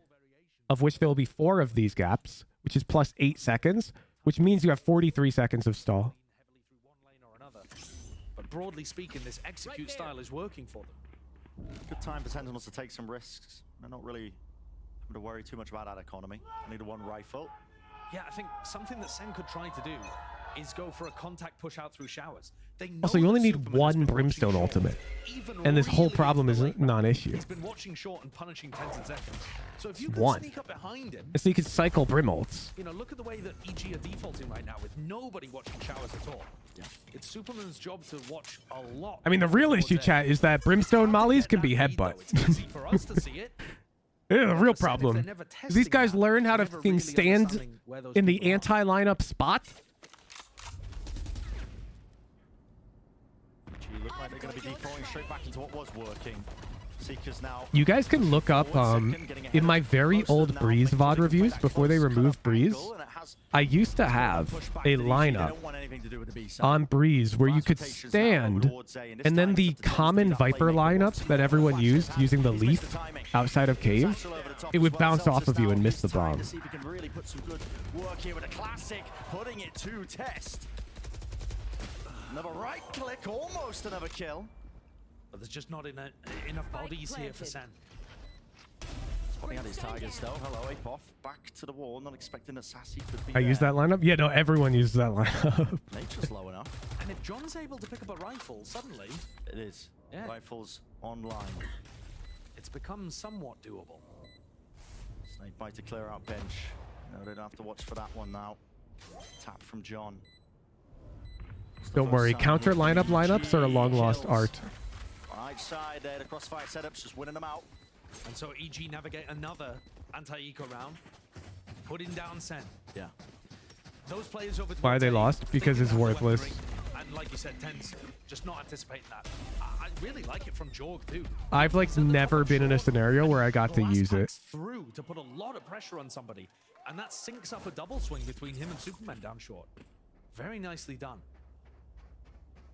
of which there will be 4 of these gaps, which is plus 8 seconds, which means you have 43 seconds of stall. But broadly speaking, this execute style is working for them. Good time for Sentinels to take some risks. They're not really having to worry too much about that economy. Only the 1 rifle. Yeah, I think something that SEN could try to do is go for a contact push out through showers. They know Also, you only that need Superman has 1 been watching Brimstone short, ultimate. even And this whole really problem into is the a late round. non-issue. He's been watching short and punishing 10 seconds. So if you can 1. sneak up behind him, And so you can cycle Brim ults. look at the way that EG are defaulting right now with nobody watching showers at all. Yeah. It's Superman's job to watch a lot. I mean, the real issue, chat, is that Brimstone mollies can be headbutt. It's easy for us to see it. Yeah, the real problem. Is these guys learn how to fucking stand in the anti-lineup spot? Look like they're going to be defaulting straight back into what was working. Seekers now. You guys can look up in my very old Breeze VOD reviews before they removed Breeze. I used to have a lineup on Breeze where you could stand, and then the common Viper lineup that everyone used using the Leaf outside of Cave, it would bounce off of you and miss the bomb. See if he can really put some good work here with a classic, putting it to test. Another right click, almost another kill. But there's just not enough bodies here for SEN. Spotting out his Tigers though. Hello, Apoff. Back to the wall, not expecting a Sassy could be I use that lineup? Yeah, no, everyone uses that lineup. Nature's low enough. And if John's able to pick up a rifle, suddenly... It is. Yeah. Rifles online. It's become somewhat doable. Snake bite to clear out bench. No, they don't have to watch for that one now. Tap from John. Don't worry, counter lineups are a long lost art. Right side there, the crossfire setups just winning them out. And so EG navigate another anti-eco round, putting down Sen. Yeah. Those players over. Why are they lost? Because it's worthless. And like you said, Ten's just not anticipating that. I really like it from Jorg too. I've like never been in a scenario where I got to use it. Through to put a lot of pressure on somebody, and that syncs up a double swing between him and Superman down short. Very nicely done.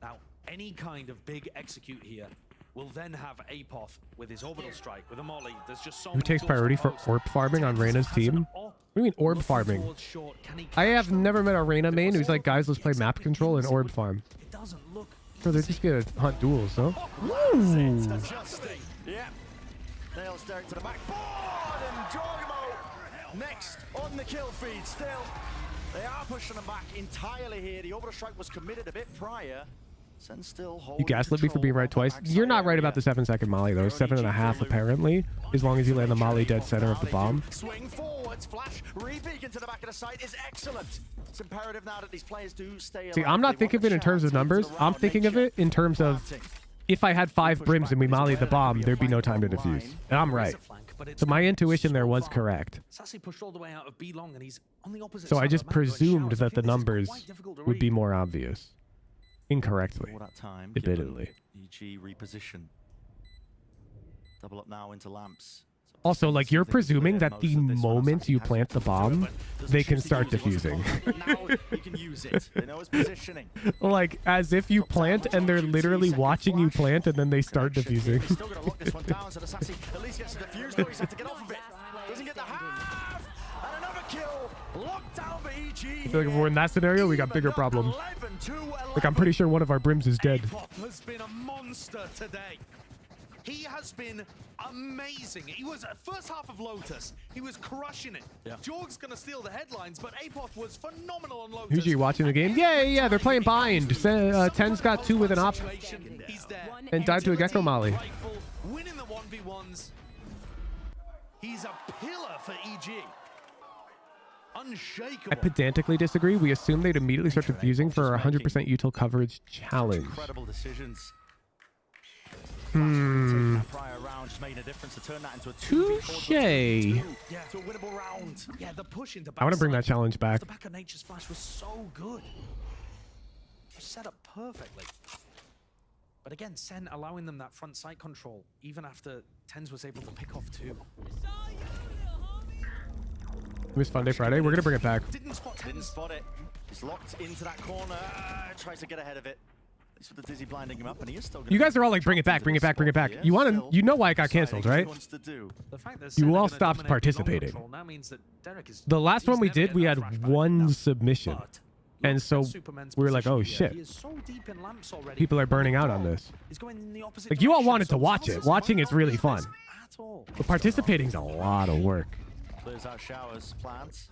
Now, any kind of big execute here will then have Apoth with his orbital strike, with a molly. There's just so Who takes priority for orb farming on Reyna's team? What do you mean orb farming? I have never met a Reyna main who's like, guys, let's play map control and orb farm. It doesn't look. So they're just gonna hunt duels, though. Yeah. Nails Derek to the backboard, and Jorgmo next on the kill feed. Still, they are pushing them back entirely here. The orbital strike was committed a bit prior. Sen still You gaslit me for being right twice. You're not right about the 7-second molly though. 7.5 apparently, as long as you land the molly dead center of the bomb. Swing forwards, flash, re-beacon to the back of the site is excellent. It's imperative now that these players do stay alive. See, I'm not thinking of it in terms of numbers. I'm thinking of it in terms of if I had 5 brims and we mollied the bomb, there'd be no time to defuse. And I'm right. So my intuition there was correct. Sassy pushed all the way out of B long, and he's on the opposite So side I of just the map doing presumed showers. I that the think this is numbers quite difficult to would be read. more obvious. Incorrectly. All that time, Admittedly. EG reposition. Double up now into lamps. Also, like, you're presuming that the moment you plant the bomb, they can start defusing. Now you can use it. They know his positioning. Like, as if you plant and they're literally watching you plant and then they start defusing. He's still going to lock this one down, so the Sassy at least gets the defuse, though he's had to get off of it. Doesn't get the half! And another kill! Locked down for EG. I feel like if we're in that scenario, we got bigger problems. Like, I'm pretty sure one of our brims is dead. Apoth has been a monster today. He has been amazing. He was first half of Lotus. He was crushing it. Yeah. Jorg's gonna steal the headlines, but Apoth was phenomenal on Lotus. Who's you watching the game? Yeah, they're playing bind. 10's got 2 with an op He's there. and died to a Gecko Molly. Rifle, winning the 1v1s. He's a pillar for EG. Unshakable. I pedantically disagree. We assume they'd immediately start defusing for our 100% util coverage challenge. Incredible decisions. Hmm. Prior round just made a difference to turn that into a Touche. Yeah, to a winnable round. Yeah, the push into I want to bring that challenge back. The back of Nature's Flash was so good. Set up perfectly. But again, Sen allowing them that front sight control, even after Tens was able to pick off 2. It was Fun Day Friday. We're going to bring it back. Didn't spot it. He's locked into that corner. Tries to get ahead of it. It's with the Dizzy blinding him up, and he is still You guys are all like, bring it back, bring it back, bring it back. You want to, you know why it got canceled, right? You all stopped participating. The last one we did, we had 1 submission. And so we were like, oh shit. People are burning out on this. Like, you all wanted to watch it. Watching is really fun. But participating's a lot of work. Clears out showers, plants.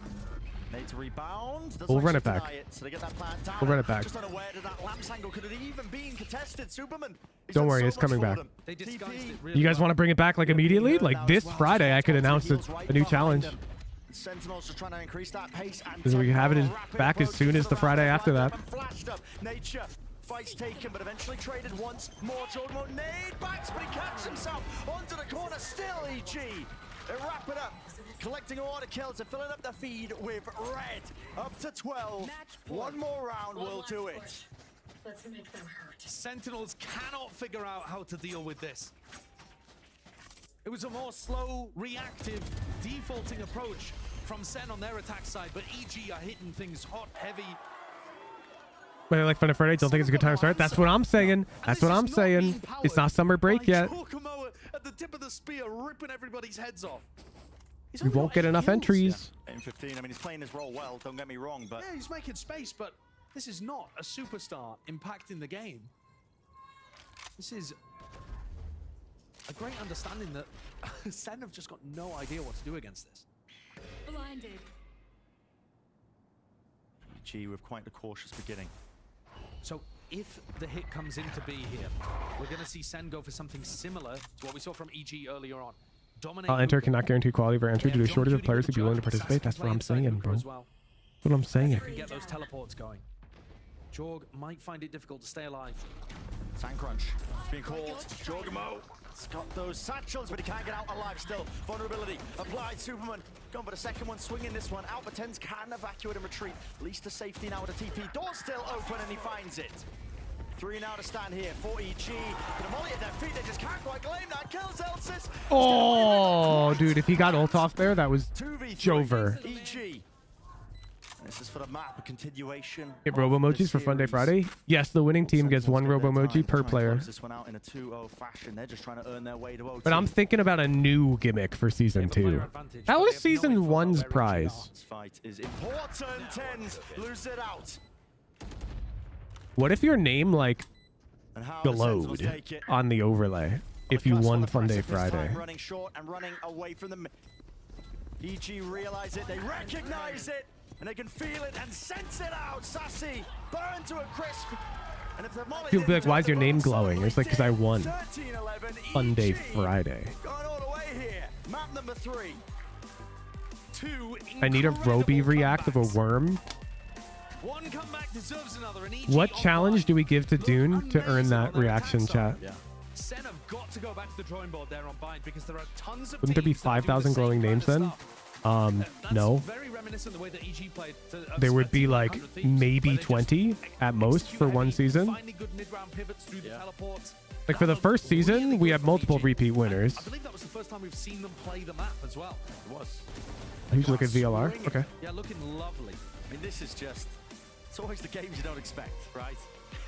Need to rebound. We'll run it back. So they get that plant down. We'll run it back. Just unaware that that lamps angle could have even been contested. Superman. Don't worry, it's coming back. You guys want to bring it back like immediately? Like this Friday, I could announce a new challenge. Sentinels just trying to increase that pace. Because we have it back as soon as the Friday after that. Flashed up. Nature. Fights taken, but eventually traded once more. Jordan won't nade backs, but he catches himself onto the corner. Still EG. They wrap it up. Collecting all the kills and filling up the feed with red. Up to 12. One more round will do it. Let's make them hurt. Sentinels cannot figure out how to deal with this. It was a more slow, reactive, defaulting approach from Sen on their attack side, but EG are hitting things hot, heavy. But I like Fun Friday. Don't think it's a good time to start. That's what I'm saying. That's what I'm saying. It's not summer break yet. At the tip of the spear, ripping everybody's heads off. We won't get enough entries. In 15, I mean, he's playing his role well, don't get me wrong, but... Yeah, he's making space, but this is not a superstar impacting the game. This is a great understanding that Sen have just got no idea what to do against this. Blinded. EG with quite a cautious beginning. So if the hit comes into B here, we're going to see Sen go for something similar to what we saw from EG earlier on. I'll enter cannot guarantee quality of our entry due to shortage of players to be willing to participate. That's what I'm saying, bro. That's what I'm saying. Get those teleports going. Jorg might find it difficult to stay alive. Sand Crunch. It's being called. Jorgamo. It's got those satchels, but he can't get out alive still. Vulnerability applied. Superman gone for the second one, swinging this one. Alpha 10s can evacuate and retreat. Least to safety now with a TP. Door's still open, and he finds it. 3 now to stand here for EG. Gonna molly at their feet. They just can't quite claim that. Kills Elsis. Oh, dude, if he got ult off there, that was 2v3. Jover. EG. This is for the map, a continuation. Get robo emojis for Fun Day Friday? Yes, the winning team gets 1 robo emoji per player. This one out in a 2-0 fashion. They're just trying to earn their way to OT. But I'm thinking about a new gimmick for season 2. That was season 1's prize. This fight is important. Tens lose it out. What if your name like And how the Sentinels glowed take it. on the overlay if you Plus won one Fun Day aggressive this time, Friday? running short and running away from them. EG realize it, they recognize it, and they can feel it and sense it out. Sassy, burned to a crisp. And if the molly People be like, didn't why touch is your the name bottom glowing? side, It's like, because I won 13-11, Fun Day EG Friday. Going all the way here. Map number 3. 2 I need a Roby incredible react of a comebacks. worm. One comeback deserves another. And EG What on challenge fire. do we give to Look Dune to earn amazing that on their reaction attack chat? side. Yeah. Sen have got to go back to the drawing board there on Bind because there are tons of Wouldn't there be teams that are doing the 5,000 same glowing kind names of then? stuff. That's No. very reminiscent of the way that EG played There would be like 100 Thieves, maybe where they just 20 at most execute for one heavy, season. finding good mid-round pivots through the teleports. Like for the That first looked really season, we good had from multiple EG. repeat And winners. I believe that was the first time we've seen them play the map as well. It was. Who's look at VLR? Swinging. Okay. Yeah, looking lovely. I mean, this is just, it's always the games you don't expect, right?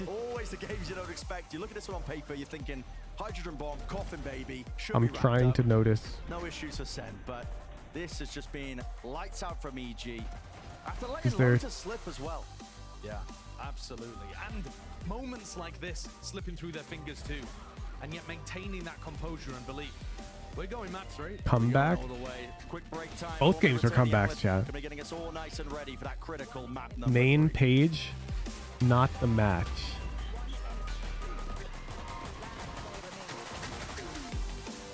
Always the games you don't expect. You look at this one on paper, you're thinking, hydrogen bomb, coffin baby. should I'm be wrapped trying up. to notice. No issues for Sen, but this has just been lights out from EG. After Is letting there- Lotus slip as well. Yeah, absolutely. And moments like this slipping through their fingers too, and yet maintaining that composure and belief. We're going map 3. Comeback. All the way. Quick break time. Both games were Return the comebacks, island. chat. Gonna be getting us all nice and ready for that critical map number Main 3. page, not the match.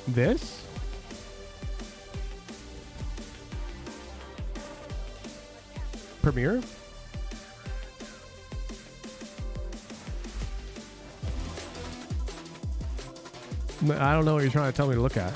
This? Premiere? I don't know what you're trying to tell me to look at.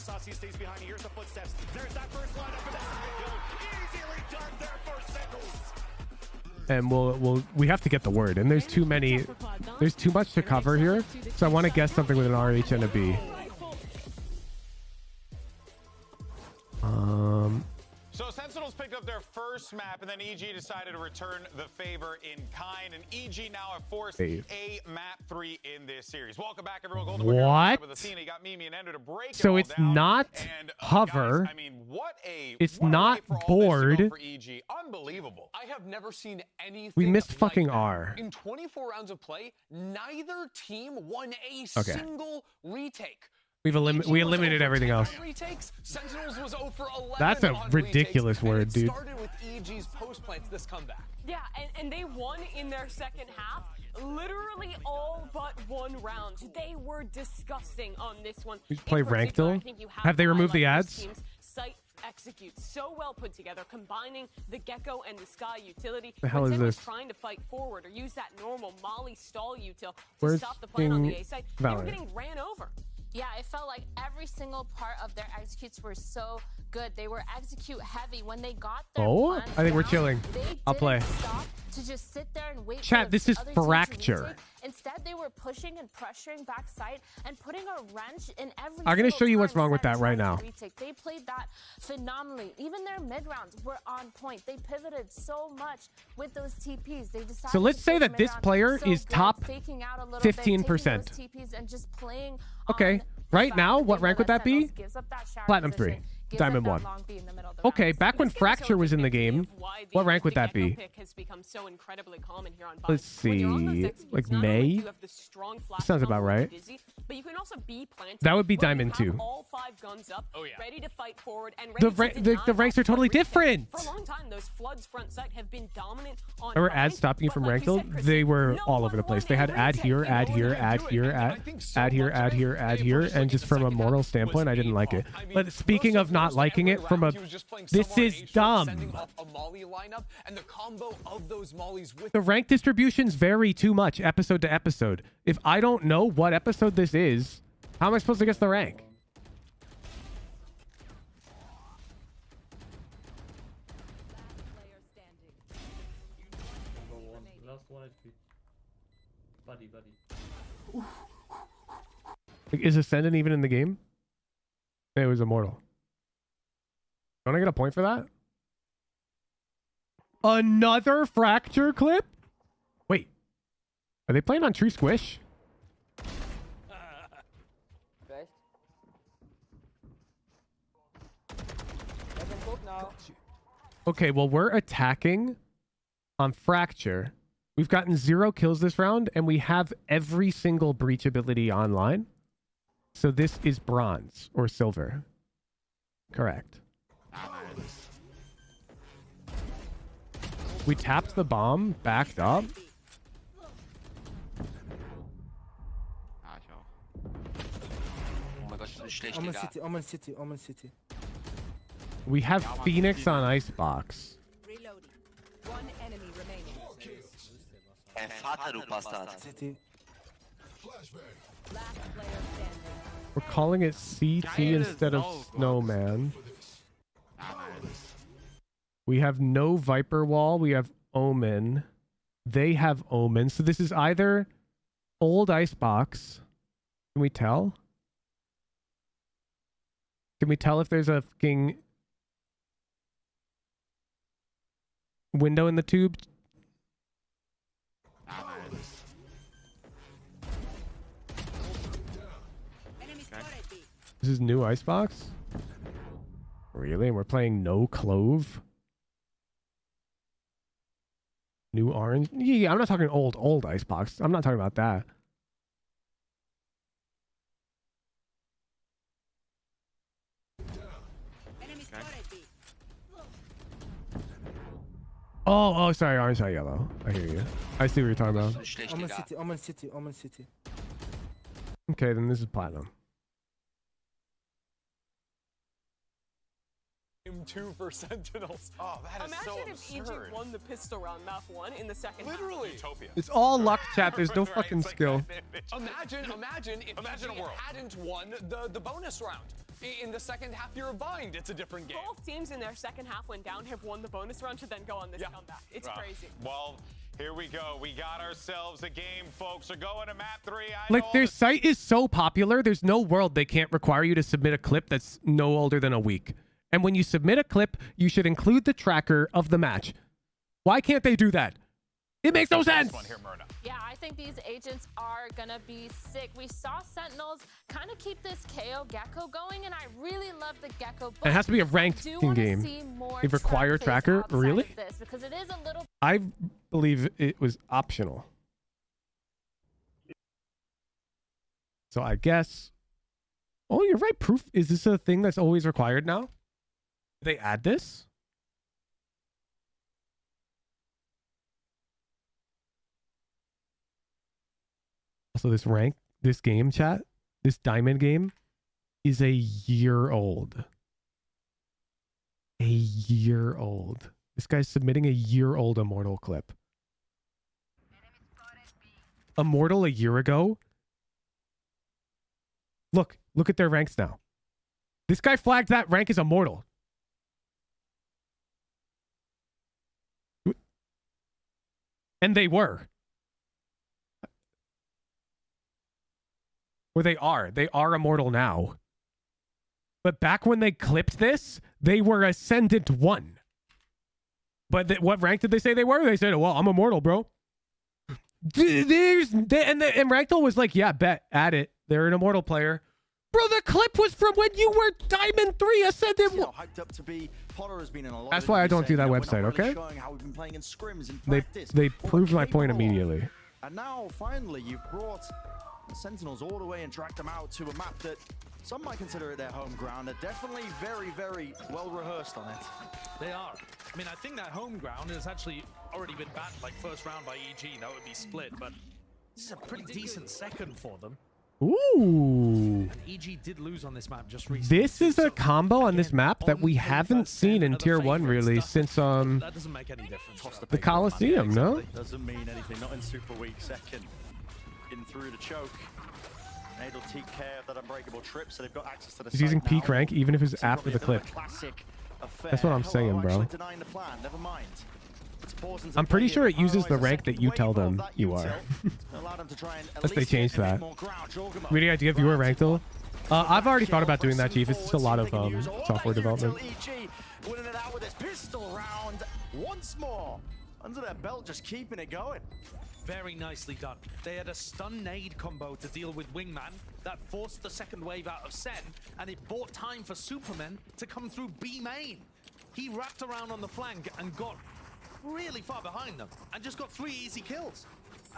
Saucy stays behind. He hears the footsteps. There's that first lineup, and that's easily done there for Sickles. And we have to get the word. And there's too much to cover here. So I want to guess something with an RH and a B. So Sentinels picked up their first map, and then EG decided to return the favor in kind. And EG now have forced a map 3 in this series. Welcome back, everyone. Golden What? with Athena. You got Mimi and Endo to break So it it's all down. not And, hover. Guys, I mean, It's what a not way for all this to board. go for EG. Unbelievable. I have never seen anything. We missed like fucking that. R. In 24 rounds of play, neither team won a Okay. single retake. We eliminated everything else. Retakes. Sentinels was 0 for 11 That's a on ridiculous retakes, word, and it dude. started with EG's post plants this comeback. Yeah, and they won in their second half. Literally all but one round. They were disgusting on this one. We play In particular, ranked I think you Have they to removed the highlight this ads? team's site executes so well put together, combining the Gecko and the Sky utility. The hell When is Zen was this? trying to fight forward or use that normal Molly stall util to Where's stop the plan on the fucking A site, they were Valorant? getting ran over. Yeah, it felt like every single part of their executes were so good. They were execute heavy. When they got their plans I think we're down, chilling. they I'll play. didn't stop to just sit there and wait Chat, for this the is other team to Fracture. retake. Instead, they were pushing and pressuring backside and putting a wrench in every I'm gonna single show you what's time wrong with Sen that right tried now. to retake. They played that phenomenally. Even their mid rounds were on point. They pivoted so much with those TPs. They decided So let's to say play that this mid-round player so is good, top faking out a little bit, taking 15%. those TPs and just playing Okay. on Right fact now, that what they rank would realize that be? Sentinels gives up that shower Platinum position, 3. gives Diamond up 1. that long B in the middle of the Okay, rounds. back when This game Fracture shows was in the victory game, of why what the- rank would the that Gecko be? pick has become so incredibly common here on Let's When you're on those see. executes, Like not only May? do you have the strong flash Sounds about combo right. Dizzy, but you can also be planted. That would be where you Diamond have 2. all 5 guns up, ready to fight forward and The ready to deny the ranks are that flood totally retake. different. For a long time, those Floods front side have been dominant on There were Vine, ads stopping you but from like ranked you build. said, Chris, They were no all over the one place. won They a had ad retake. here, ad No here, one ad did it. here, And I ad think so ad here, much ad of here, ad Hey, here, first and look just at the from a second moral half standpoint, I was didn't like it. A-Pop. I mean, But speaking first of and not foremost, liking every it from a, round he was just playing this somewhere is in A-short, dumb. sending off a Molly lineup, and the combo of those Mollies with The rank distributions vary too much episode to episode. If I don't know what episode this is, how am I supposed to guess the rank? Like, is Ascendant even in the game? It was Immortal. Don't I get a point for that? Another Fracture clip? Wait. Are they playing on True Squish? Okay, well, we're attacking on Fracture. We've gotten 0 kills this round, and we have every single breach ability online. So this is bronze or silver. Correct. We tapped the bomb, backed up. Omen City. We have Phoenix on Icebox. One enemy remaining. City. Last player standing. We're calling it CT instead of Snowman. We have no Viper Wall. We have Omen. They have Omen. So this is either old Icebox. Can we tell? Can we tell if there's a fucking window in the tube? This is new Icebox? Really? And we're playing no Clove? New Orange? Yeah, I'm not talking old Icebox. I'm not talking about that. Oh, sorry, orange, not yellow. I hear you. I see what you're talking about. Omen City. Okay, then this is platinum. 2 for Sentinels. Oh, that is so Imagine if absurd. EG won the pistol round map 1 in the second Literally. Utopia. It's all luck, chat. There's no fucking skill. Imagine if Imagine EG a world. hadn't won the bonus round. In the second half, you're bind. It's a different game. Both teams in their second half went down have won the bonus round to then go on this comeback. It's crazy. Well, here we go. We got ourselves a game, folks. We're going to map 3. Like, their site is so popular, there's no world they can't require you to submit a clip that's no older than a week. And when you submit a clip, you should include the tracker of the match. Why can't they do that? It makes no sense. Yeah, I think these agents are gonna be sick. We saw Sentinels kind of keep this KO Gecko going, and I really love the Gecko. It has to be a ranked game. They require tracker, really? This, because it is a little. I believe it was optional. So I guess. Oh, you're right. Proof. Is this a thing that's always required now? Did they add this? Also, this game chat, this diamond game is a year old. A year old. This guy's submitting a year-old Immortal clip. Immortal a year ago? Look at their ranks now. This guy flagged that rank as Immortal. And they were. Or they are. They are Immortal now. But back when they clipped this, they were Ascendant 1. But what rank did they say they were? They said, well, I'm Immortal, bro. And Ragdoll was like, yeah, bet. Add it. They're an Immortal player. Bro, the clip was from when you were Diamond 3 Ascendant 1. Hyped up to be. Potter has been in a lot. That's why I don't do that website, okay? They proved my point immediately. And now, finally, you've brought the Sentinels all the way and dragged them out to a map that some might consider it their home ground. They're definitely very, very well rehearsed on it. They are. I mean, I think that home ground has actually already been banned like first round by EG. That would be split, but this is a pretty decent second for them. Ooh. And EG did lose on this map just recently. This is a combo on this map that we haven't seen in Tier 1 really since that doesn't make any difference. the Coliseum, no? Doesn't mean anything, not in Super Week. Second, getting through the choke. They'll take care of that unbreakable trip, so they've got access to the He's using peak rank even if it's after the clip. That's what I'm saying, bro. I'm pretty sure it uses the rank that you tell them you are. Unless they change that. Any idea if you were ranked though? I've already thought about doing that, Chief. It's just a lot of software development. Winning it out with his pistol round once more. Under their belt, just keeping it going. Very nicely done. They had a stun nade combo to deal with Wingman that forced the second wave out of SEN, and it bought time for Superman to come through B main. He wrapped around on the flank and got really far behind them and just got 3 easy kills.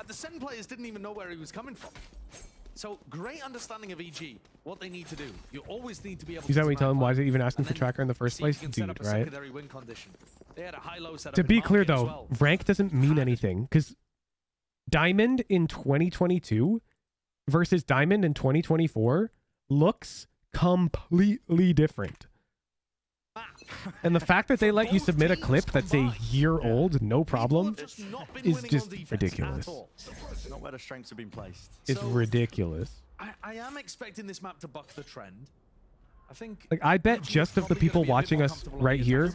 The SEN players didn't even know where he was coming from. So great understanding of EG, what they need to do. You always need to be able Is that what you tell them? Why is it even asking for tracker in the first place? Dude, right? To be clear though, rank doesn't mean anything because Diamond in 2022 versus Diamond in 2024 looks completely different. And the fact that they let you submit a clip that's a year old, no problem, is just ridiculous. Not where the strengths have been placed. It's ridiculous. I am expecting this map to buck the trend. I think, like, I bet just of the people watching us right here,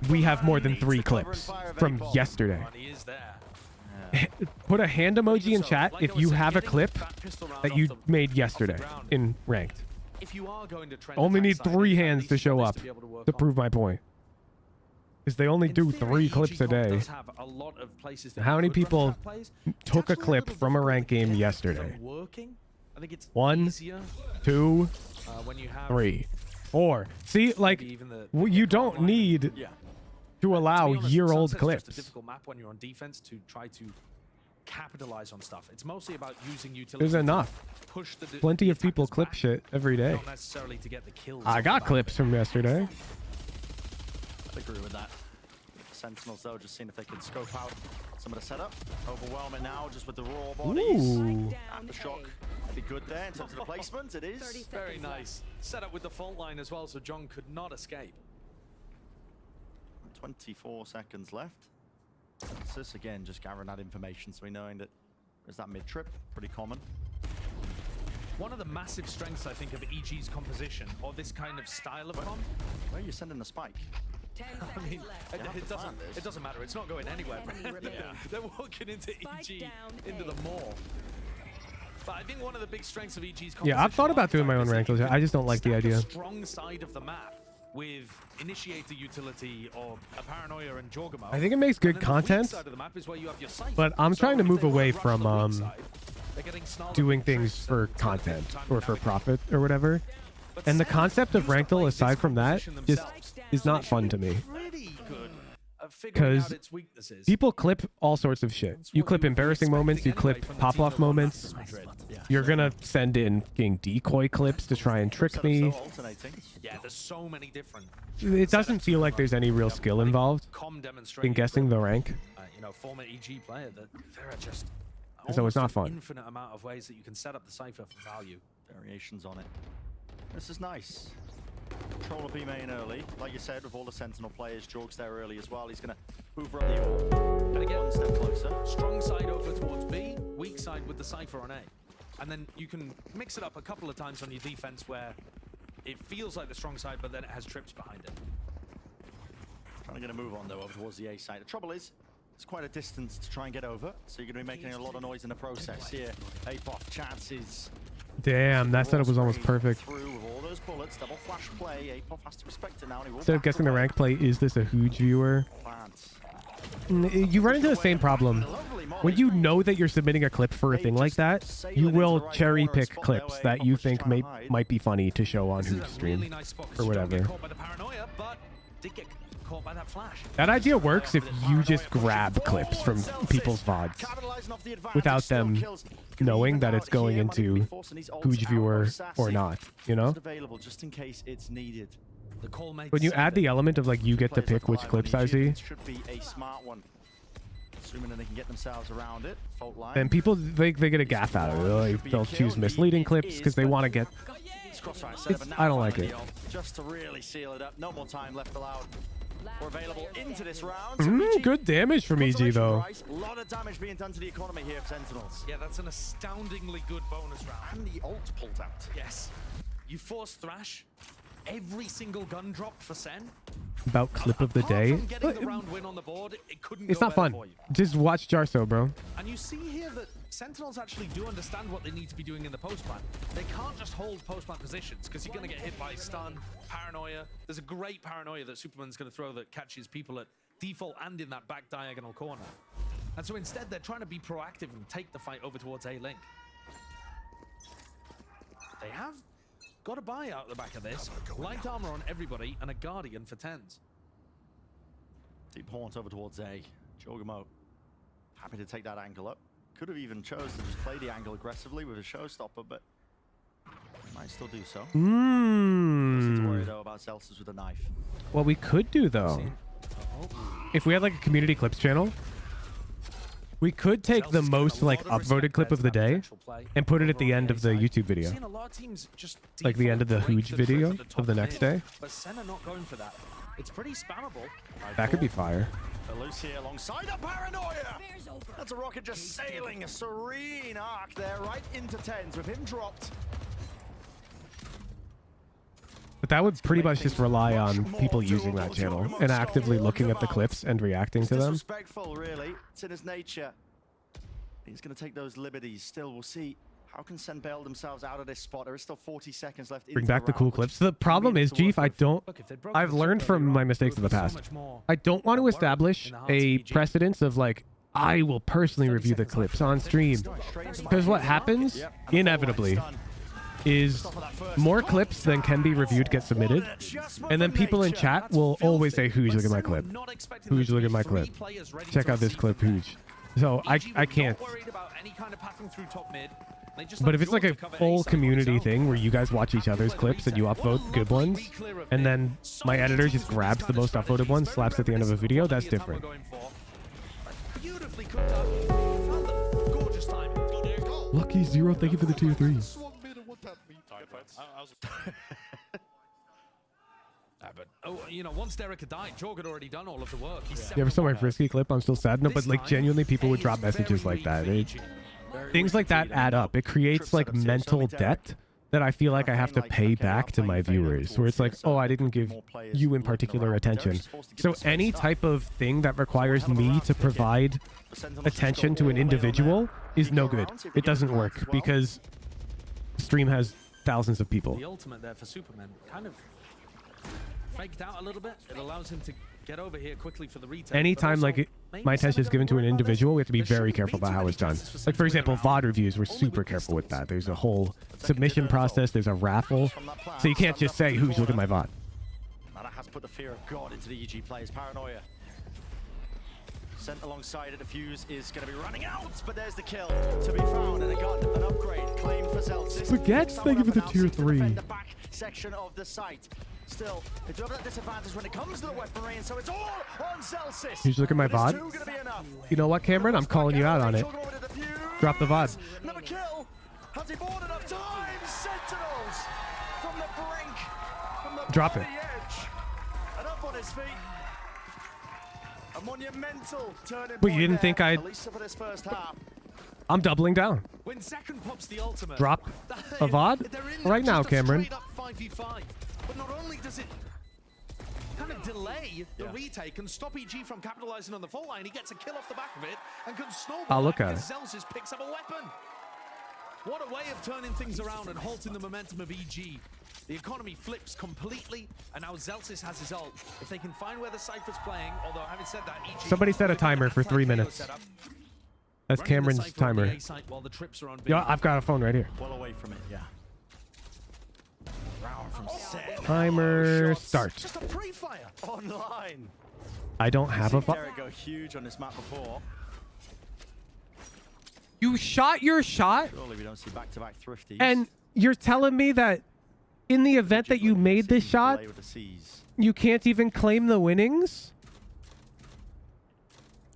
we have more than 3 clips from yesterday. Put a hand emoji in chat if you have a clip that you made yesterday in ranked. Only need 3 hands to show up to prove my point. Because they only do 3 clips a day. How many people took a clip from a ranked game yesterday? 1, 2, 3, 4. See, like, you don't need to allow year-old clips. It's a difficult map when you're on defense to try to capitalize on stuff. It's mostly about using utility. There's enough. Plenty of people clip shit every day. Not necessarily to get the kills. I got clips from yesterday. I agree with that. Sentinels though, just seeing if they can scope out some of the setup. Overwhelm it now just with the raw bodies. Ooh. Aftershock be good there in terms of the placement. It is very nice. Set up with the fault line as well, so John could not escape. 24 seconds left. This again, just gathering that information, so we knowing that there's that mid trip, pretty common. one of the massive strengths, I think, of EG's composition, or this kind of style of comp. Where are you sending the spike? I mean, it doesn't matter. It's not going anywhere. They're walking into EG, into the maw. But I think one of the big strengths of EG's composition... Yeah, I've thought about doing my own ranked. I just don't like the idea. Strong side of the map with Initiator utility or a Paranoia and Jorgamo. I think it makes good content, but I'm trying to move away from doing things for content or for profit or whatever. And the concept of Ranked, aside from that, just is not fun to me. Because people clip all sorts of shit. You clip embarrassing moments, you clip pop-off moments. You're gonna send in decoy clips to try and trick me. Yeah, there's so many different. It doesn't feel like there's any real skill involved in guessing the rank. You know, former EG player, that there are just So it's not fun. Infinite amount of ways that you can set up the cipher for value. Variations on it. This is nice. Control of B main early. Like you said, with all the Sentinel players, Jorg's there early as well. He's going to hoover up the orb. And again, one step closer. Strong side over towards B, weak side with the cipher on A. And then you can mix it up a couple of times on your defense where it feels like the strong side, but then it has trips behind it. Trying to get a move on, though, over towards the A side. The trouble is, it's quite a distance to try and get over, so you're going to be making a lot of noise in the process here. Apoth chances. Damn, that setup was almost perfect. Through with all those bullets, double flash play. Apoth has to respect it now. Instead of guessing the rank play, is this a huge viewer? You run into the same problem. When you know that you're submitting a clip for a thing like that, you will cherry pick clips that you think might be funny to show on Hooj stream or whatever. That idea works if you just grab clips from people's VODs without them knowing that it's going into Hooj viewer or not, you know? When you add the element of like you get to pick which clips I see, and people they get a gaff out of it. They'll choose misleading clips because they want to get. I don't like it. Just to really seal it up. No more time left allowed. We're available into this round. Good damage from EG though. A lot of damage being done to the economy here for Sentinels. Yeah, that's an astoundingly good bonus round. And the ult pulled out. Yes. You force Thrash. Every single gun drop for Sen. About clip of the day. The round win on the board, It's not fun. Just watch Jarso, bro. And you see here that Sentinels actually do understand what they need to be doing in the post plant. They can't just hold post plant positions because you're going to get hit by stun, paranoia. There's a great paranoia that Superman's going to throw that catches people at default and in that back diagonal corner. And so instead, they're trying to be proactive and take the fight over towards A-Link. They have got a buy out the back of this. Light armor on everybody and a Guardian for 10s. Deep haunt over towards A. Jorgamo happy to take that angle up. Could have even chose to just play the angle aggressively with a showstopper, but might still do so. Doesn't to worry though about Celsius with a knife. What we could do though, if we had like a community clips channel, we could take the most like upvoted clip of the day and put it at the end of the YouTube video. Like the end of the Hooj video of the next day. But Sen are not going for that. It's pretty spammable. That could be fire. Loose here alongside a paranoia. That's a rocket just sailing a serene arc there right into 10s with him dropped. But that would pretty much just rely on people using that channel and actively looking at the clips and reacting to them. Disrespectful, really. It's in his nature. He's going to take those liberties. Still, we'll see. How can Sen bail themselves out of this spot? There is still 40 seconds left. Bring back the cool clips. The problem is, Jeef, I've learned from my mistakes of the past. I don't want to establish a precedence of like, I will personally review the clips on stream. Because what happens, inevitably, is more clips than can be reviewed get submitted. And then people in chat will always say, Hooj, look at my clip. Hooj, look at my clip. Check out this clip, Hooj. So I can't. But if it's like a full community thing where you guys watch each other's clips and you upvote good ones, and then my editor just grabs the most upvoted ones, slaps at the end of a video, that's different. Lucky Zero, thank you for the tier 3. But you know, once Derek had died, Jorg had already done all of the work. You ever saw my Frisky clip? I'm still sad. No, but like genuinely, people would drop messages like that. things like that add up. It creates like mental debt that I feel like I have to pay back to my viewers, where it's like, oh, I didn't give you in particular attention. So any type of thing that requires me to provide attention to an individual is no good. It doesn't work because stream has thousands of people. The ultimate there for Superman kind of faked out a little bit. It allows him to get over here quickly for the retake. Anytime like my attention is given to an individual, we have to be very careful about how it's done. Like for example, VOD reviews, we're super careful with that. There's a whole submission process, there's a raffle, so you can't just say who's looking at my VOD. That has put the fear of God into the EG players. Paranoia sent alongside it. A fuse is going to be running out, but there's the kill to be found, and a gun, an upgrade claimed for Zelsis. Spaghetti's thank you for the tier 3. The back section of the site. Still, they do have that disadvantage when it comes to the weaponry, and so it's all on Zelsis. Who's looking at my VOD? You know what, Cameron? I'm calling you out on it. Drop the VOD. Another kill. Has he bought enough time? Sentinels from the brink, from the Drop it. edge, and up on his feet. A monumental turning Wait, you didn't think I'd... at least for this first half. I'm doubling down. When second pops the ultimate, Drop a VOD right now, Cameron. 5v5. But not only does it kind of delay the retake and stop EG from capitalizing on the fault line, he gets a kill off the back of it and can snowball. I'll look at because it. Zelsis picks up a weapon. What a way of turning things around and halting the momentum of EG. The economy flips completely, and now Zelsis has his ult. If they can find where the Cypher's playing, although having said that, EG... Somebody set a timer for 3 minutes. That's Cameron's timer. Yeah, I've got a phone right here. Well away from it, yeah. Round from set. Timer start. Just a pre-fire online. I don't have a phone. Derek go huge on this map before. You shot your shot, Surely we don't see back-to-back thrifties. and you're telling me that in the event that you made this shot, you can't even claim the winnings?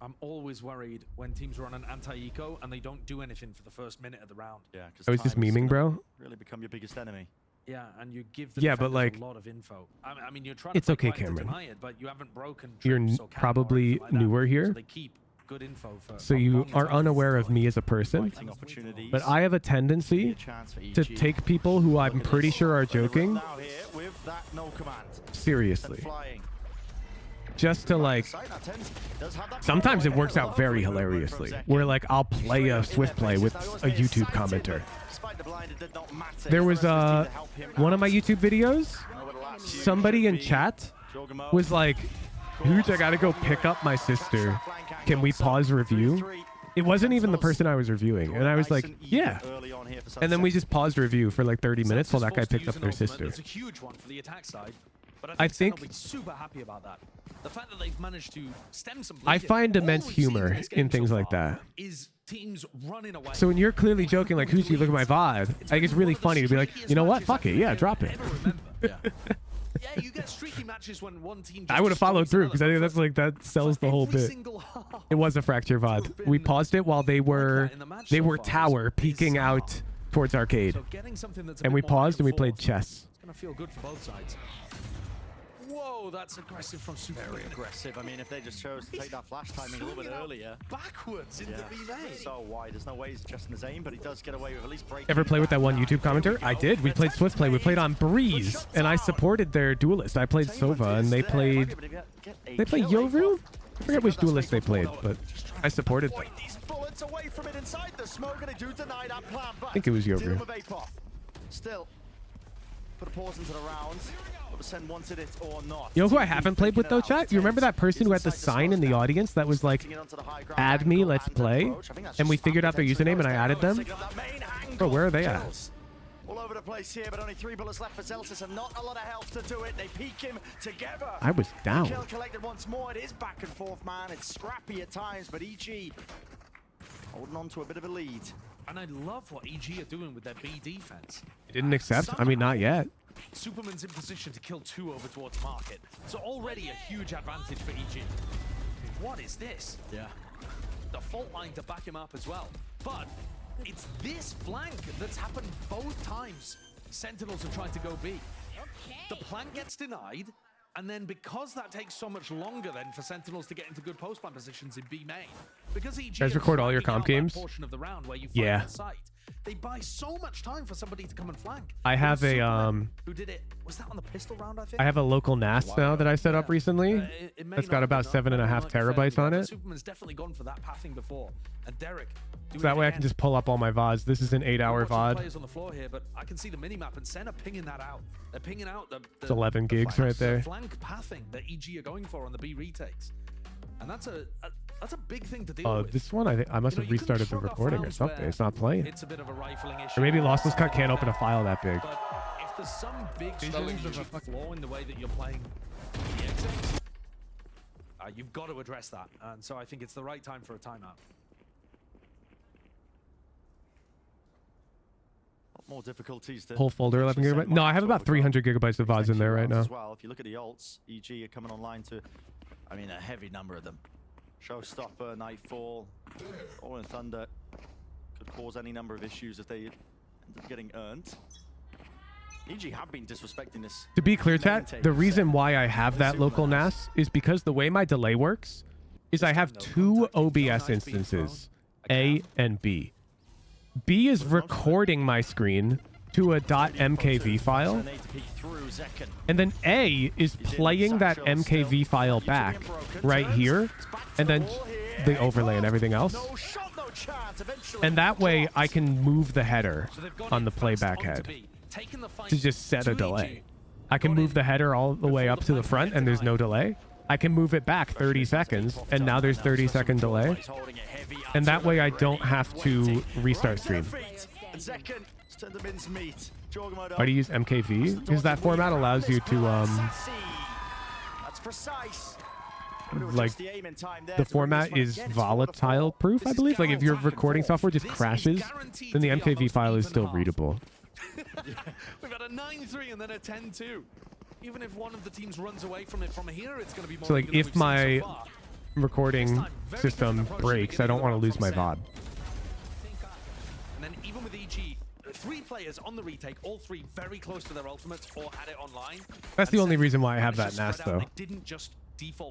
I'm always worried when teams run an anti-eco and they don't do anything for the first minute of the round. Yeah, I was just memeing, bro. Really become your biggest enemy. Yeah, and you give the Yeah, but, like, a lot of info. I mean, you're trying it's to okay, fight to Cameron. deny it, but you haven't broken You're trips or probably like that. newer here, So they keep good info for so you are unaware of me as a person. But I have a tendency to take people who I'm pretty sure are joking seriously. Just to like, sometimes it works out very hilariously, where like I'll play a Swift play with a YouTube commenter. There was one of my YouTube videos, somebody in chat was like, "Huge, I gotta go pick up my sister. Can we pause review?" It wasn't even the person I was reviewing, and I was like, "Yeah." And then we just paused review for like 30 minutes while that guy picked up their sister. It's a huge one for the attack side. But I I think they'll be super happy about that. The fact that they've managed to stem some I bleeding. find All immense we've seen humor this game in things so like far that. Is teams running away. So when you're clearly joking, like, "Who's you look at my VOD?" Like, it's really funny to be like, "You know what? Fuck it, yeah, drop it." Yeah, you get streaky matches when one team I would have followed through because I think that's like that sells the whole bit. It was a fracture VOD. We paused it while they were tower peeking out towards arcade, and we paused and we played chess. It's gonna feel good for both sides. Whoa, that's aggressive from Super. Very aggressive. I mean, if they just chose to take that flash timing a little bit earlier. Backwards into relay. So wide. There's no way he's adjusting his aim, but he does get away with at least breaking. Ever play with that one YouTube commenter? I did. We played Swift play. We played on Breeze, and I supported their duelist. I played Sova, and they played Yoru? I forget which duelist they played, but I supported them. Away from it inside the smoke, and they do deny that plan, but I think it was Yoru. Still, put a pause into the round. Whether SEN wanted it or not. You know who I haven't played with though, chat? You remember that person who had the sign in the audience that was like, "Add me, let's play," and we figured out their username and I added them? Bro, where are they at? All over the place here, but only 3 bullets left for Zelsis and not a lot of health to do it. They peek him together. I was down. Kill collected once more. It is back and forth, man. It's scrappy at times, but EG holding on to a bit of a lead. And I love what EG are doing with their B defense. You didn't accept? I mean, not yet. Superman's in position to kill 2 over towards market. So already a huge advantage for EG. What is this? Yeah. The fault line to back him up as well. But it's this flank that's happened both times. Sentinels are trying to go B. The plant gets denied, And then because that takes so much longer then for Sentinels to get into good post-plant positions in B main, because EG You guys record all your comp games? portion of the round where you find Yeah. the site, they buy so much time for somebody to come and flank. I have a Who did it? Was that on the pistol round? I think I have a local NAS now that I set up recently. It may That's not got have about been up, 7.5 like fairly terabytes on well, but it. Superman's definitely gone for that pathing before, and Derek. So that way I can just pull up all my VODs. This is an 8-hour VOD. Players on the floor here, but I can see the minimap and Sen are pinging that out. They're pinging out It's 11 gigs right there. flank pathing that EG are going for on the B retakes, and that's a big thing to deal with. This one I must have restarted the recording or something. It's not playing. It's a bit of a rifling issue. Or maybe Lossless Cut can't open a file that big. But if there's some big visions of a flaw in the way that you're playing the exits, you've got to address that. And so I think it's the right time for a timeout. More difficulties. To Whole folder 11 gigabytes. No, I have about 300 gigabytes of VODs in there right now. As well, if you look at the ults, EG are coming online to, I mean, a heavy number of them. Showstopper, Nightfall, All in Thunder could cause any number of issues if they end up getting earned. EG have been disrespecting this. To be clear, chat, the reason why I have that local NAS is because the way my delay works is I have two OBS instances, A and B. B is recording my screen to a .mkv file, and then A is playing that MKV file back right here, and then the overlay and everything else. And that way I can move the header on the playback head to just set a delay. I can move the header all the way up to the front and there's no delay. I can move it back 30 seconds and now there's 30-second delay. And that way I don't have to restart stream. Why do you use MKV? Because that format allows you to like, the format is volatile proof, I believe. Like if your recording software just crashes, then the MKV file is still readable. We've got a 9-3 and then a 10-2. Even if one of the teams runs away from it from here, it's going to be more. So like if my recording system breaks, I don't want to lose my VOD. And then even with EG, 3 players on the retake, all 3 very close to their ultimates or had it online. That's the only reason why I have that NAS though.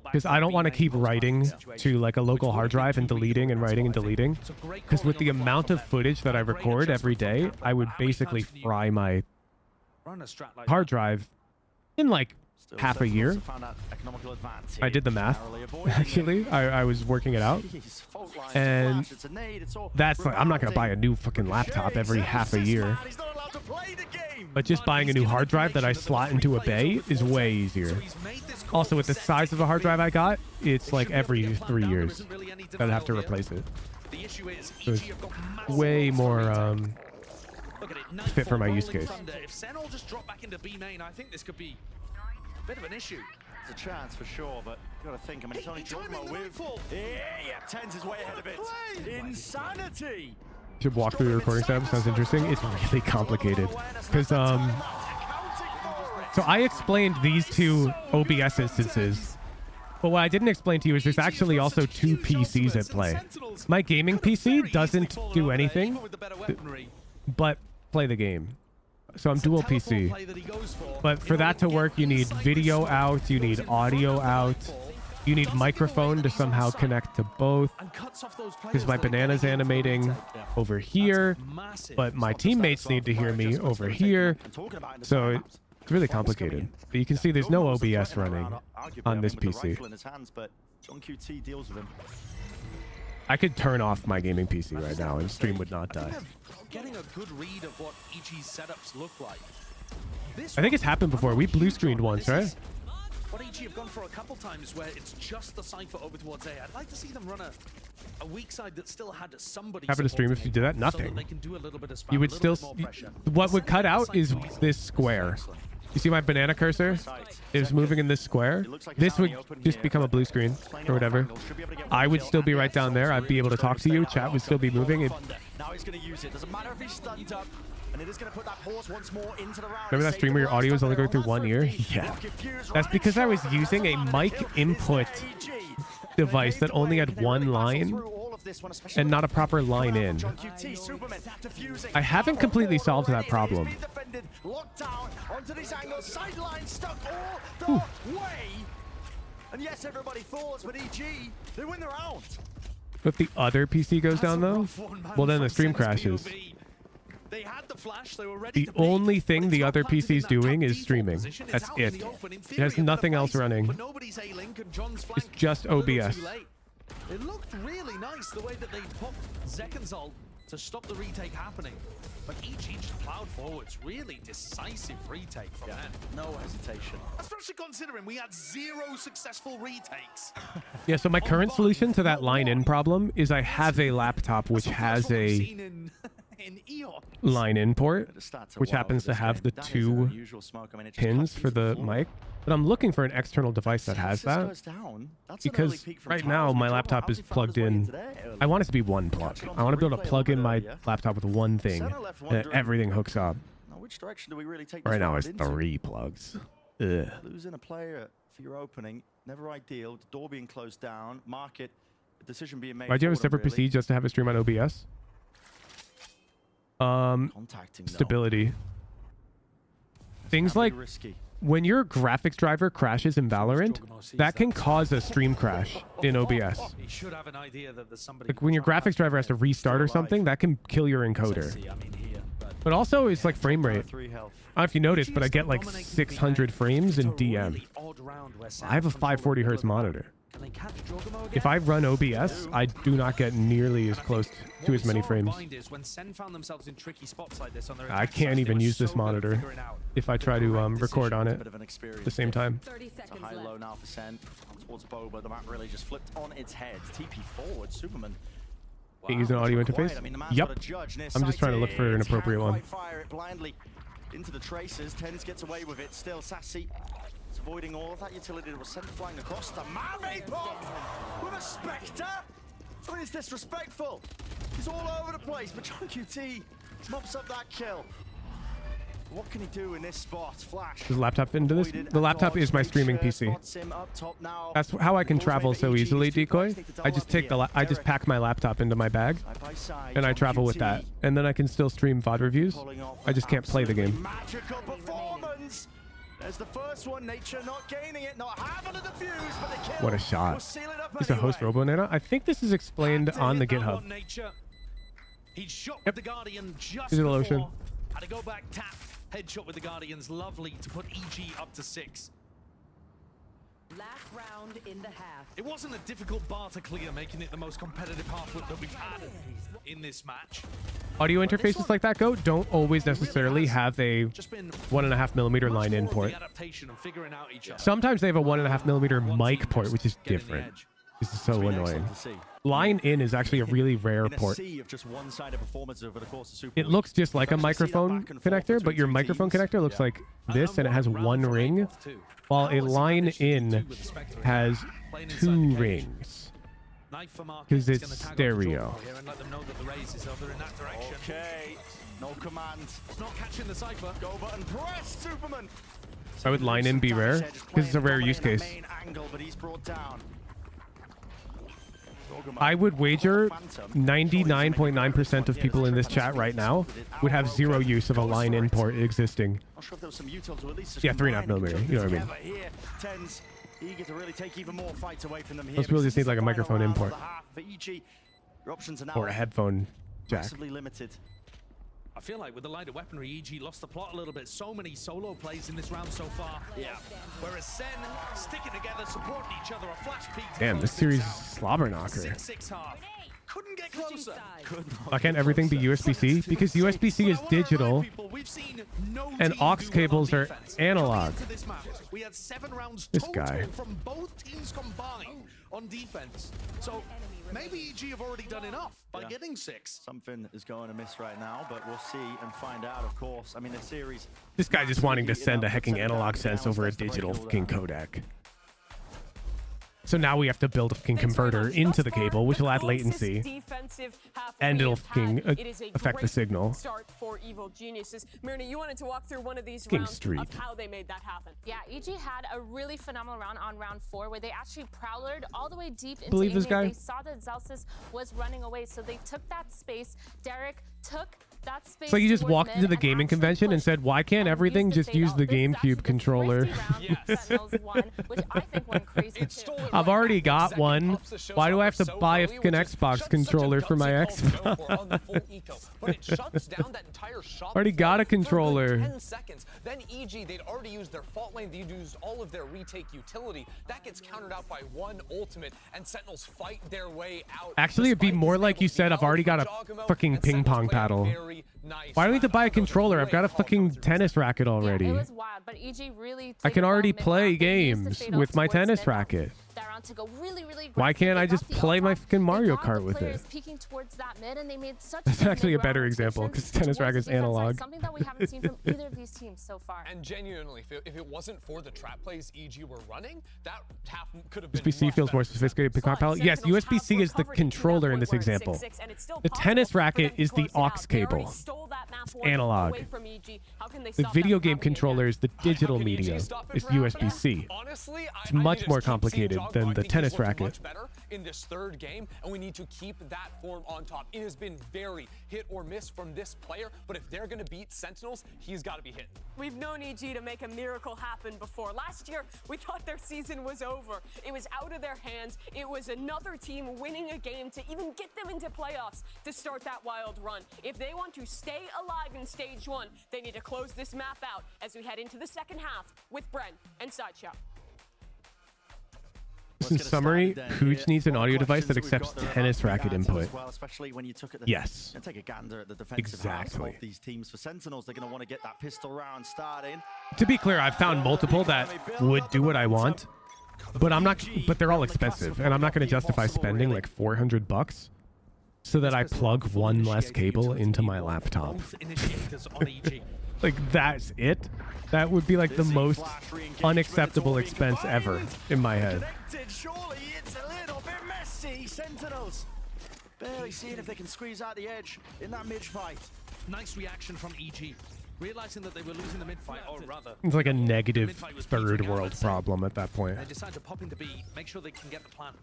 Because I don't want to keep writing to like a local hard drive and deleting and writing and deleting. Because with the amount of footage that I record every day, I would basically fry my hard drive in like half a year. I did the math, actually. I was working it out. And that's like, I'm not going to buy a new fucking laptop every half a year. But just buying a new hard drive that I slot into a bay is way easier. Also, with the size of the hard drive I got, it's like every 3 years that I have to replace it. So it's way more fit for my use case. If Sen all just drop back into B main, I think this could be a bit of an issue. It's a chance for sure, but you gotta think. I mean, it's only Jogmo with. Yeah, Tens is way ahead of it. Insanity. You should walk through the recording setup. Sounds interesting. It's really complicated because so I explained these 2 OBS instances, but what I didn't explain to you is there's actually also 2 PCs at play. My gaming PC doesn't do anything but play the game. So I'm dual PC. But for that to work, you need video out, you need audio out, you need microphone to somehow connect to both. Because my banana's animating over here, but my teammates need to hear me over here. So it's really complicated. But you can see there's no OBS running on this PC. I could turn off my gaming PC right now and stream would not die. Getting a good read of what EG's setups look like. I think it's happened before. We blue screened once, right? What EG have gone for a couple times where it's just the Cypher over towards A. I'd like to see them run a weak side that still had somebody. Happen to stream if you did that? Nothing. So that they can do a little bit of spam, you would still. What would cut out is this square. You see my banana cursor? It's moving in this square. This would just become a blue screen or whatever. I would still be right down there. I'd be able to talk to you. Chat would still be moving. Now he's going to use it. Doesn't matter if he's stunned up. And it is going to put that pause once more into the round. Remember that stream where your audio is only going through one ear? Yeah. That's because I was using a mic input device that only had one line. this one, especially and not a proper line in. I haven't completely solved that problem. Locked down onto these angles, sideline stuck all the way. And yes, everybody falls, but EG, they win the round. If the other PC goes down though, well then the stream crashes. They had the flash, they were ready The only thing the other PC is doing is streaming. That's it. It has nothing else running. It's just OBS. It looked really nice the way that they popped Zekan's ult to stop the retake happening. But EG just plowed forwards. Really decisive retake from them. No hesitation. Especially considering we had 0 successful retakes. Yeah, so my current solution to that line in problem is I have a laptop which has a line in port, which happens to have the 2 pins for the mic. But I'm looking for an external device that has that, because right now my laptop is plugged in. I want it to be one plug. I want to be able to plug in my laptop with one thing, and everything hooks up. Which direction do we really take this Right now round it's into? 3 plugs. Ugh. Losing a player for your opening, never ideal. The door being closed down, market, a decision being made. Why do you have a for them, separate PC just to have a stream on OBS? Stability. Things like when your graphics driver crashes in Valorant, that can cause a stream crash in OBS. You should have an idea that there's somebody. Like when your graphics driver has to restart or something, that can kill your encoder. But also it's like frame rate. I don't know if you noticed, but I get like 600 frames in DM. I have a 540 hertz monitor. If I run OBS, I do not get nearly as close to as many frames. I can't even use this monitor if I try to record on it at the same time. It's a high-low now for SEN. Towards Boba, the map really just flipped on its head. TP forward, Superman. Can't use an audio interface? Yep. I'm just trying to look for an appropriate one. Fire it blindly into the traces. Tens gets away with it. Still Sassy. It's avoiding all of that utility that was sent flying across the map. With a Spectre? I mean, it's disrespectful. He's all over the place, but John QT mops up that kill. What can he do in this spot? Flash. Does the laptop into this? The laptop is my streaming PC. That's how I can travel so easily, Decoy. I just take I just pack my laptop into my bag, and I travel with that, and then I can still stream VOD reviews. I just can't play the game. Magical performance. There's the first one. Nature not gaining it, not having the defuse, but the kill. What a shot! He's a host Roboneta. I think this is explained on the GitHub. He shot with the Guardian just Digital Ocean. before. Had to go back, tap, headshot with the Guardians. Lovely to put EG up to 6. Last round in the half. It wasn't a difficult bar to clear, making it the most competitive half that we've had in this match. Audio interfaces like that don't always necessarily have a 1.5mm line in port. Sometimes they have a 1.5mm mic port, which is different. This is so annoying. Line in is actually a really rare port. It looks just like a microphone connector, but your microphone connector looks like this, and it has 1 ring, while a line in has 2 rings. Because it's stereo. Okay, no command. Not catching the cipher. Go button press, Superman. Why would line in be rare? Because it's a rare use case. I would wager 99.9% of people in this chat right now would have 0 use of a line in port existing. Yeah, 3.5mm. You know what I mean? Eager to really take even more fights away from them here. Those people just need like a microphone import Your options are now or a headphone jack. massively limited. I feel like with the lighter weaponry, EG lost the plot a little bit. So many solo plays in this round so far. Yeah. Whereas SEN sticking together, supporting each other. A flash peek. Damn, this series is slobber knocker. 6-6 half. Couldn't get closer. Why can't everything be USB-C? Because USB-C is digital and aux cables are analog. We had 7 rounds This total guy. from both teams combined on defense. So maybe EG have already done enough by getting 6. Something is going amiss right now, but we'll see and find out, of course. I mean, the series... This guy just wanting to send a hecking analog sense over a digital fucking codec. So now we have to build a fucking converter into the cable, which will add latency, and it'll fucking affect the signal. Start for Evil Geniuses. Myrna, you wanted to walk through one of these Fucking rounds street. of how they made that happen. Yeah, EG had a really phenomenal round on round 4 where they actually prowlered all the way deep into Believe this A-main. guy? They saw that Zelsis was running away, so they took that space. Derek took that space. It's like you just towards walked mid into the and gaming actually convention and pushed said, why can't and everything used the just use fade the out. This is actually GameCube the controller? thrifty round that Sentinels won, which I think went crazy too. I've already got one. Why do I have to buy a fucking Xbox controller for my Xbox? Already got a controller. 10 seconds. Then EG, they'd already used their fault lane. They'd used all of their retake utility. That gets countered out by one ultimate, and Sentinels fight their way out. Actually, it'd be more like you said, I've already got a fucking ping pong paddle. Why do I need to buy a controller? I've got a fucking tennis racket already. Yeah, it was wild, but EG really I can already played play well mid-round. They used the games fade out with my towards tennis mid-round. racket. That round to go really Why can't I aggressive. They just got the play my ult-off. fucking Mario They got Kart the with it? players peeking towards that mid, and they made such That's good actually a better mid-round example rotations because tennis towards racket's the defense side, analog. something that we haven't seen from either of these teams so far. And genuinely, if it wasn't for the trap plays EG were running, that half could have been USB-C feels more sophisticated. Pick palette. Yes, USB-C is the controller in this example. The tennis racket is the aux cable. It's analog. The video game controller is the digital medium. It's USB-C. It's much more complicated than the tennis racket. In this third game, and we need to keep that form on top. It has been very hit or miss from this player, but if they're going to beat Sentinels, he's got to be hit. We've known EG to make a miracle happen before. Last year, we thought their season was over. It was out of their hands. It was another team winning a game to even get them into playoffs to start that wild run. If they want to stay alive in stage 1, they need to close this map out as we head into the second half with Bren and Sideshow. In summary, Hooch needs an audio device that accepts tennis racket input. Especially when you took at Yes. And take a gander at the defensive halves Exactly. of these teams. For Sentinels, they're going to want to get that pistol round starting. To be clear, I've found multiple that would do what I want, but I'm not. But they're all expensive, and I'm not going to justify spending like $400 so that I plug one less cable into my laptop. Like that's it. That would be like the most unacceptable expense ever in my head. Surely it's a little bit messy. Sentinels barely seeing if they can squeeze out the edge in that mid fight. Nice reaction from EG. Realizing that they were losing the mid fight, or rather, It's like a negative third world problem at that point. they decide to pop into B, make sure they can get the plan.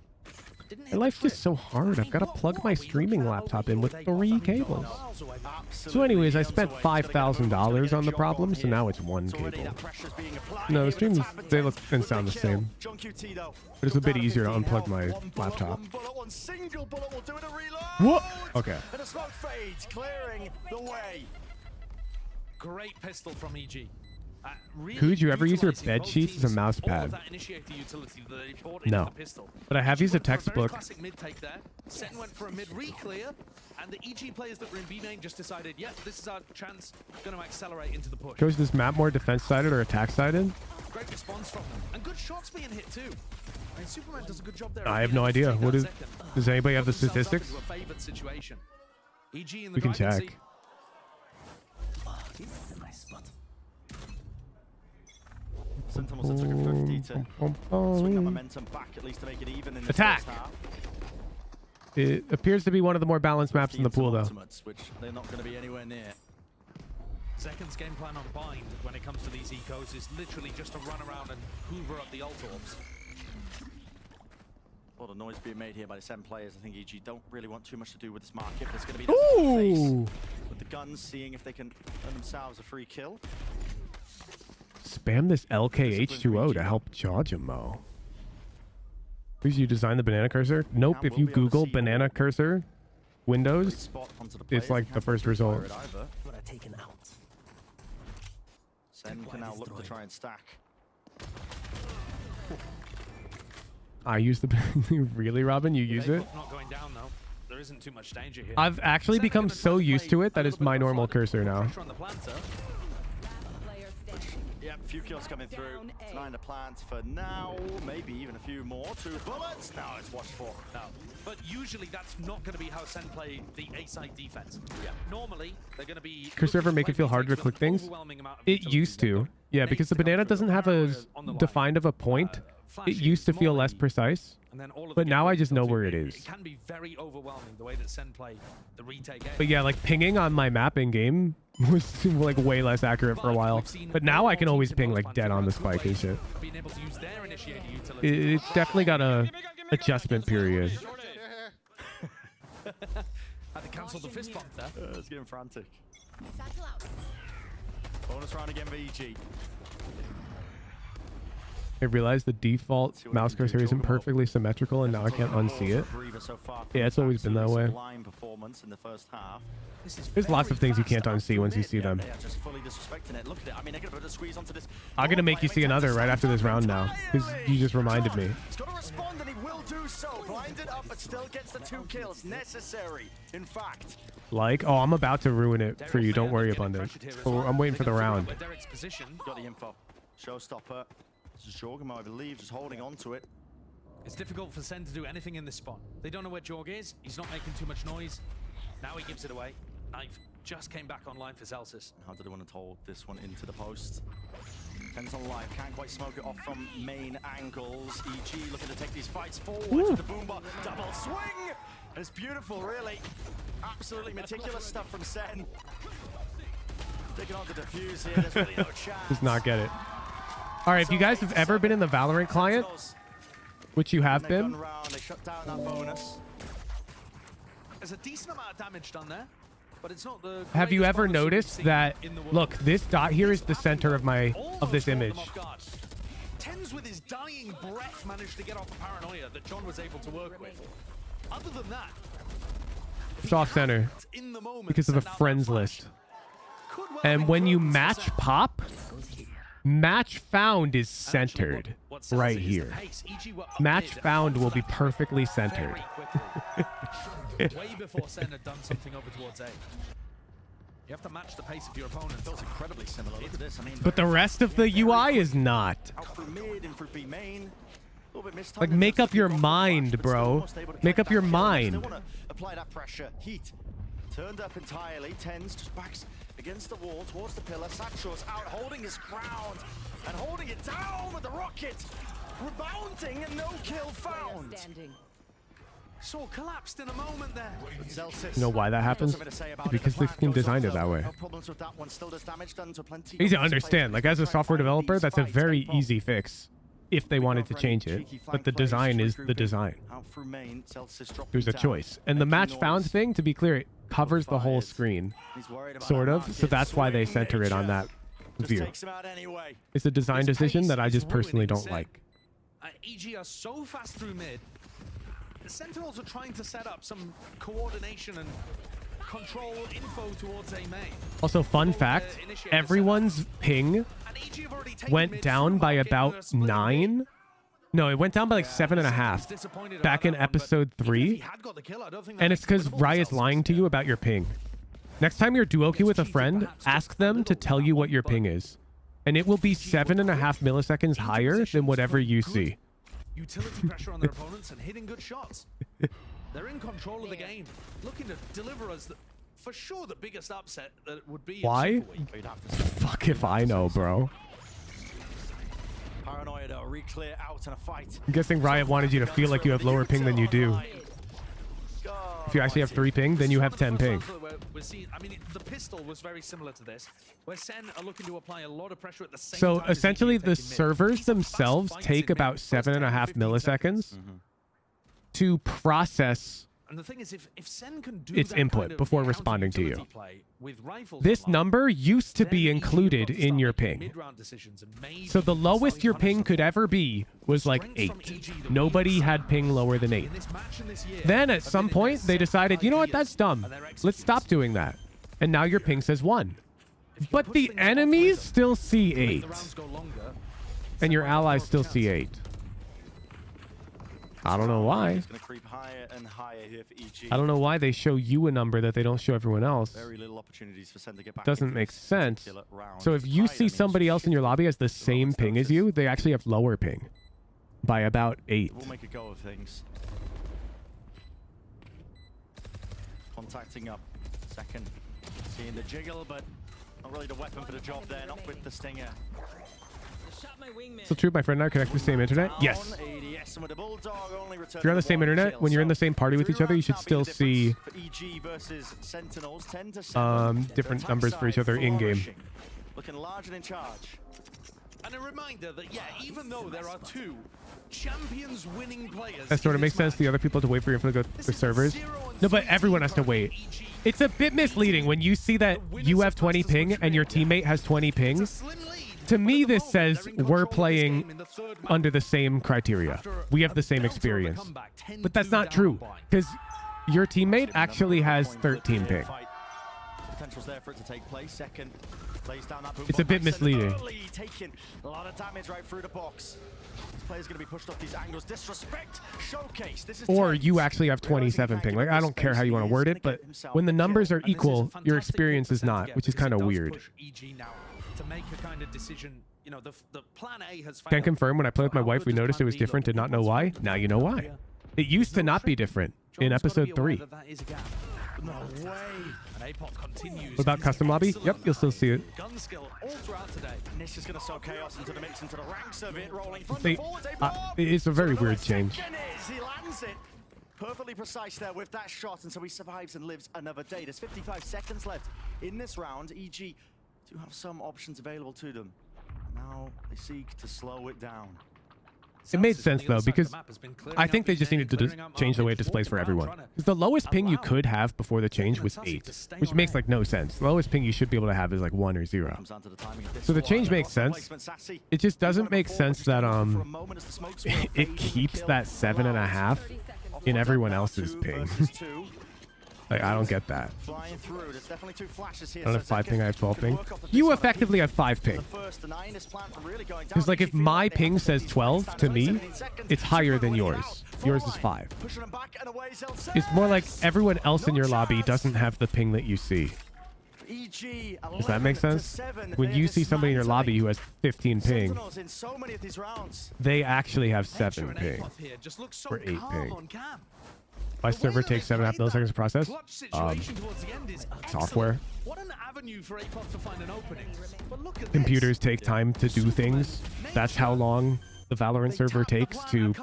My life's just so hard. I've got to plug my streaming laptop in with 3 cables. So anyways, I spent $5,000 on the problem, so now it's 1 cable. No, the streams, they look and sound the same. But it's a bit easier to unplug my laptop. What? Okay. And a smoke fades, clearing the way. Great pistol from EG. Could you ever use your bed sheets as a mouse pad? No. But I have used a textbook. Classic mid take there. Sen went for a mid re-clear, and the EG players that were in B main just decided, yep, this is our chance, going to accelerate into the push. Goes this map more defense-sided or attack-sided? Great response from them, and good shots being hit too. I mean, Superman does a good job there. I have no idea. What is? Does anybody have the statistics? Situation. EG in the We can driver's check. seat. Sentinels took a 50 to swing that momentum back, at least to make it even in the Attack! first half. It appears to be one of the more balanced maps in the pool, though. Ultimates, which they're not going to be anywhere near. Zeken's game plan on Bind when it comes to these ecos is literally just to run around and hoover up the ult orbs. A lot of noise being made here by the SEN players. I think EG don't really want too much to do with this market. There's going to be that face with the guns, seeing if they can earn themselves a free kill. Spam this LKH2O to help Jawjamo. Please, you design the banana cursor? Nope. If you Google banana cursor, Windows, it's like the first result. SEN can now look to try and stack. I use the... Really, Robin? You use it? Not going down though. There isn't too much danger here. I've actually become so used to it that it's my normal cursor now. Pressure on the planter. Yep, a few kills coming through. 9 to plant for now. Maybe even a few more. 2 bullets. Now it's watched for. No. But usually that's not going to be how Sen play the A-side defense. Yeah. Normally, they're going to be... Cursor ever make it feel harder to click things? It used to. Yeah, because the banana doesn't have as defined of a point it used to feel less precise, And then all of but the now I gameplay just know comes in. where it is. It can be very overwhelming the way that Sen play the retake game. But yeah, like pinging on my map in game was like way less accurate for a while. But now I can always ping like dead on the spike and shit. Being able to use their initiator utility. It's definitely got a adjustment period. Had to cancel the fist bump there. It's getting frantic. Bonus round again for EG. I realized the default mouse cursor isn't perfectly symmetrical, and now I can't unsee it. Yeah, it's always been that way. There's lots of things you can't unsee once you see them. I'm gonna make you see another right after this round now, because you just reminded me. He's got to respond, and he will do so. Blinded up, but still gets the 2 kills necessary. In fact, Like, oh, I'm about to ruin it for you. Don't worry about it. Oh, I'm waiting for the round. got the info. Showstopper. This is Jorgamo, I believe, just holding on to it. It's difficult for Sen to do anything in this spot. They don't know where Jorg is. He's not making too much noise. Now he gives it away. Knife just came back online for Zelsis. How did they want to hold this one into the post? Tens on live, can't quite smoke it off from main angles. EG looking to take these fights forward with the boomer. Double swing! And it's beautiful, really. Absolutely meticulous stuff from Sen. Taking on the defuse here, there's really no chance. Does not get it. All right, if you guys have ever been in the Valorant client, which you have been, They shut down that bonus. There's a decent amount of damage done there, but it's not the. have you greatest ever bonus we've noticed seen that, in the world. look, this dot here is the center of this image. Tens with his dying breath managed to get off the paranoia that John was able to work with. Other than that, It's off center in the moment, because of the friends list. And when you match pop, match found is centered right here. Match found will be perfectly centered. Way before Sen had done something over towards A. You have to match the pace of your opponent. Feels incredibly similar. Look at this. I mean, But the rest of the UI is not. out through mid and through B main. A little bit mistimed Like, in make terms up of your the off mind, flash, but bro. still almost able to Make connect up your that kill. mind. Still want to apply that pressure. Heat turned up entirely. Tens just backs against the wall towards the pillar. Satchor's out holding his ground and holding it down with the rocket. Rebounding and no kill found. Saw collapsed in a moment there. You know why that happens? Because this team designed it that way. Easy to understand. Like, as a software developer, that's a very easy fix if they wanted to change it. But the design is the design. There's a choice. And the match found thing, to be clear, it covers the whole screen. Sort of. So that's why they center it on that view. It's a design decision that I just personally don't like. EG are so fast through mid. The Sentinels are trying to set up some coordination and control info towards A main. Also, fun fact, everyone's ping went down by about 9. No, it went down by like 7.5 back in episode 3. And it's because Riot's lying to you about your ping. Next time you're duo queue with a friend, ask them to tell you what your ping is. And it will be 7.5 milliseconds higher than whatever you see. Utility pressure on their opponents and hitting good shots. They're in control of the game, looking to deliver us for sure the biggest upset that it would be. Why? Fuck if I know, bro. Paranoia to re-clear out in a fight. I'm guessing Riot wanted you to feel like you have lower ping than you do. If you actually have 3 ping, then you have 10 ping. I mean, the pistol was very similar to this, where Sen are looking to apply a lot of pressure at the same time. So essentially, the servers themselves take about 7.5 milliseconds to process And the thing is, if Sen can do its that input kind of before responding to you. utility play with rifles This online, number used to be then included EG in your got to start ping. making mid-round decisions and maybe So the lowest slightly your punish ping them. could ever be was like 8. Nobody had ping lower than 8. In this match and this year, Then at some point, they decided, you know what, that's dumb. Let's stop doing that. And now your ping says 1. But the enemies still see 8. the rounds go longer. And your allies still see 8. I don't know why. It's going to creep higher and higher here for EG. I don't know why they show you a number that they don't show everyone else. Very little opportunities for Sen to get back. Doesn't into make this sense. particular round. So if you see somebody else in your lobby has the same ping as you, they actually have lower ping by about 8. We'll make a go of things. Contacting up. Second. Seeing the jiggle, but not really the weapon for the job there. Not with the stinger. So true, my friend and I connect to the same internet. Yes. ADS and with the Bulldog only returning If you're on the to same one internet, kill. when you're in So the same party with each other, you should two rounds still now see being the difference for EG versus Sentinels, 10 to 7. different Attack numbers for each side other in game. flourishing, looking large and in charge. And a reminder that, yeah, even though there are two champions winning players, That sort of makes sense. The other people have to wait for your info to go to servers. No, but everyone has to wait. It's a bit misleading when you see that you have 20 ping and your teammate has 20 ping. To me, this says we're playing under the same criteria. We have the same experience. But that's not true, because your teammate actually has 13 ping. Potential's there for it to take place. Second plays down that boom It's a bit misleading. Taking a lot of damage right through the box. This player's going to be pushed off these angles. Disrespect showcase. This is Or tense. you actually have 27 ping. Like, I don't care how you want to word it, but when the numbers are equal, your experience is not, which is kind of weird. EG now to make a kind of decision. You know, the plan A has Can confirm when I played with my wife, we noticed it was different, did not know why. Now you know why. It used to not be different in episode 3. No way. And APOF continues. What about custom lobby? Yep, you'll still see it. Gun skill all throughout today. This is going to sow chaos into the mix, into the ranks of it, rolling from They- the forwards. it's a very weird change. He lands it. Perfectly precise there with that shot, and so he survives and lives another day. There's 55 seconds left in this round. EG do have some options available to them. Now they seek to slow it down. It made sense though, because I think they just needed to change the way it displays for everyone. Because the lowest ping you could have before the change was 8, which makes like no sense. The lowest ping you should be able to have is like 1 or 0. So the change makes sense. It just doesn't make sense that it keeps that 7.5 in everyone else's ping. Like, I don't get that. Flying through. There's definitely 2 flashes here. I don't have 5 ping, I have 12 ping. You effectively have 5 ping. Because like if my ping says 12 to me, it's higher than yours. Yours is 5. It's more like everyone else in your lobby doesn't have the ping that you see. Does that make sense? When you see somebody in your lobby who has 15 ping, they actually have 7 ping or 8 ping. My server takes 7.5 milliseconds to process. Software. What an avenue for APOF to find an opening. But look at Computers take time to do things. That's how long the Valorant server takes to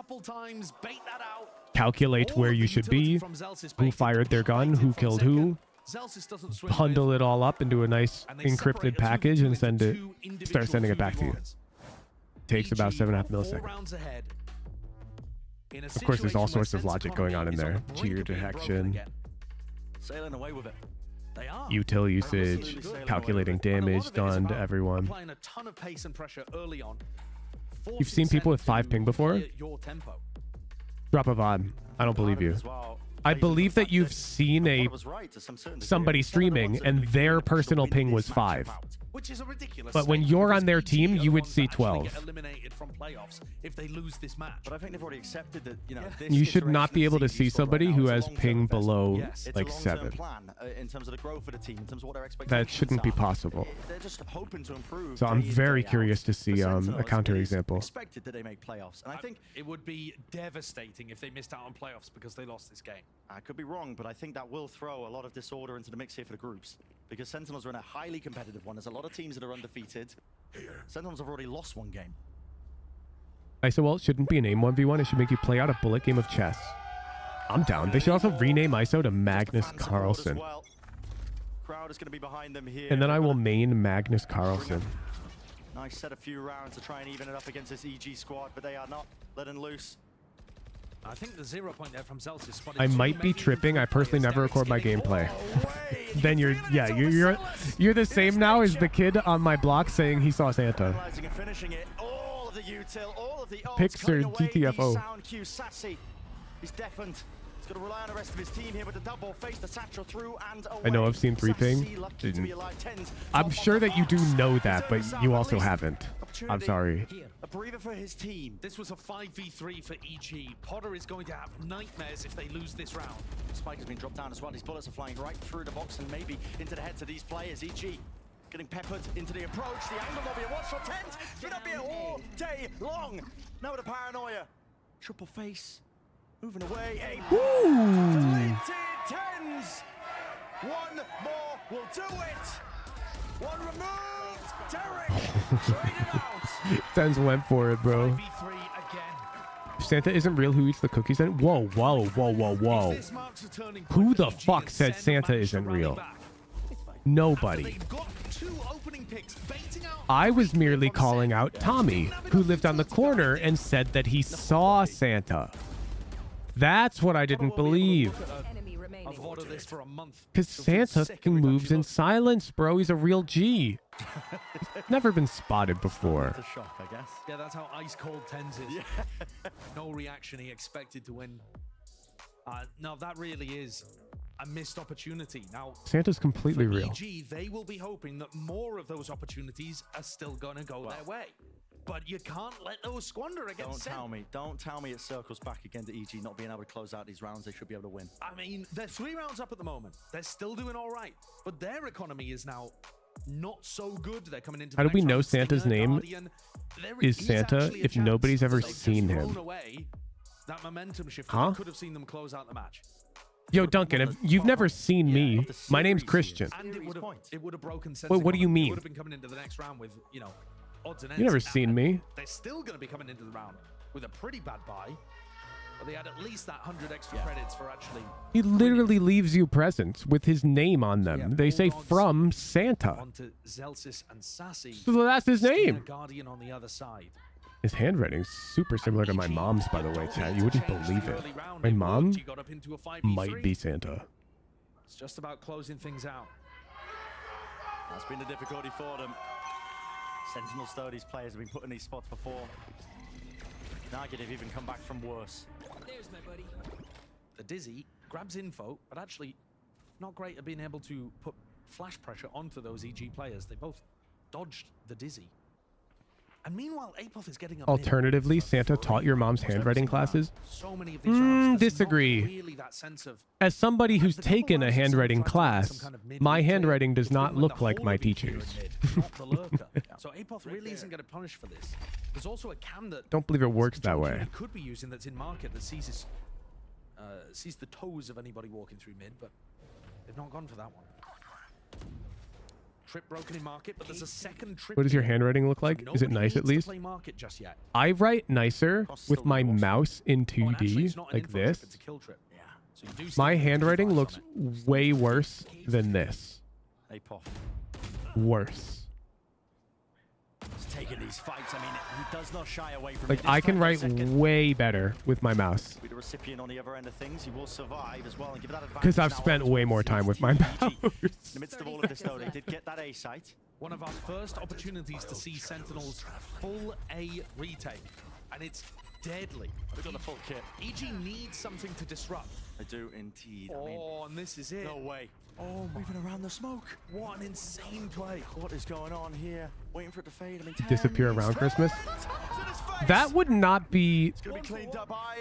calculate where you should be, who fired their gun, who killed who, bundle it all up into a nice encrypted package and start sending it back to you. Takes about 7.5 milliseconds. Of course, there's all sorts of logic going on in there. Cheater detection, Sailing away with it. util usage, calculating damage done to everyone. Applying a ton of pace and pressure early on. You've seen people with 5 ping before? Drop a VOD. I don't believe you. I believe that you've seen somebody streaming and their personal ping was 5. Which is a ridiculous But when you're on their team, you would see 12. Eliminated from playoffs if they lose this match. But I think they've already accepted that, you know, this You should not be able to iteration see is squad somebody right who now. has It's a ping long-term below investment. It's like a long-term 7. plan, in terms of the growth of the team, in terms of what their expectations That shouldn't be are. possible. They're just hoping to improve. So I'm day in, very day out. curious to see For a Sentinels, counter it is example. Expected that they make playoffs, and I think it would be devastating if they missed out on playoffs because they lost this game. I could be wrong, but I think that will throw a lot of disorder into the mix here for the groups, because Sentinels are in a highly competitive one. There's a lot of teams that are undefeated. Sentinels have already lost 1 game. ISO Ult shouldn't be an aim 1v1. It should make you play out a bullet game of chess. I'm down. They should also rename ISO to Magnus Carlsen. Well. Crowd is going to be behind them here. And then I will main Magnus Carlsen. Nice set a few rounds to try and even it up against this EG squad, but they are not letting loose. I think the 0 point there from Celsius spotted I two might be maybe tripping. I personally never record my gameplay. Then you're Misses. the same now as the kid on my block saying he saw Santa. Analyzing and finishing it. All of the util, all of the ults, Pixar cutting away GTFO. the sound cue. Sassy. He's deafened. He's got to rely on the rest of his team here with the double face, the satchel through and away. I know I've seen 3 ping. Sassy, lucky to be alive. Tens. I'm sure that you do know that, but you also haven't. I'm sorry. A breather for his team. This was a 5v3 for EG. Potter is going to have nightmares if they lose this round. Spike has been dropped down as well. These bullets are flying right through the box and maybe into the heads of these players. EG getting peppered into the approach. The angle will be a watch for tent. It's going to be all day long. Now with the paranoia. Triple face. Moving away. A deleted tens. 1 more will do it. 1 removed. Derek traded out. Sens went for it, bro. If Santa isn't real, who eats the cookies then? Whoa, whoa, whoa, whoa, whoa. Who the fuck said Santa isn't real? Nobody. I was merely calling out Tommy, who lived on the corner and said that he saw Santa. That's what I didn't believe. Because Santa fucking moves in silence, bro. He's a real G. Never been spotted before. It's a shock, I guess. Yeah, that's how ice cold Tens is. Yeah. No reaction. He expected to win. No, that really is a missed opportunity. Now, Santa's completely for real. EG, they will be hoping that more of those opportunities are still going to go their way. But you can't let those squander against Sen. Don't tell me it circles back again to EG not being able to close out these rounds. They should be able to win. I mean, they're 3 rounds up at the moment. They're still doing all right. But their economy is now not so good. They're coming into How do we know round. Santa's Stinger, name Guardian. There is Santa actually a if chance. nobody's ever They've seen just him? thrown away that momentum shift. Huh? Could have seen them close out the match. Yo, Duncan, you've never seen me. My name's Christian. And it would have broken sense. Wait, what do you They mean? would have been coming into the next round with, you know, odds and ends. You never And seen me. They're still going to be coming into the round with a pretty bad buy. But they had at least that 100 extra credits for actually. He literally leaves you presents with his name on them. They say from Santa. Onto Zelsis and Sassy. So that's his name. Stinger, Guardian on the other side. His handwriting's super similar to my mom's, by the way, Chad. You wouldn't believe it. My mom might be Santa. It's just about closing things out. That's been the difficulty for them. Sentinels, though, these players have been put in these spots before. Negative even come back from worse. There's my buddy. The Dizzy grabs info, but actually not great at being able to put flash pressure onto those EG players. They both dodged the Dizzy. And meanwhile, Apoth is getting up. Alternatively, Santa taught your mom's handwriting classes? So many of these rounds, there's Disagree. not really that sense of As somebody who's taken a handwriting class, my handwriting does not look like my teacher's. not the lurker. So Apoth really isn't going to punish for this. There's also a cam that Don't believe it works that way. he could be using that's in market that sees the toes of anybody walking through mid, but they've not gone for that one. Trip broken in market, but there's a second trip. What does your handwriting look like? Is it nice at least? Play market just yet. I write nicer with my mouse in 2D, like this. It's a kill trip. Yeah. So you do My see handwriting looks way worse than this. Apoth. Worse. He's taking these fights. I mean, he does not shy away from Like, it. This I can time, write second. way better with my mouse. Be the recipient on the other end of things. He will survive as well and give that advantage. Because I've now spent onto way more time with my mouse. In the midst of all of this, though, they did get that A site. one of our first opportunities to see Sentinels full A retake, and it's deadly. They've got the full kit. EG needs something to disrupt. They do indeed. Oh, I mean, and this is it. no way. Oh, my. Moving around the smoke. What an insane play. What is going on here? Waiting for it to fade. I mean, 10 Disappear around minutes. Christmas. To his face. That would not be... It's going to be cleaned up by,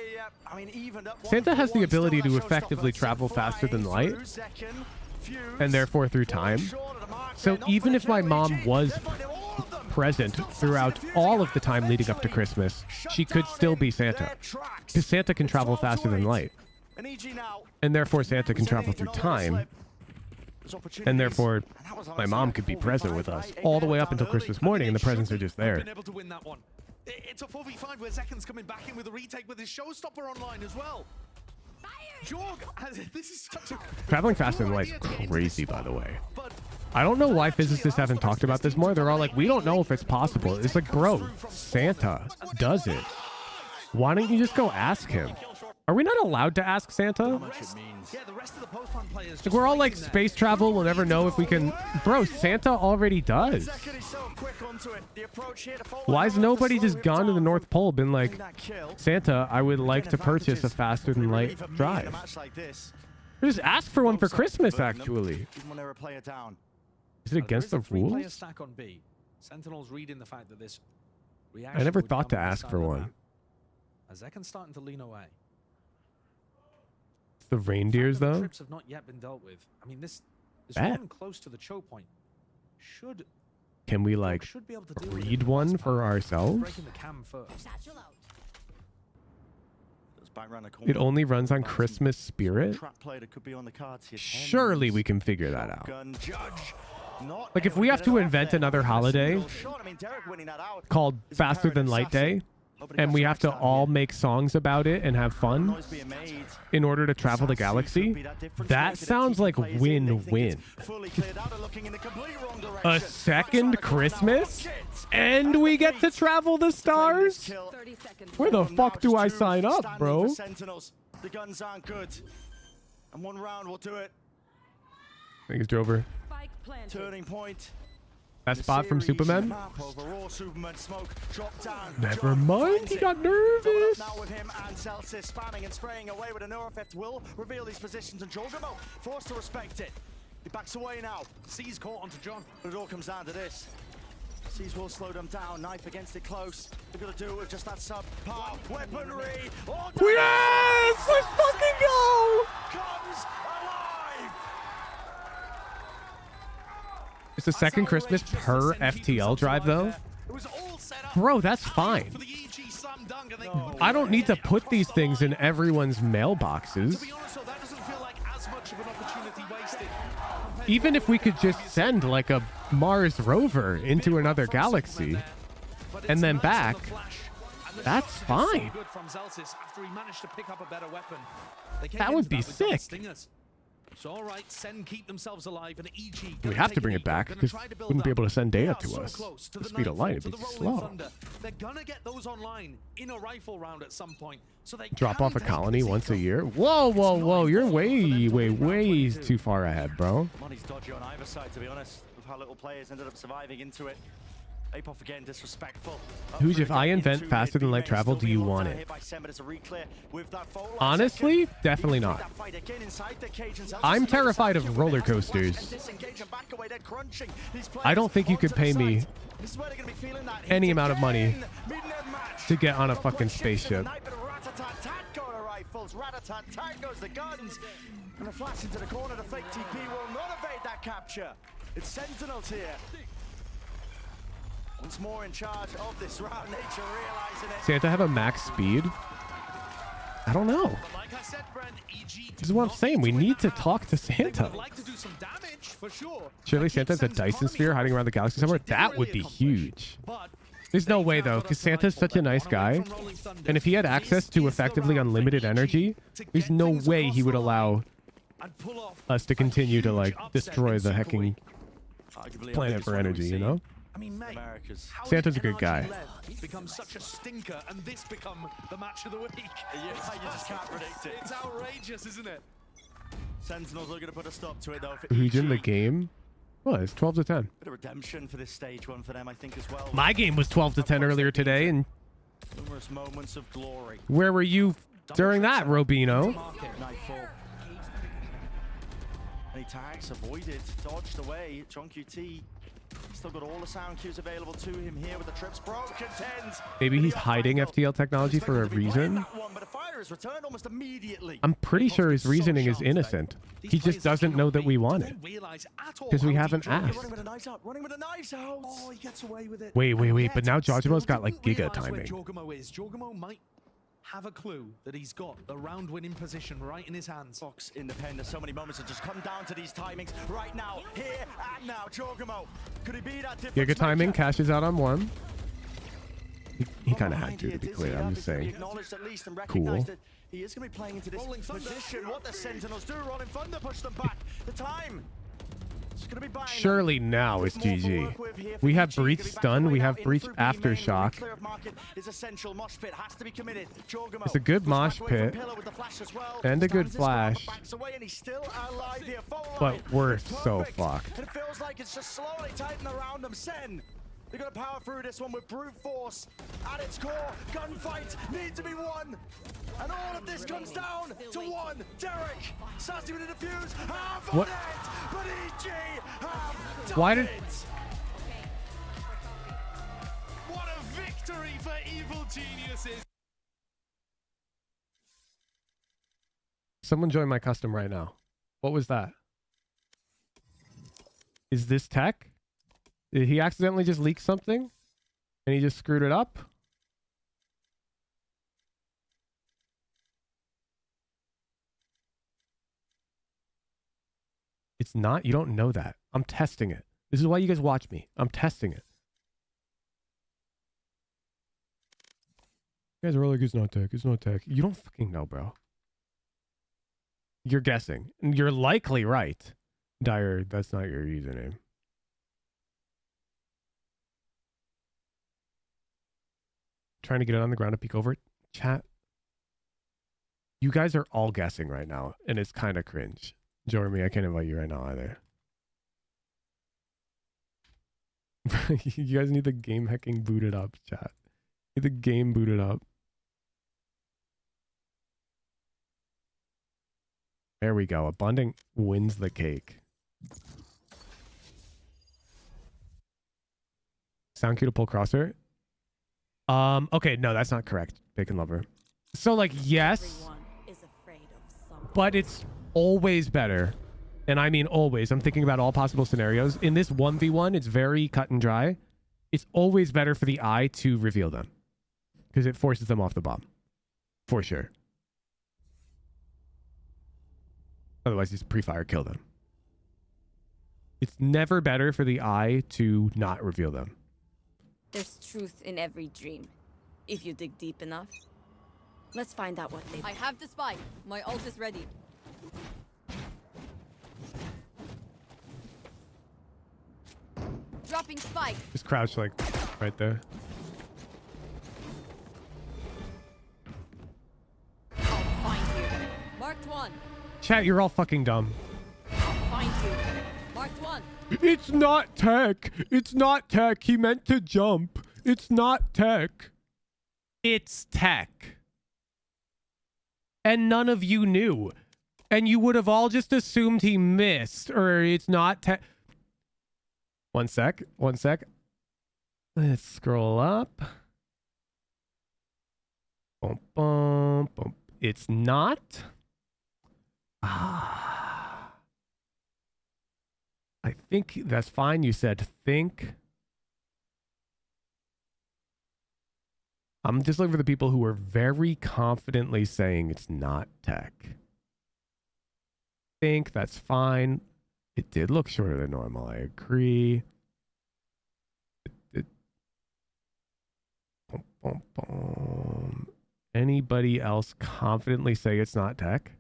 I mean, evened up. Santa has the 1-for-1 ability still. to That effectively showstopper. travel faster than light, Through second. Fuse. and therefore through time. Short of the mark So there. Not even for if my the mom KG. was They're finding all of them. present throughout all of the time leading up to Christmas, she could still be Santa. Because Santa can travel faster than light. And EG now. And therefore Santa can travel through time. And therefore my mom could be present with us all the way up until Christmas morning, and the presents are just there. Been able to win that one. It's a 4v5 where Zekan's coming back in with a retake with his showstopper online as well. Jorg, this is such a... Traveling faster than light's crazy, by the way. I don't know why physicists haven't talked about this more. They're all like, we don't know if it's possible. It's like, bro, Santa does it. Why don't you just go ask him? Are we not allowed to ask Santa? Yeah, the rest of the post-plan players Like, we're all like, space travel, we'll never know if we can... Bro, Santa already does. Why has nobody just gone to the North Pole, been like, Santa, I would like to purchase a faster than light drive? Just ask for one for Christmas, actually. Is it against the Player rules? stack on B. Sentinels reading the fact that this I never would thought to come on the ask side for of the one. map. As Zekan's starting to lean away. It's the reindeers, The though. trips have not yet been dealt with. I mean, this Bet. one close to the choke point should Can we, like, should be able to deal with it read in the one last for part. ourselves? Breaking the cam first. It only runs on Christmas Spirit? Trap play that could be on the cards here. Surely we can figure that out. Gun judge. Like, if we have to invent another holiday called Faster Than Light Day, and we have to all make songs about it and have fun in order to travel the galaxy, that sounds like win-win. A second Christmas? And we get to travel the stars? Where the fuck do I sign up, bro? The guns aren't good. And one round will do it. I think it's Drover. Turning point. That spot from Superman? Never mind, he got nervous. Now with him and Celsius spamming and spraying away with a Neurofeft will reveal these positions, and Jogamo forced to respect it. He backs away now. C's caught onto John. But it all comes down to this. C's will slow them down. Knife against it close. They're going to do it with just that sub-par weaponry. Oh, yes! Let's fucking go! Comes alive! It's the second Christmas per FTL drive, though. Bro, that's fine. I don't need to put these things in everyone's mailboxes. Even if we could just send like a Mars rover into another galaxy and then back, that's fine. That would be sick. So all right, SEN keep themselves alive, and EG. We have to bring it back because we wouldn't be able to send data to us. The speed of light would be slow. They're gonna get those online in a rifle round at some point. So they drop off a colony once a year. Whoa, whoa, whoa! You're way too far ahead, bro. Money's dodgy on either side, to be honest, with how little players ended up surviving into it. Apoff again disrespectful. Who's if I invent faster than light travel, do you want it? Honestly, definitely not. I'm terrified of roller coasters. I don't think you could pay me any amount of money to get on a fucking spaceship. Rat-a-tat-tat goes the guns. And a flash into the corner. The fake TP will not evade that capture. It's Sentinels here. Once more in charge of this round. Nature realizing it. Santa have a max speed? I don't know. Like I said, Brent, EG This is what I'm saying. We need to talk to Santa. like to do some damage for sure. Surely Santa's a Dyson sphere hiding around the galaxy somewhere? That would be huge. There's no way, though, because Santa's such a nice guy. And if he had access to effectively unlimited energy, there's no way he would allow us to continue to, like, destroy the hecking planet for energy, you know? I mean, mate, Santa's a good guy. Become such a stinker, and this become the match of the week. Yeah, you just can't predict it. It's outrageous, isn't it? Sentinels are going to put a stop to it, though. Who's in the game? Well, it's 12 to 10. Bit of redemption for this stage one for them, I think, as well. My game was 12 to 10 earlier today, and numerous moments of glory. Where were you during that, Robino? Nightfall. Any tags avoided, dodged away. John QT still got all the sound cues available to him here with the trips broken. Maybe he's hiding FTL technology for a reason. I'm pretty sure his reasoning is innocent. He just doesn't know that we want it because we haven't asked. Oh, he gets away with it. Wait, but now Jojomo's got like giga timing. Jorgamo might have a clue that he's got the round winning position right in his hands. Fox independent. So many moments have just come down to these timings right now, here and now. Jorgamo, could he be that difference? Giga timing, cashes out on one. He kind of had to be clear. I'm just saying. Cool. He is going to be playing into this position. What the Sentinels do, Rolling Thunder push them back. The time. Surely now it's GG. We have Breach Stun, we have Breach Aftershock. It's a good mosh pit and a good flash, but we're so fucked. It feels like it's just slowly tightening around them. Sen, they're going to power through this one with brute force at its core. Gunfight needs to be won. And all of this comes down to one. Derek, Sassy with a defuse. What? But EG have Why did... What a victory for Evil Geniuses. Someone join my custom right now. What was that? Is this tech? Did he accidentally just leak something? And he just screwed it up? It's not? You don't know that. I'm testing it. This is why you guys watch me. I'm testing it. You guys are like, it's not tech. It's not tech. You don't fucking know, bro. You're guessing. You're likely right. Dyer, that's not your username. Trying to get it on the ground to peek over it. Chat. You guys are all guessing right now, and it's kind of cringe. Jeremy, I can't invite you right now either. You guys need the game hacking booted up, chat. Need the game booted up. There we go. Abundant wins the cake. Sound cue to pull crosser. Okay, no, that's not correct. Bacon lover. So like, yes, but it's always better. And I mean always. I'm thinking about all possible scenarios. In this 1v1, it's very cut and dry. It's always better for the eye to reveal them because it forces them off the bomb. For sure. Otherwise, just pre-fire kill them. It's never better for the eye to not reveal them. There's truth in every dream, if you dig deep enough. Let's find out what they... I have the spike. My ult is ready. Dropping spike. Just crouch like right there. I'll find you. Marked one. Chat, you're all fucking dumb. I'll find you. Marked one. It's not tech. It's not tech. He meant to jump. It's not tech. It's tech. And none of you knew. And you would have all just assumed he missed or it's not tech. One sec. One sec. Let's scroll up. Boom, boom, boom. It's not. I think that's fine. You said think. I'm just looking for the people who are very confidently saying it's not tech. Think that's fine. It did look shorter than normal. I agree. Boom, boom, boom. Anybody else confidently say it's not tech?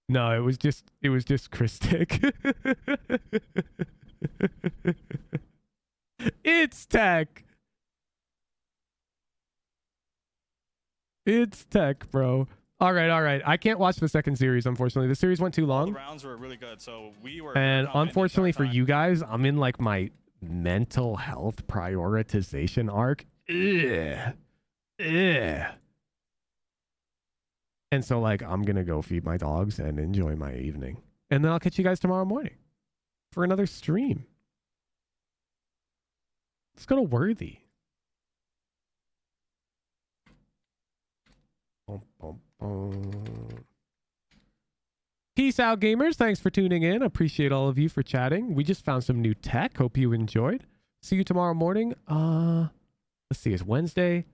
No, it was just Christic. It's tech. It's tech, bro. All right. I can't watch the second series, unfortunately. The series went too long. The rounds were really good, so we were. And unfortunately for you guys, I'm in like my mental health prioritization arc. Ugh. And so like I'm gonna go feed my dogs and enjoy my evening. And then I'll catch you guys tomorrow morning for another stream. Let's go to Worthy. Boom, boom, boom. Peace out, gamers. Thanks for tuning in. Appreciate all of you for chatting. We just found some new tech. Hope you enjoyed. See you tomorrow morning. Let's see. It's Wednesday.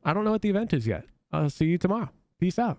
I don't know what the event is yet. I'll see you tomorrow. Peace out.